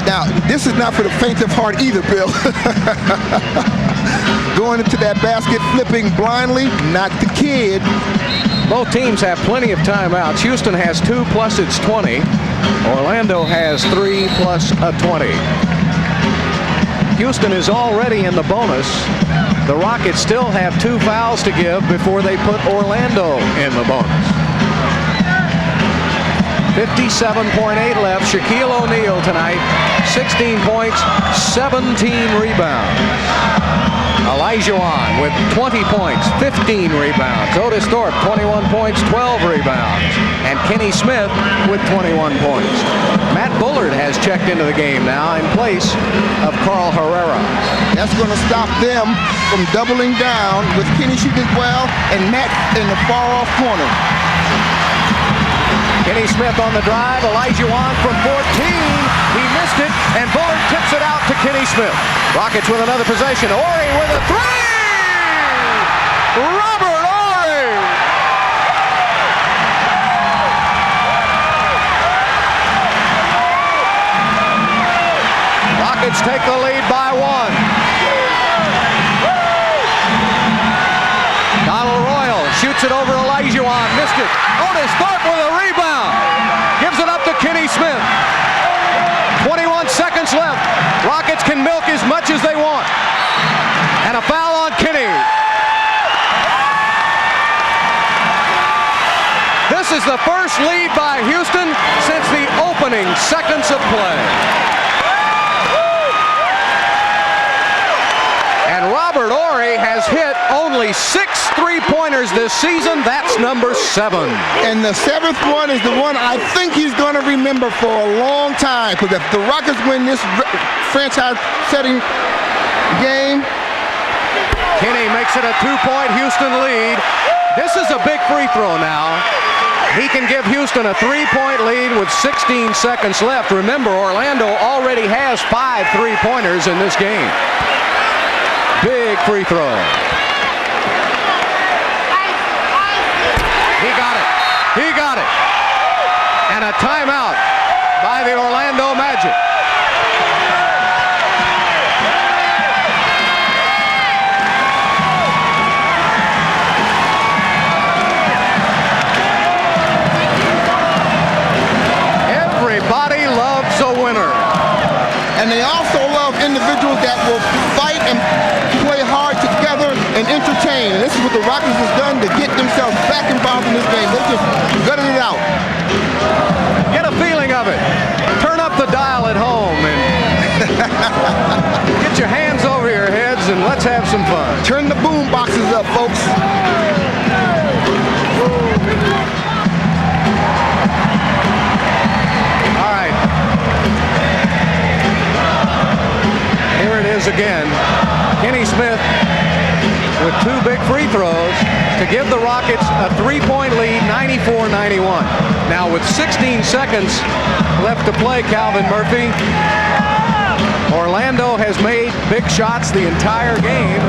Now, this is not for the faint of heart either, Bill. Going into that basket, flipping blindly, not the kid. Both teams have plenty of timeouts. Houston has 2 plus it's 20. Orlando has 3 plus a 20. Houston is already in the bonus. The Rockets still have 2 fouls to give before they put Orlando in the bonus. 57.8 left. Shaquille O'Neal tonight, 16 points, 17 rebounds. Olajuwon with 20 points, 15 rebounds. Otis Thorpe, 21 points, 12 rebounds. And Kenny Smith with 21 points. Matt Bullard has checked into the game now in place of Carl Herrera. That's going to stop them from doubling down with Kenny shooting as well and Matt in the far-off corner. Kenny Smith on the drive. Olajuwon from 14. He missed it, and Bullard tips it out to Kenny Smith. Rockets with another possession. Horry with a three! Robert Horry! Rockets take the lead by one. Donald Royal shoots it over Olajuwon. Missed it. Otis Thorpe with a rebound. Gives it up to Kenny Smith. 21 seconds left. Rockets can milk as much as they want. And a foul on Kenny. This is the first lead by Houston since the opening seconds of play. And Robert Horry has hit only 6 three-pointers this season. That's number 7. And the 7th one is the one I think he's going to remember for a long time. Because if the Rockets win this franchise-setting game, Kenny makes it a 2-point Houston lead. This is a big free throw now. He can give Houston a 3-point lead with 16 seconds left. Remember, Orlando already has 5 3-pointers in this game. Big free throw. He got it. He got it. And a timeout by the Orlando Magic. Everybody loves a winner. And they also love individuals that will fight and play hard together and entertain. And this is what the Rockets has done to get themselves back involved in this game. They just gutted it out. Get a feeling of it. Turn up the dial at home and get your hands over your heads and let's have some fun. Turn the boom boxes up, folks. All right. Here it is again. Kenny Smith with 2 big free throws to give the Rockets a 3-point lead, 94-91. Now with 16 seconds left to play, Calvin Murphy, Orlando has made big shots the entire game,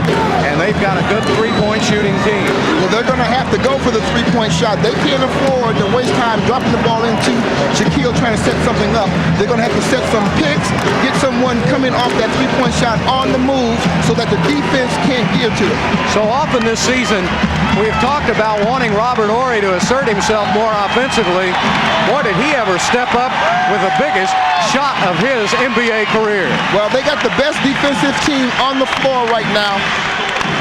and they've got a good 3-point shooting team. Well, they're going to have to go for the 3-point shot. They can't afford to waste time dropping the ball into Shaquille trying to set something up. They're going to have to set some picks, get someone coming off that 3-point shot on the move so that the defense can't gear to it. So often this season, we've talked about wanting Robert Horry to assert himself more offensively. Boy, did he ever step up with the biggest shot of his NBA career. Well, they got the best defensive team on the floor right now.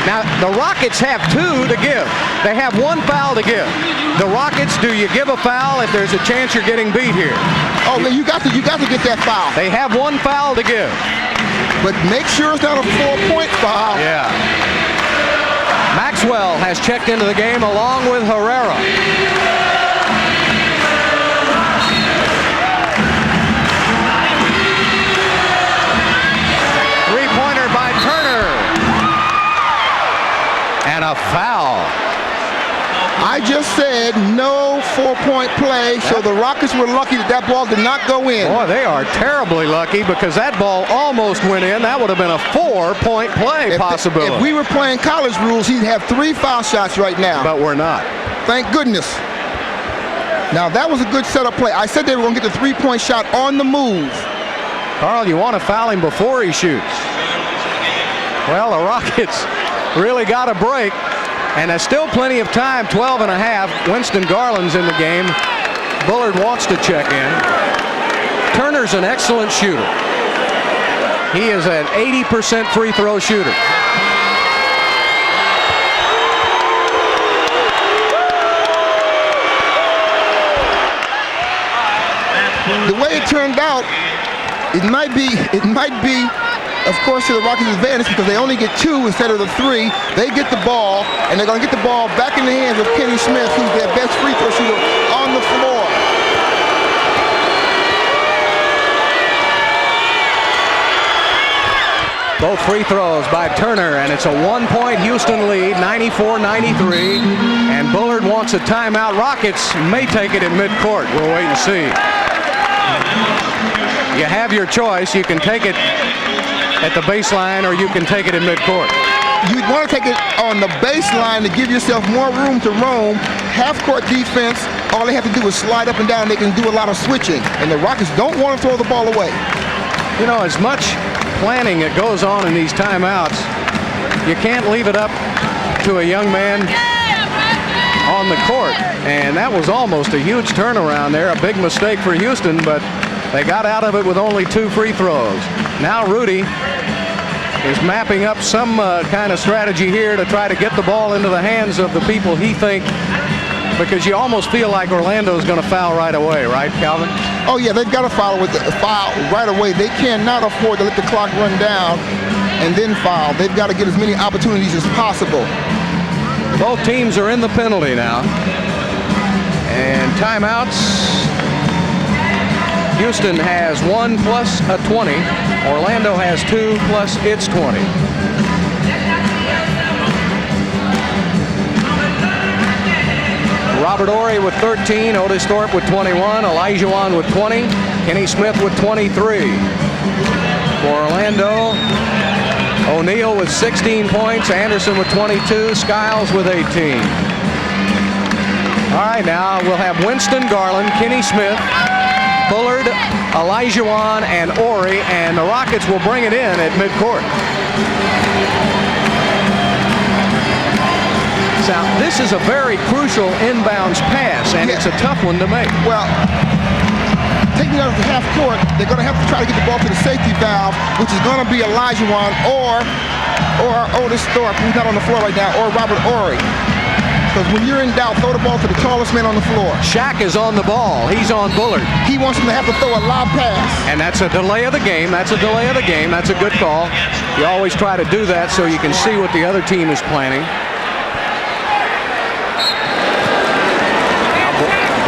Now, the Rockets have 2 to give. They have 1 foul to give. The Rockets, do you give a foul if there's a chance you're getting beat here? Oh, you got to get that foul. They have 1 foul to give. But make sure it's not a 4-point foul. Yeah. Maxwell has checked into the game along with Herrera. Three-pointer by Turner. And a foul. I just said no 4-point play, so the Rockets were lucky that ball did not go in. Boy, they are terribly lucky because that ball almost went in. That would have been a 4-point play possibility. If we were playing college rules, he'd have 3 foul shots right now. But we're not. Thank goodness. Now, that was a good setup play. I said they were going to get the 3-point shot on the move. Carl, you want to foul him before he shoots. Well, the Rockets really got a break. And there's still plenty of time, 12 and a half. Winston Garland's in the game. Bullard wants to check in. Turner's an excellent shooter. He is an 80% free throw shooter. The way it turned out, it might be, of course, to the Rockets' advantage because they only get 2 instead of the 3. They get the ball, and they're going to get the ball back in the hands of Kenny Smith, who's their best free throw shooter on the floor. Both free throws by Turner, and it's a 1-point Houston lead, 94-93. And Bullard wants a timeout. Rockets may take it at midcourt. We'll wait and see. You have your choice. You can take it at the baseline, or you can take it at midcourt. You'd want to take it on the baseline to give yourself more room to roam. Half-court defense, all they have to do is slide up and down. They can do a lot of switching, and the Rockets don't want to throw the ball away. You know, as much planning that goes on in these timeouts, you can't leave it up to a young man on the court. And that was almost a huge turnaround there, a big mistake for Houston, but they got out of it with only 2 free throws. Now Rudy is mapping up some kind of strategy here to try to get the ball into the hands of the people he thinks, because you almost feel like Orlando's going to foul right away, right, Calvin? Oh, yeah, they've got to foul right away. They cannot afford to let the clock run down and then foul. They've got to get as many opportunities as possible. Both teams are in the penalty now. And timeouts. Houston has 1 plus a 20. Orlando has 2 plus its 20. Robert Horry with 13, Otis Thorpe with 21, Olajuwon with 20, Kenny Smith with 23. For Orlando, O'Neal with 16 points, Anderson with 22, Skiles with 18. All right, now we'll have Winston, Garland, Kenny Smith, Bullard, Olajuwon, and Horry, and the Rockets will bring it in at midcourt. Now, this is a very crucial inbounds pass, and it's a tough one to make. Well, taking it out of the half court, they're going to have to try to get the ball to the safety valve, which is going to be Olajuwon or Otis Thorpe, who's not on the floor right now, or Robert Horry. Because when you're in doubt, throw the ball to the tallest man on the floor. Shaq is on the ball. He's on Bullard. He wants him to have to throw a lob pass. And that's a delay of the game. That's a delay of the game. That's a good call. You always try to do that so you can see what the other team is planning.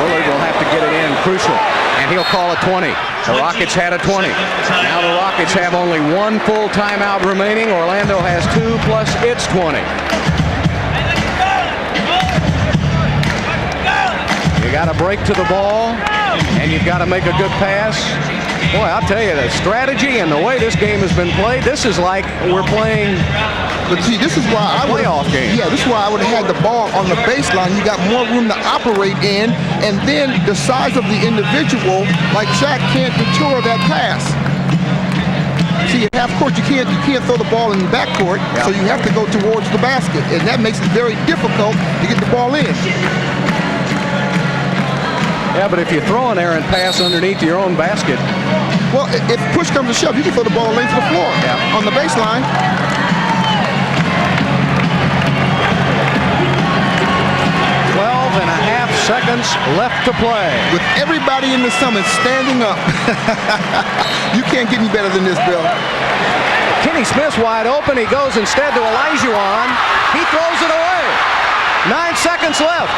Bullard will have to get it in, crucial, and he'll call a 20. The Rockets had a 20. Now the Rockets have only 1 full timeout remaining. Orlando has 2 plus its 20. You got to break to the ball, and you've got to make a good pass. Boy, I'll tell you, the strategy and the way this game has been played, this is like we're playing. But see, this is why I would playoff game. Yeah, this is why I would have had the ball on the baseline. You got more room to operate in, and then the size of the individual, like Shaq, can't deter that pass. See, at half court, you can't throw the ball in the backcourt, so you have to go towards the basket, and that makes it very difficult to get the ball in. Yeah, but if you throw an errant pass underneath your own basket. Well, if push comes to shove, you can throw the ball length to the floor on the baseline. 12.5 seconds left to play. With everybody in the summit standing up. You can't get any better than this, Bill. Kenny Smith's wide open. He goes instead to Olajuwon. He throws it away. 9 seconds left.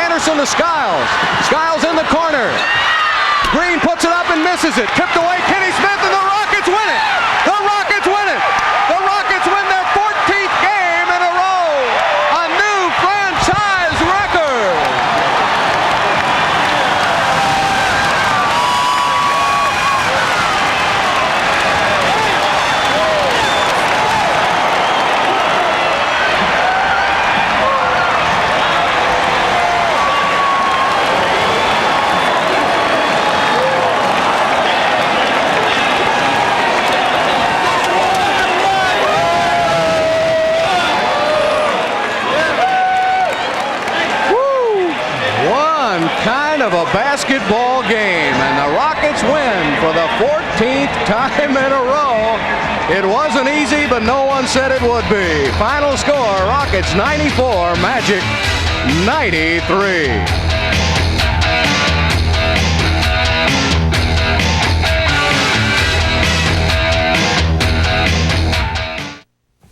Anderson to Skiles. Skiles in the corner. Green puts it up and misses it. Tipped away. Kenny Smith, and the Rockets win it. The Rockets win it. The Rockets win their 14th game in a row. A new franchise record. Of a basketball game, and the Rockets win for the 14th time in a row. It wasn't easy, but no one said it would be. Final score, Rockets 94, Magic 93.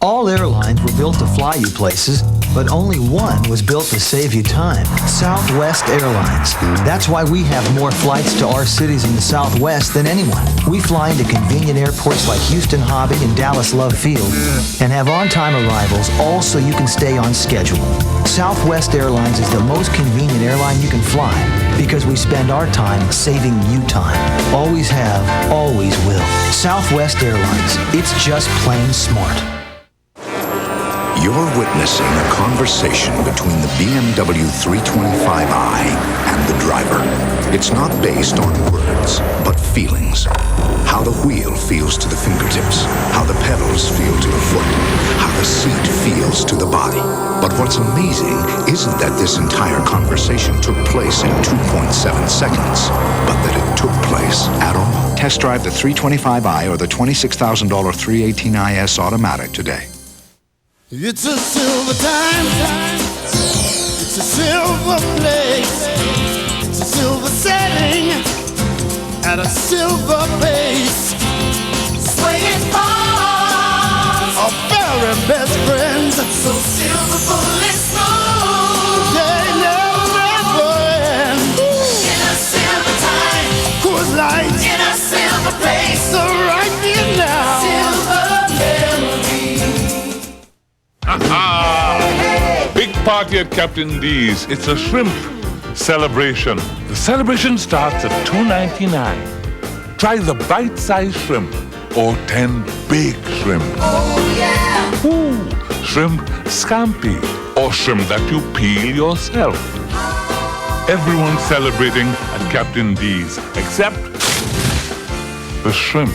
All airlines were built to fly you places, but only one was built to save you time. Southwest Airlines. That's why we have more flights to our cities in the Southwest than anyone. We fly into convenient airports like Houston Hobby and Dallas Love Field and have on-time arrivals, all so you can stay on schedule. Southwest Airlines is the most convenient airline you can fly because we spend our time saving you time. Always have, always will. Southwest Airlines. It's just plain smart. You're witnessing a conversation between the BMW 325i and the driver. It's not based on words, but feelings. How the wheel feels to the fingertips, how the pedals feel to the foot, how the seat feels to the body. But what's amazing isn't that this entire conversation took place in 2.7 seconds, but that it took place at all. Test drive the 325i or the $26,000 318IS automatic today. It's a silver time, it's a silver place, it's a silver setting, at a silver base. Swinging bars, our very best friends, so silver bullet smooth, they never end. In a silver time, Coors Light, in a silver place, so right here now, silver memory. Big party at Captain D's. It's a shrimp celebration. The celebration starts at $2.99. Try the bite-sized shrimp or 10 big shrimp. Oh yeah! Ooh, shrimp scampi or shrimp that you peel yourself. Everyone's celebrating at Captain D's except the shrimp.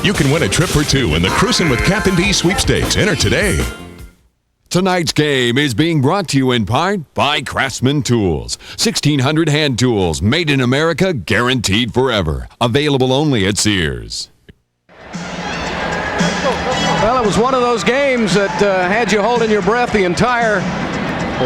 You can win a trip for two in the Cruisin' with Captain D sweepstakes. Enter today. Tonight's game is being brought to you in part by Craftsman Tools. 1,600 hand tools, made in America, guaranteed forever. Available only at Sears. Well, it was one of those games that had you holding your breath the entire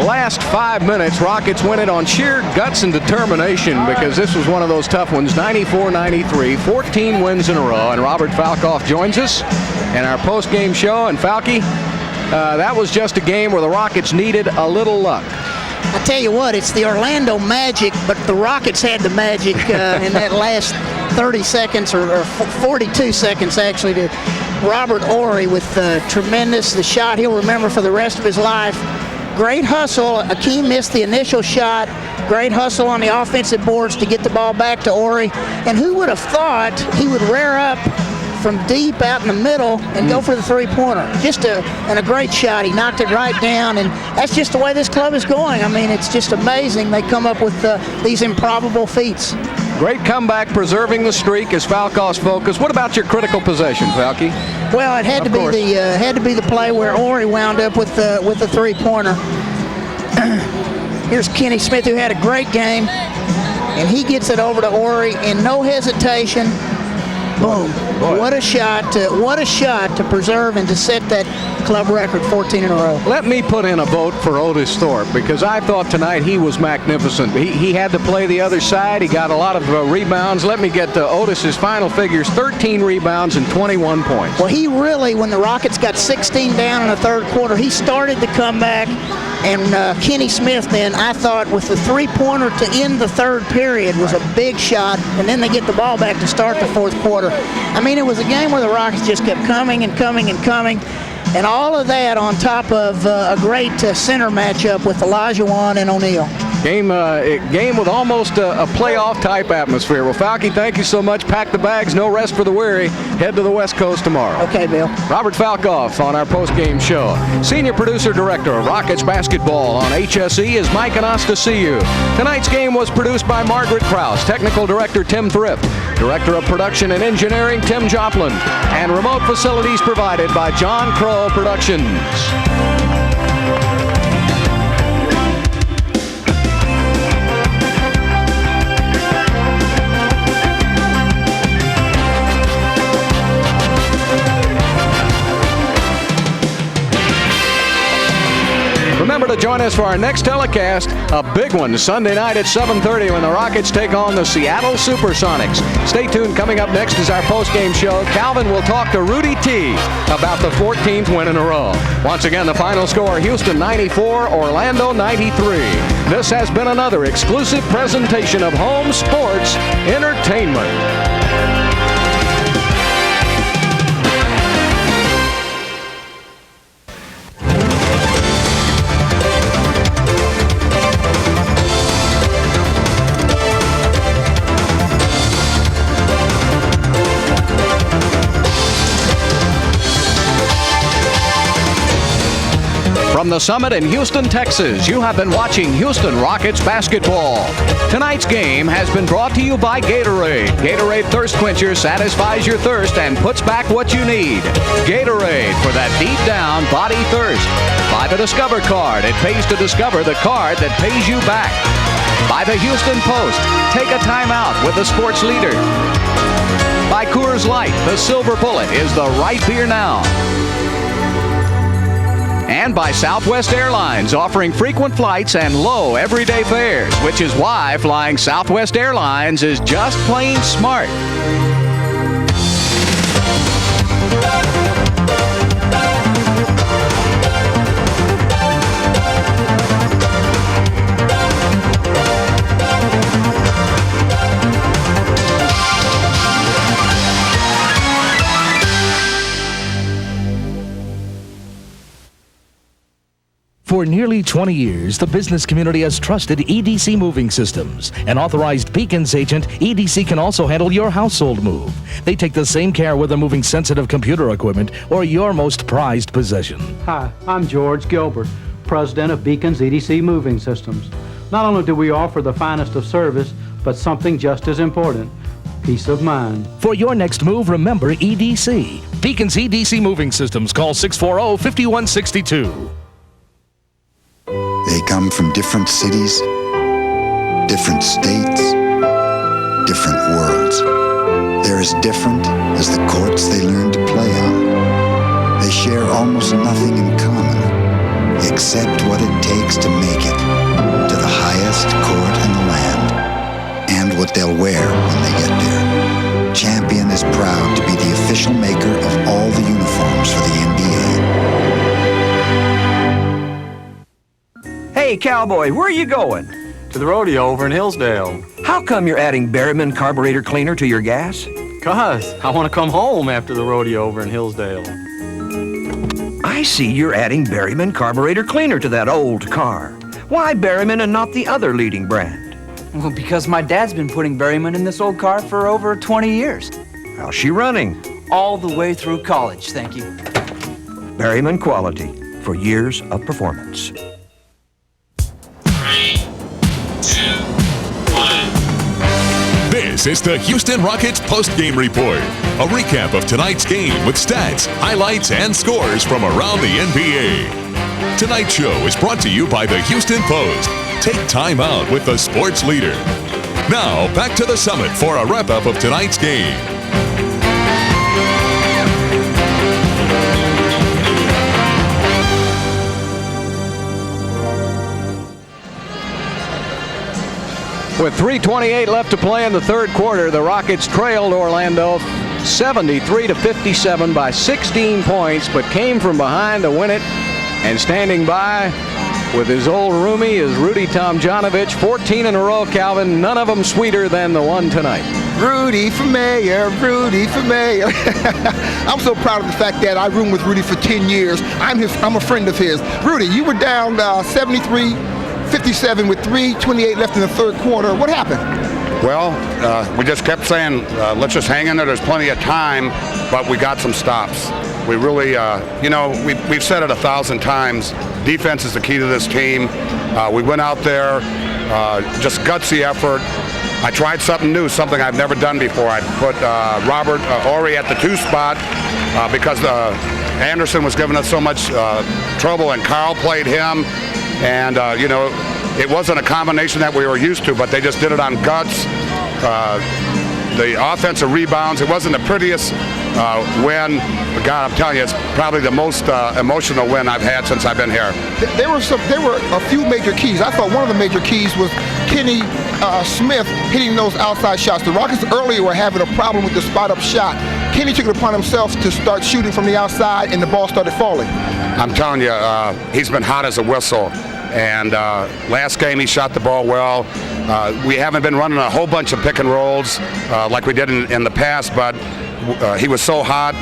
last 5 minutes. Rockets win it on sheer guts and determination because this was one of those tough ones. 94-93, 14 wins in a row. And Robert Falkoff joins us in our post-game show. And Falky, that was just a game where the Rockets needed a little luck. I tell you what, it's the Orlando Magic, but the Rockets had the magic in that last 30 seconds or 42 seconds actually to Robert Horry with the shot he'll remember for the rest of his life. Great hustle. Hakeem missed the initial shot. Great hustle on the offensive boards to get the ball back to Horry. And who would have thought he would rear up from deep out in the middle and go for the three-pointer. Just a great shot. He knocked it right down, and that's just the way this club is going. I mean, it's just amazing. They come up with these improbable feats. Great comeback, preserving the streak is Falkoff's focus. What about your critical possession, Falky? Well, it had to be the play where Horry wound up with the three-pointer. Here's Kenny Smith, who had a great game, and he gets it over to Horry in no hesitation. Boom. Boy. What a shot to preserve and to set that club record 14 in a row. Let me put in a vote for Otis Thorpe because I thought tonight he was magnificent. He had to play the other side. He got a lot of rebounds. Let me get to Otis's final figures, 13 rebounds and 21 points. Well, he really, when the Rockets got 16 down in the third quarter, he started the comeback. And Kenny Smith then, I thought, with the three-pointer to end the third period was a big shot, and then they get the ball back to start the fourth quarter. I mean, it was a game where the Rockets just kept coming and coming and coming, and all of that on top of a great center matchup with Olajuwon and O'Neal. Game with almost a playoff-type atmosphere. Well, Falky, thank you so much. Pack the bags, no rest for the weary. Head to the West Coast tomorrow. Okay, Bill. Robert Falkoff on our post-game show. Senior producer-director of Rockets basketball on HSE is Mike Anastasiou. Tonight's game was produced by Margaret Krause, technical director Tim Thrift, director of production and engineering Tim Joplin, and remote facilities provided by John Crow Productions. Remember to join us for our next telecast, a big one, Sunday night at 7:30 when the Rockets take on the Seattle Supersonics. Stay tuned. Coming up next is our post-game show. Calvin will talk to Rudy T about the 14th win in a row. Once again, the final score, Houston 94, Orlando 93. This has been another exclusive presentation of Home Sports Entertainment. From the Summit in Houston, Texas, you have been watching Houston Rockets basketball. Tonight's game has been brought to you by Gatorade. Gatorade Thirst Quencher satisfies your thirst and puts back what you need. Gatorade for that deep down body thirst. Buy the Discover card. It pays to discover the card that pays you back. By the Houston Post. Take a timeout with the sports leader. By Coors Light, the Silver Bullet is the right beer now. And by Southwest Airlines, offering frequent flights and low everyday fares, which is why flying Southwest Airlines is just plain smart. For nearly 20 years, the business community has trusted EDC Moving Systems. An authorized Beacons agent, EDC can also handle your household move. They take the same care whether moving sensitive computer equipment or your most prized possession. Hi, I'm George Gilbert, president of Beacons EDC Moving Systems. Not only do we offer the finest of service, but something just as important, peace of mind. For your next move, remember EDC. Beacons EDC Moving Systems. Call 640-5162. They come from different cities, different states, different worlds. They're as different as the courts they learned to play on. They share almost nothing in common, except what it takes to make it to the highest court in the land, and what they'll wear when they get there. Champion is proud to be the official maker of all the uniforms for the NBA. Hey, cowboy, where are you going? To the rodeo over in Hillsdale. How come you're adding Berryman carburetor cleaner to your gas? 'Cause I want to come home after the rodeo over in Hillsdale. I see you're adding Berryman carburetor cleaner to that old car. Why Berryman and not the other leading brand? Well, because my dad's been putting Berryman in this old car for over 20 years. How's she running? All the way through college, thank you. Berryman quality for years of performance. 3, 2, 1. This is the Houston Rockets post-game report. A recap of tonight's game with stats, highlights, and scores from around the NBA. Tonight's show is brought to you by the Houston Post. Take time out with the sports leader. Now, back to the Summit for a wrap-up of tonight's game. With 3:28 left to play in the third quarter, the Rockets trailed Orlando 73-57 by 16 points, but came from behind to win it. And standing by with his old roomie is Rudy Tomjanovich. 14 in a row, Calvin. None of them sweeter than the one tonight. Rudy for mayor, Rudy for mayor. I'm so proud of the fact that I roomed with Rudy for 10 years. I'm a friend of his. Rudy, you were down 73-57 with 3:28 left in the third quarter. What happened? Well, we just kept saying, let's just hang in there. There's plenty of time, but we got some stops. We really, we've said it 1,000 times. Defense is the key to this team. We went out there, just gutsy effort. I tried something new, something I've never done before. I put Robert Horry at the 2 spot because Anderson was giving us so much trouble, and Carl played him. And, it wasn't a combination that we were used to, but they just did it on guts. The offensive rebounds, it wasn't the prettiest win. But God, I'm telling you, it's probably the most emotional win I've had since I've been here. There were a few major keys. I thought one of the major keys was Kenny Smith hitting those outside shots. The Rockets earlier were having a problem with the spot-up shot. Kenny took it upon himself to start shooting from the outside, and the ball started falling. I'm telling you, he's been hot as a whistle. And last game, he shot the ball well. We haven't been running a whole bunch of pick and rolls like we did in the past, but he was so hot.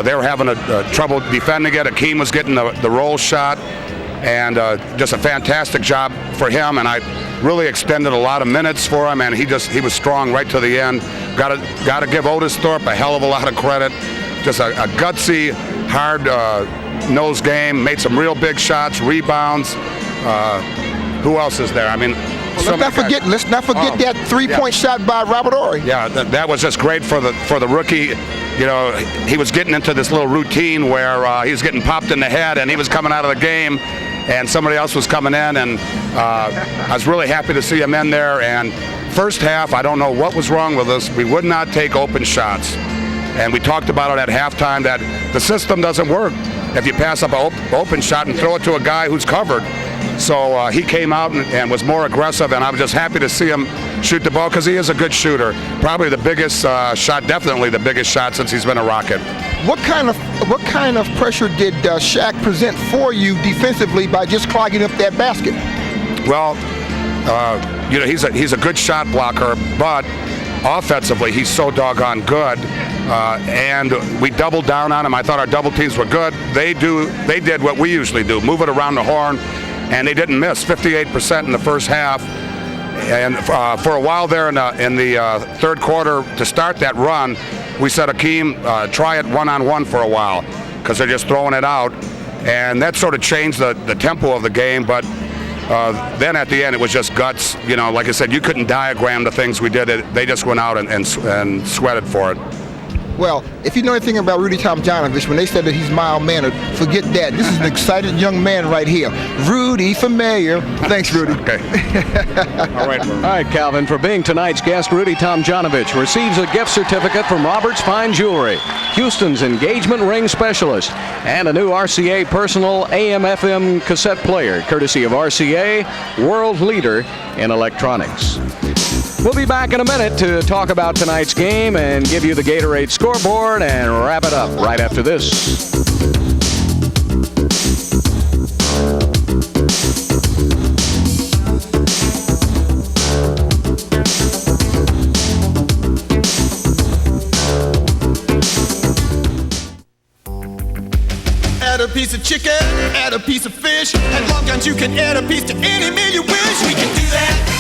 They were having trouble defending it. Hakeem was getting the roll shot, and just a fantastic job for him. And I really extended a lot of minutes for him, and he was strong right to the end. Got to give Otis Thorpe a hell of a lot of credit. Just a gutsy, hard nose game. Made some real big shots, rebounds. Who else is there? I mean, let's not forget that three-point shot by Robert Ory. Yeah, that was just great for the rookie. You know, he was getting into this little routine where he was getting popped in the head, and he was coming out of the game, and somebody else was coming in, and I was really happy to see him in there. And first half, I don't know what was wrong with us. We would not take open shots, and we talked about it at halftime that the system doesn't work if you pass up an open shot and throw it to a guy who's covered. So he came out and was more aggressive, and I was just happy to see him shoot the ball because he is a good shooter. Probably the biggest shot, definitely the biggest shot since he's been a Rocket. What kind of pressure did Shaq present for you defensively by just clogging up that basket? Well, you know, he's a good shot blocker, but offensively he's so doggone good. And we doubled down on him. I thought our double teams were good. They did what we usually do, move it around the horn. And they didn't miss, 58% in the first half. And for a while there in the third quarter, to start that run, we said, Hakeem, try it one-on-one for a while, because they're just throwing it out. And that sort of changed the tempo of the game. But then at the end, it was just guts. You know, like I said, you couldn't diagram the things we did. They just went out and sweated for it. Well, if you know anything about Rudy Tomjanovich, when they said that he's mild-mannered, forget that. This is an excited young man right here. Rudy for mayor. Thanks, Rudy. Okay. All right, Calvin, for being tonight's guest, Rudy Tomjanovich receives a gift certificate from Robert's Fine Jewelry, Houston's engagement ring specialist, and a new RCA personal AM/FM cassette player, courtesy of RCA, world leader in electronics. We'll be back in a minute to talk about tonight's game and give you the Gatorade scoreboard and wrap it up right after this. Add a piece of chicken, add a piece of fish, and Long John's you can add a piece to any meal you wish. We can do that.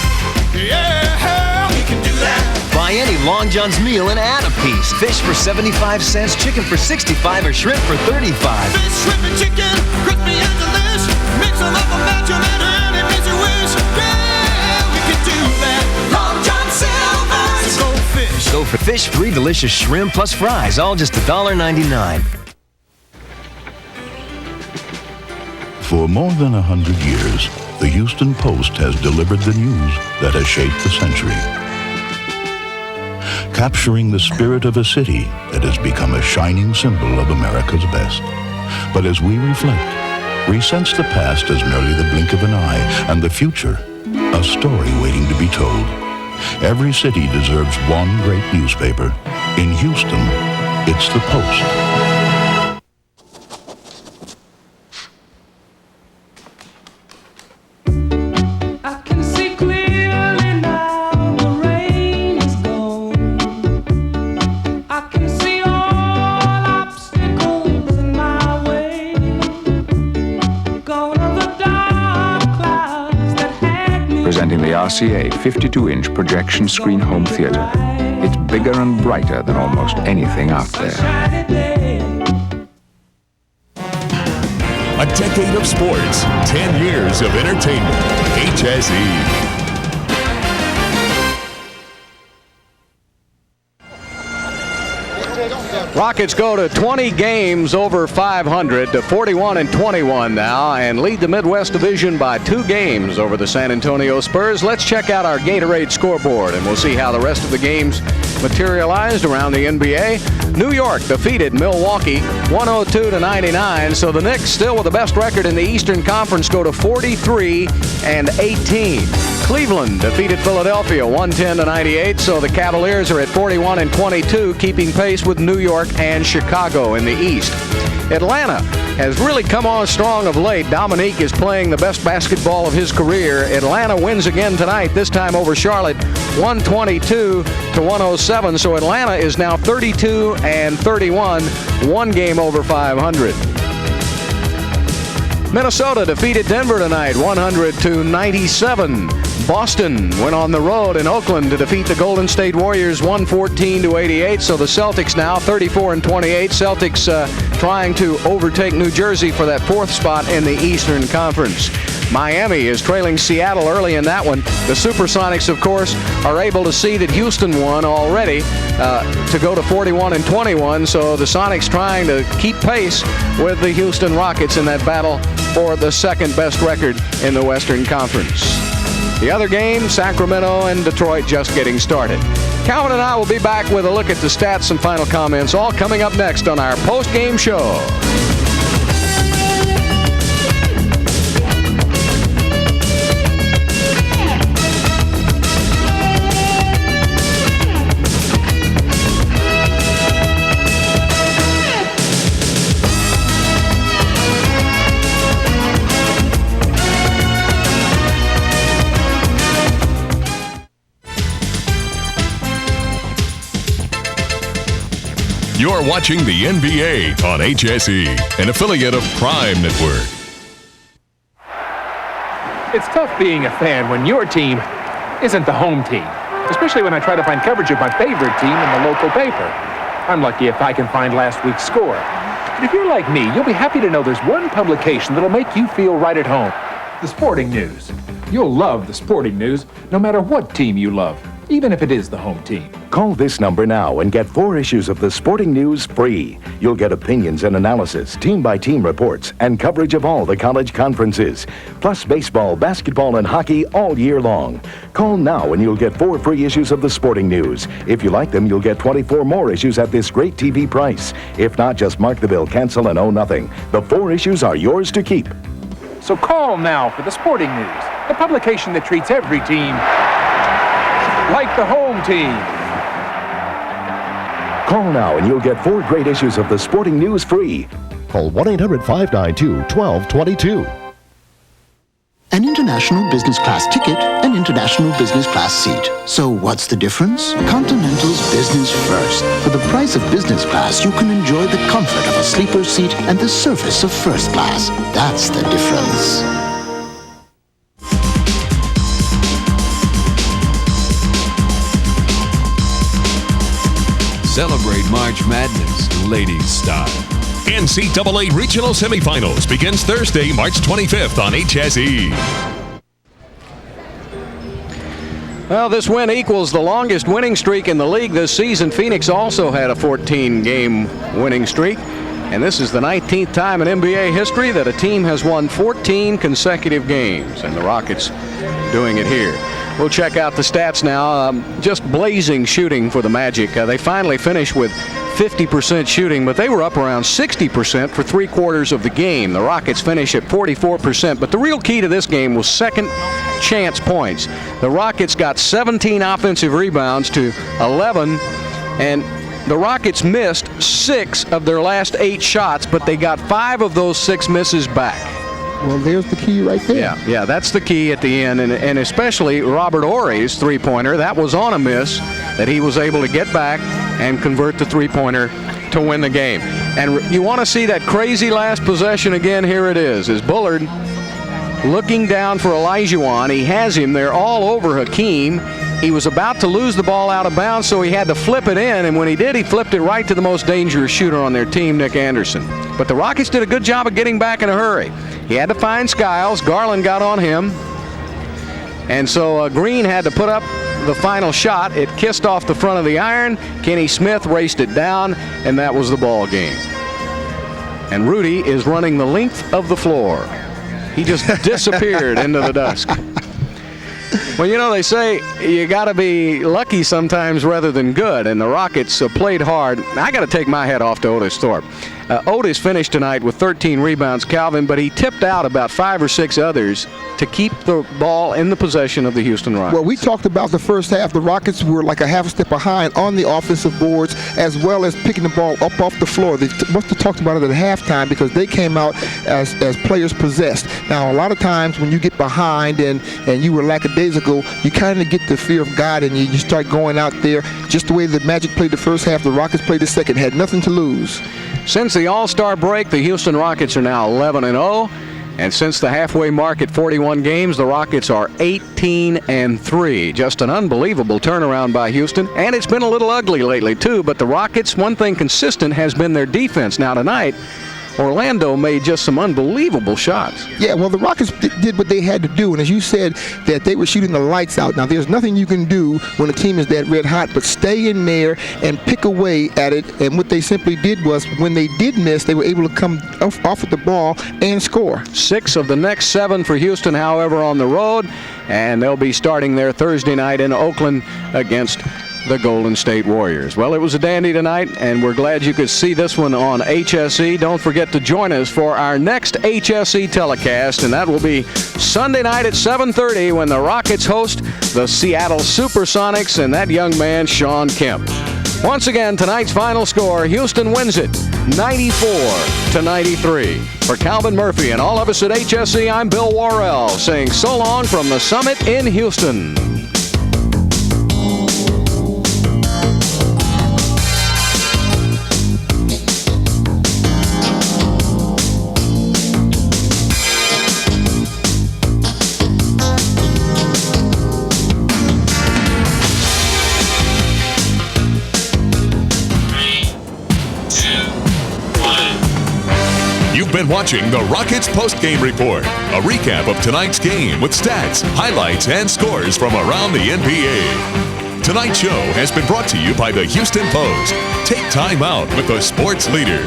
Yeah, we can do that. Buy any Long John's meal and add a piece. Fish for 75 cents, chicken for 65, or shrimp for 35. Fish, shrimp, and chicken, crispy and delish. Mix them up and match them into any piece you wish. Yeah, we can do that. Long John Silver's. So go fish. Go for fish, 3 delicious shrimp plus fries, all just $1.99. For more than 100 years, the Houston Post has delivered the news that has shaped the century. Capturing the spirit of a city that has become a shining symbol of America's best. But as we reflect, we sense the past as merely the blink of an eye, and the future, a story waiting to be told. Every city deserves one great newspaper. In Houston, it's the Post. Presenting the RCA 52-inch projection screen home theater. It's bigger and brighter than almost anything out there. A decade of sports, 10 years of entertainment. HSE. Rockets go to 20 games over 500 to 41-21 now and lead the Midwest Division by 2 games over the San Antonio Spurs. Let's check out our Gatorade scoreboard and we'll see how the rest of the games materialized around the NBA. New York defeated Milwaukee 102-99, so the Knicks, still with the best record in the Eastern Conference, go to 43-18. Cleveland defeated Philadelphia 110-98, so the Cavaliers are at 41-22, keeping pace with New York and Chicago in the East. Atlanta has really come on strong of late. Dominique is playing the best basketball of his career. Atlanta wins again tonight, this time over Charlotte, 122-107. So Atlanta is now 32-31, 1 game over 500. Minnesota defeated Denver tonight, 100-97. Boston went on the road in Oakland to defeat the Golden State Warriors 114-88. So the Celtics now 34-28. Celtics trying to overtake New Jersey for that 4th spot in the Eastern Conference. Miami is trailing Seattle early in that one. The Supersonics, of course, are able to see that Houston won already to go to 41-21. So the Sonics trying to keep pace with the Houston Rockets in that battle for the 2nd best record in the Western Conference. The other game, Sacramento and Detroit just getting started. Calvin and I will be back with a look at the stats and final comments, all coming up next on our post-game show. You're watching the NBA on HSE, an affiliate of Prime Network. It's tough being a fan when your team isn't the home team, especially when I try to find coverage of my favorite team in the local paper. I'm lucky if I can find last week's score. But if you're like me, you'll be happy to know there's one publication that'll make you feel right at home. The Sporting News. You'll love the Sporting News, no matter what team you love, even if it is the home team. Call this number now and get 4 issues of the Sporting News free. You'll get opinions and analysis, team-by-team reports, and coverage of all the college conferences, plus baseball, basketball, and hockey all year long. Call now and you'll get 4 free issues of the Sporting News. If you like them, you'll get 24 more issues at this great TV price. If not, just mark the bill, cancel, and owe nothing. The 4 issues are yours to keep. So call now for the Sporting News, the publication that treats every team like the home team. Call now and you'll get 4 great issues of the Sporting News free. Call 1-800-592-1222. An international business class ticket, an international business class seat. So what's the difference? Continental's Business First. For the price of business class, you can enjoy the comfort of a sleeper seat and the service of first class. That's the difference. Celebrate March Madness ladies style. NCAA Regional Semifinals begins Thursday, March 25th on HSE. Well, this win equals the longest winning streak in the league this season. Phoenix also had a 14-game winning streak. And this is the 19th time in NBA history that a team has won 14 consecutive games. And the Rockets doing it here. We'll check out the stats now. Just blazing shooting for the Magic. They finally finished with 50% shooting, but they were up around 60% for 3/4 of the game. The Rockets finished at 44%, but the real key to this game was second chance points. The Rockets got 17 offensive rebounds to 11, and the Rockets missed 6 of their last 8 shots, but they got 5 of those 6 misses back. Well, there's the key right there. Yeah, that's the key at the end, and especially Robert Horry's three-pointer. That was on a miss that he was able to get back and convert the three-pointer to win the game. And you want to see that crazy last possession again? Here it is Bullard looking down for Olajuwon. He has him there all over Hakeem. He was about to lose the ball out of bounds, so he had to flip it in, and when he did, he flipped it right to the most dangerous shooter on their team, Nick Anderson. But the Rockets did a good job of getting back in a hurry. He had to find Skiles. Garland got on him. And so Green had to put up the final shot. It kissed off the front of the iron. Kenny Smith raced it down, and that was the ball game. And Rudy is running the length of the floor. He just disappeared into the dusk. Well, you know, they say you got to be lucky sometimes rather than good, and the Rockets played hard. I got to take my hat off to Otis Thorpe. Otis finished tonight with 13 rebounds, Calvin, but he tipped out about 5 or 6 others to keep the ball in the possession of the Houston Rockets. Well, we talked about the first half. The Rockets were like a half a step behind on the offensive boards, as well as picking the ball up off the floor. They must have talked about it at halftime because they came out as players possessed. Now, a lot of times when you get behind and you were lackadaisical, you kind of get the fear of God and you start going out there just the way the Magic played the first half. The Rockets played the second, had nothing to lose. Since the All-Star break, the Houston Rockets are now 11-0. And since the halfway mark at 41 games, the Rockets are 18-3. Just an unbelievable turnaround by Houston. And it's been a little ugly lately, too. But the Rockets, one thing consistent has been their defense. Now, tonight, Orlando made just some unbelievable shots. Yeah, well, the Rockets did what they had to do, and as you said, that they were shooting the lights out. Now, there's nothing you can do when a team is that red hot, but stay in there and pick away at it. And what they simply did was, when they did miss, they were able to come off with the ball and score. 6 of the next 7 for Houston, however, on the road, and they'll be starting there Thursday night in Oakland against the Golden State Warriors. Well, it was a dandy tonight, and we're glad you could see this one on HSE. Don't forget to join us for our next HSE telecast, and that will be Sunday night at 7:30 when the Rockets host the Seattle Supersonics and that young man, Sean Kemp. Once again, tonight's final score, Houston wins it 94-93. For Calvin Murphy and all of us at HSE, I'm Bill Worrell saying so long from the summit in Houston. You've been watching the Rockets Post-Game Report, a recap of tonight's game with stats, highlights, and scores from around the NBA. Tonight's show has been brought to you by the Houston Post. Take time out with the sports leader.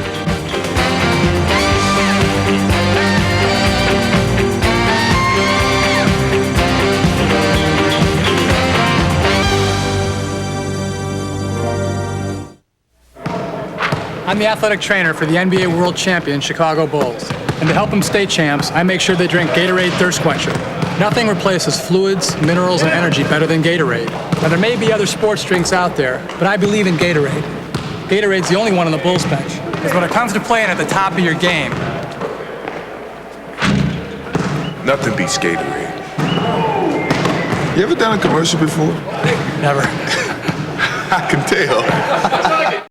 I'm the athletic trainer for the NBA World Champion Chicago Bulls. And to help them stay champs, I make sure they drink Gatorade Thirst Quencher. Nothing replaces fluids, minerals, and energy better than Gatorade. Now, there may be other sports drinks out there, but I believe in Gatorade. Gatorade's the only one on the Bulls bench. Because when it comes to playing at the top of your game, nothing beats Gatorade. You ever done a commercial before? Never. I can tell.